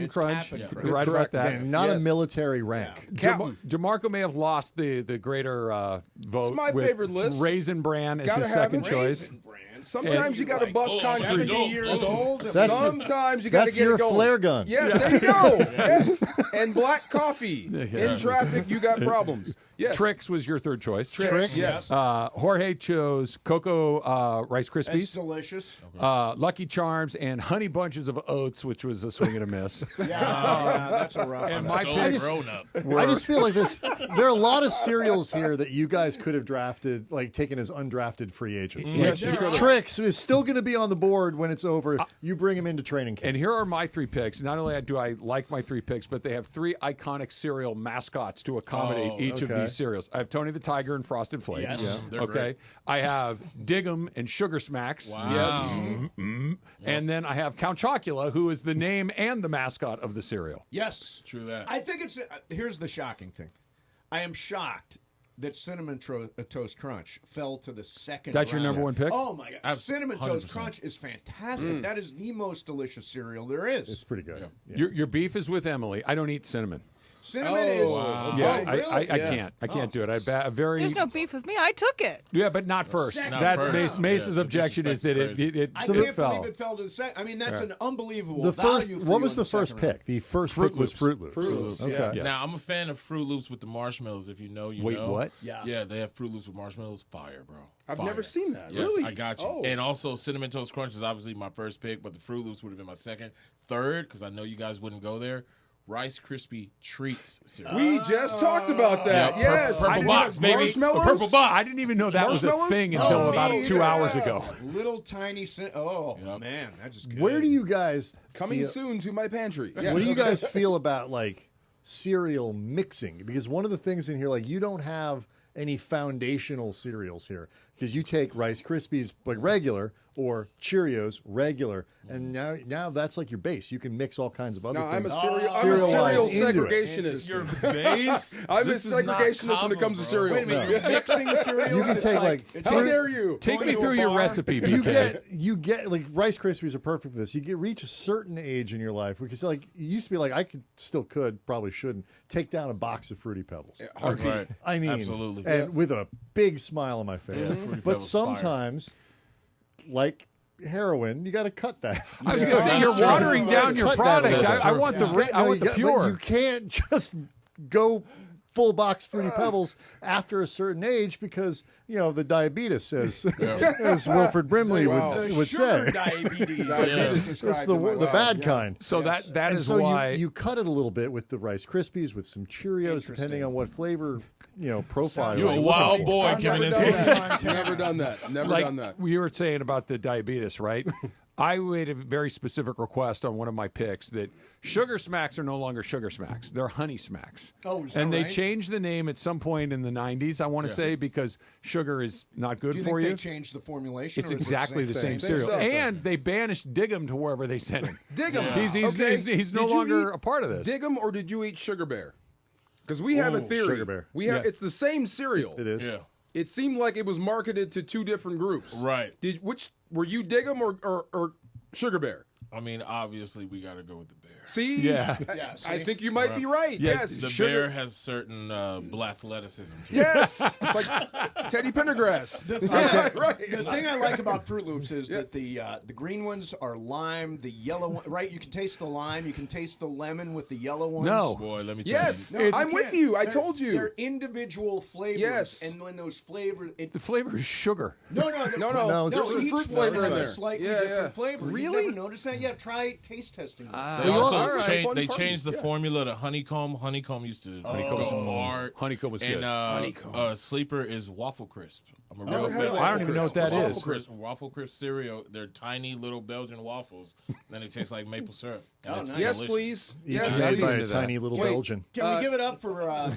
Crunch. Right about that. Yeah, not a military rank. DeMarco may have lost the greater vote. It's my favorite list. Raisin Bran is his second choice. Sometimes you got to bust concrete. 70 years old. Sometimes you got to get it going. That's your flare gun. Yes, there you go. Yes. And black coffee. In traffic, you got problems. Yes. Trix was your third choice. Trix. Yes. Jorge chose Cocoa Rice Krispies. It's delicious. Lucky Charms and Honey Bunches of Oats, which was a swing and a miss. Yeah, that's a rough And one. my picks I just feel like there are a lot of cereals here that you guys could have drafted, like taken as undrafted free agents. Yes, you Like, could have. Trix is still going to be on the board when it's over. You bring him into training camp. And here are my 3 picks. Not only do I like my 3 picks, but they have 3 iconic cereal mascots to accommodate each of these cereals. I have Tony the Tiger and Frosted Flakes. Yes. Yeah, Okay. great. I have Diggum and Sugar Smacks. Wow. Yes. Mm-hmm. And then I have Count Chocula, who is the name and the mascot of the cereal. Yes. True that. I think it's here's the shocking thing. I am shocked that Cinnamon Toast Crunch fell to the second That's your round. number one pick? Oh, my God. Cinnamon Toast 100%. Crunch is fantastic. That is the most delicious cereal there is. It's pretty good. Yeah. Your beef is with Emily. I don't eat cinnamon. Cinnamon is... wow. Yeah, Oh, really? I can't do it. I very There's no beef with me. I took it. yeah, but not first. Not That's first. Mace's Yeah, objection is that it I so can't fell. believe it fell to the second. I mean, that's an unbelievable The first, value for what you was in the first second round. pick? The first pick was Fruit Loops. Fruit Loops, Okay. yeah. Now I'm a fan of Fruit Loops with the marshmallows. If you know, you Wait, know. what? Yeah. they have Fruit Loops with marshmallows. Fire, bro. I've Fire. never seen that. Yes, Really? I got you. Oh. And also, Cinnamon Toast Crunch is obviously my first pick, but the Fruit Loops would have been my second. Third, because I know you guys wouldn't go there. Rice Krispie Treats cereal. We just talked about that. Yeah, Yes. purple box, baby. Marshmallows? A purple box. I didn't even know that was a Marshmallows? thing until Oh, about me 2 either. hours ago. Little tiny... man, that just good. Where do you guys Coming feel, soon to my pantry. What do you guys feel about like cereal mixing? Because one of the things in here, like you don't have any foundational cereals here because you take Rice Krispies like regular or Cheerios regular, and now that's like your base. You can mix all kinds of other No, things. I'm a Cerealized cereal into it. segregationist. Your base? I'm a This is not segregationist when it comes to common, cereal. Wait a minute, No. you're mixing cereals? You can It's take like it's How dare you? Take Going me to a through your bar? recipe, You BK. get like Rice Krispies are perfect for this. You reach a certain age in your life because like you used to be like I could probably shouldn't take down a box of Fruity Pebbles. Right. I mean, Absolutely. and with a big smile on my face. Fruity But Pebbles fire. sometimes, like heroin, you got to cut that. I was going to say, you're watering down your Cut that a product. little. I want the But pure. you can't just go full box Fruity Pebbles after a certain age because the diabetes, as Wilfred Brimley would say. Diabetes. It's the bad kind. So that And is so why you cut it a little bit with the Rice Krispies, with some Cheerios, depending on what flavor profile. You're a wild boy giving this. Never done that. Never like done that. you were saying about the diabetes, right? I made a very specific request on one of my picks that Sugar Smacks are no longer Sugar Smacks. They're Honey Smacks. Oh, is that and they right? changed the name at some point in the 90s, I want to say, because sugar is not good Do you for think you. they changed the formulation? It's or is it exactly the same cereal. stuff, though. And they banished Diggum to wherever they sent him. Diggum. He's no Did you longer eat a part of this. Diggum, or did you eat Sugar Bear? Because we have a theory. Sugar Bear. We have. Yeah. It's the same cereal. It is. Yeah. It seemed like it was marketed to two different groups. Right. Were you Diggum or Sugar Bear? I mean, obviously, we got to go with the bear. See? Yeah. I think you might be right. Yeah, Yes. The bear has certain athleticism to it. Yes. It's like Teddy Pendergrass. Right. The thing I like about Fruit Loops is that the green ones are lime, the yellow one, right? You can taste the lime, you can taste the lemon with the yellow ones. No. Boy, let me tell Yes. you. I'm with you. I told you. They're individual flavors. Yes. And when those flavors... The flavor is sugar. No, No, there's some each fruit one flavor in has a there. slightly Yeah, different yeah. flavor. Really? You never noticed that? Yeah, try taste testing. They also all right. changed, Fun they party. changed the Yeah. formula to honeycomb. Honeycomb used to go hard. Honeycomb was and, good. Sleeper is waffle crisp. I'm a Never real had fan. waffle I don't even know what that Waffle is. crisp, waffle crisp cereal. They're tiny little Belgian waffles. Then it tastes like maple syrup. Oh, It's nice. Yes, delicious. please. Each Yes, made by a please. tiny little Wait. Belgian. Can we give it up for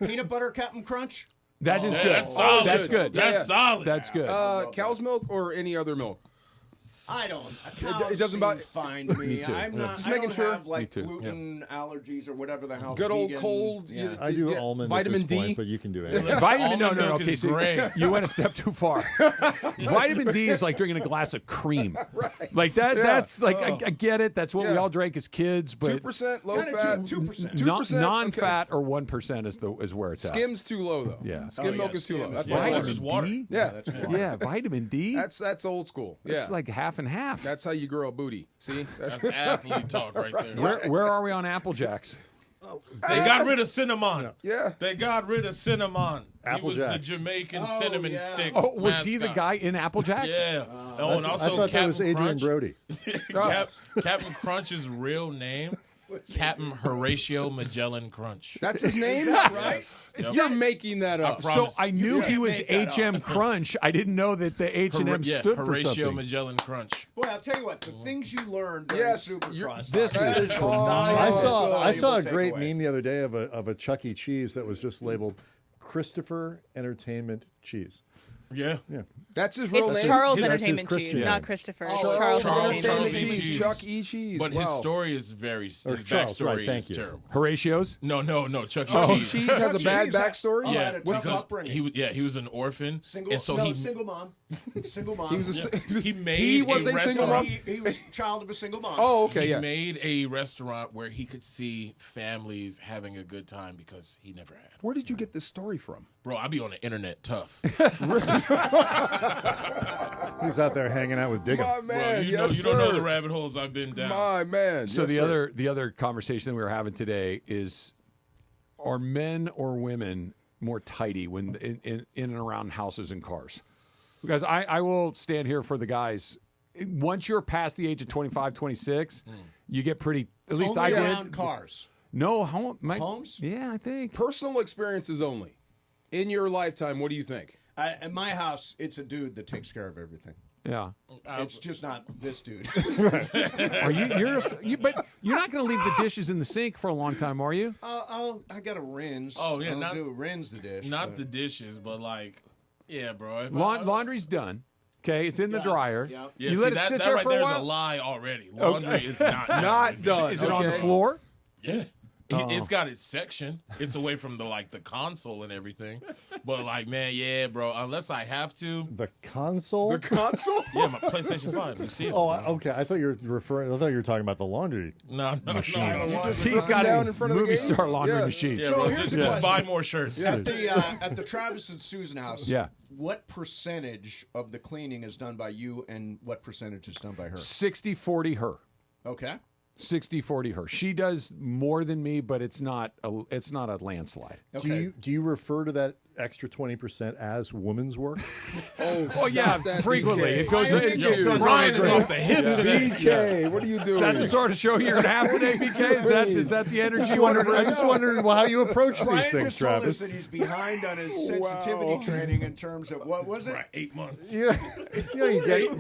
peanut butter Captain Crunch? That is Yeah, good. that's solid. That's good. Yeah, yeah. That's solid. That's good. Cow's milk or any other milk? I don't. It doesn't bother- fine to me. Me too. I'm Yeah. not. Just I making don't sure. have like Me too. gluten allergies or whatever the hell. Good old vegan- cold. Yeah. I do Yeah. almond Vitamin at this D. point, but you can do it. Vitamin, no, Almond milk okay, is see, great. you went a step too far. Vitamin D is like drinking a glass of cream. Right. Like that. Yeah. That's like I get it. That's what we Yeah. all drank as kids, but 2% low Kinda fat. 2%. 2%, non-fat or 1% is where it's at. Skim's too low though. Yeah. Skim milk is too low. skim That's is- like Vitamin water. is water. D? Yeah, That's water. Yeah, vitamin D. that's old school. Yeah, It's like half and half. that's how you grow a booty. See, That's athlete talk right there. Where are we on Apple Jacks? They got rid of cinnamon. Yeah. They got rid of cinnamon. He was the Jacks. Jamaican cinnamon stick. Oh, was he the mascot. guy in Apple Jacks? Yeah. I And also thought that Captain was Adrian Crunch. Brody. Captain Crunch's real name, Captain Horatio Magellan Crunch. That's his name? Right? Yep. You're making that up. So I knew he was HM Crunch. I didn't know that the H&M stood for Horatio something. Magellan Crunch. Boy, I'll tell you what. The things you learned during Supercross. This is I saw a great meme the other day of a Chuck E. Cheese that was just labeled Christopher Entertainment Cheese. Yeah. That's his real name? It's Charles That's his Entertainment Christian Cheese, name. not Christopher. It's Charles Charles Entertainment Entertainment Cheese. Chuck E. Cheese. But his Wow. story is very. His Charles, backstory right, thank is you. terrible. Horatios? No. Chuck Chuck E. E. Cheese has a bad backstory? Yeah, What's because the- he was an orphan, and so single mom. Single mom. He was a, he made he was a single mom? He was a child of a single mom. Oh, okay, he yeah. made a restaurant where he could see families having a good time because he never had. Where did you get this story from? Bro, I be on the internet tough. He's out there hanging out with Diggum. My man, Bro, yes, you don't know sir. the rabbit holes I've been down. My man. So yes, the sir. other conversation that we were having today is, are men or women more tidy when in and around houses and cars? Because I will stand here for the guys. Once you're past the age of 25, 26, you get pretty. At least Only I around did. cars. No Homes? Yeah, I think Personal experiences only. In your lifetime, what do you think? At my house, it's a dude that takes care of everything. Yeah. It's just not this dude. Are you? But you're not going to leave the dishes in the sink for a long time, are you? I got to rinse. Oh yeah, I'll not rinse the dish. not the dishes, but like, yeah, bro. If Laundry's done. Okay, it's in the dryer. Yeah. Yeah, You see, let it that, sit that there right for a there's while. a lie already. Laundry is not Not done. Is it on the Okay. floor? Yeah. It's got its section. It's away from the console and everything. But man, yeah, bro. Unless I have to. The console? The console? Yeah, my PlayStation 5. You see it? Oh, okay. I thought you were talking about the laundry. No. machine. He's got down a in front of the movie game? star laundry Yeah. machine. Yeah, So bro. here's the Just question. buy more shirts. At the Travis and Susan house, Yeah. what percentage of the cleaning is done by you and what percentage is done by her? 60-40 her. Okay. 60-40 her. She does more than me, but it's not a landslide. Okay. Do you refer to that extra 20% as woman's work? Oh yeah, that, frequently. BK. It goes. It Yo, goes on Brian is great. off the hip today. BK, what are you doing? Is that the sort of show you're gonna have today, BK? Is that the energy you want to bring? I just wondered how you approach Brian these things, just told us Travis. that he's behind on his sensitivity training in terms of what was it? Right, 8 months. Yeah, you get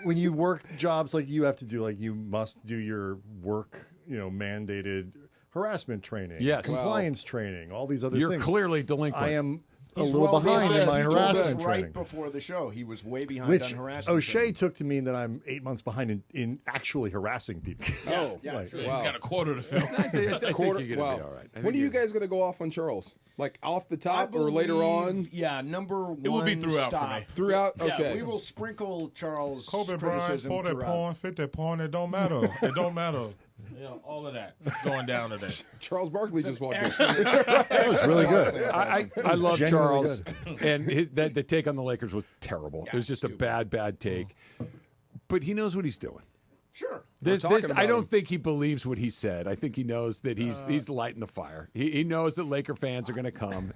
when you work jobs like you have to do, you must do your work, mandated harassment training, Yes. compliance training, all these other You're things. clearly delinquent. I am a He's little well behind in my He told us harassment training. right before the show. He was way behind Which on harassment. O'Shea training. took to mean that I'm 8 months behind in actually harassing people. Oh, Yeah, He's got a quarter to fill. I think Quarter- you're gonna wow. be all right. I When think are you you're- guys going to go off on Charles? Like off the I top or later on? believe, yeah, number one. It will be throughout for stop. me. Throughout? Yeah, Okay. we will sprinkle Charles' Kobe Bryant, criticism 40 throughout. point, 50 point. It don't matter. It don't matter. All of that going down today. Charles Barkley just walked in. That was really good. I love genuinely Charles, and the take on the Lakers was terrible. It was just a bad take. But he knows what he's doing. Sure. I don't think he believes what he said. I think he knows that he's lighting the fire. He knows that Laker fans are going to come.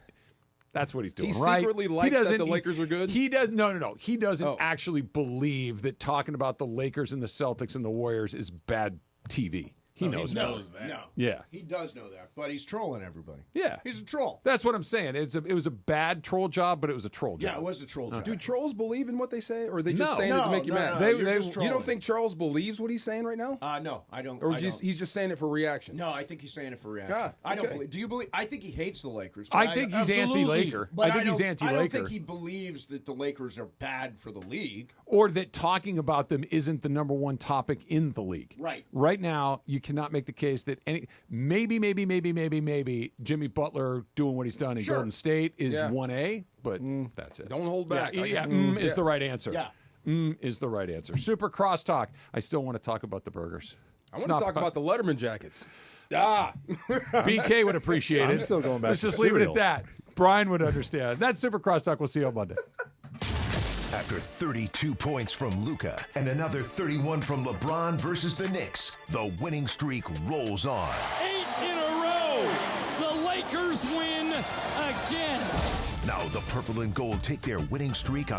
That's what he's doing. He right? secretly likes that the Lakers are good? He does. No. He doesn't actually believe that talking about the Lakers and the Celtics and the Warriors is bad TV. He knows that. No. Yeah. He does know that, but he's trolling everybody. Yeah. He's a troll. That's what I'm saying. It was a bad troll job, but it was a troll job. Yeah, it was a troll job. Do trolls believe in what they say, or are they just saying it No, to make you no, mad? no, you're just You trolling. don't think Charles believes what he's saying right now? No, I don't. Or I don't. he's just saying it for reaction? No, I think he's saying it for reaction. Ah, I don't okay. believe. Do you believe? I think he hates the Lakers. but I think he's anti-Laker. But I think he's don't- I anti-Laker. don't think he believes that the Lakers are bad for the league. Or that talking about them isn't the number one topic in the league. Right. Right now, you cannot make the case that maybe Jimmy Butler doing what he's done in Golden State is 1A, but that's it. Don't hold back. Is the right answer. Yeah. Is the right answer. Super crosstalk. I still want to talk about the burgers. I want to talk about the Letterman jackets. BK would appreciate it. I'm still going back Let's to just leave it cereal. at that. Brian would understand. That's Super Crosstalk. We'll see you on Monday. After 32 points from Luka and another 31 from LeBron versus the Knicks, the winning streak rolls on. 8 in a row. The Lakers win again. Now the purple and gold take their winning streak on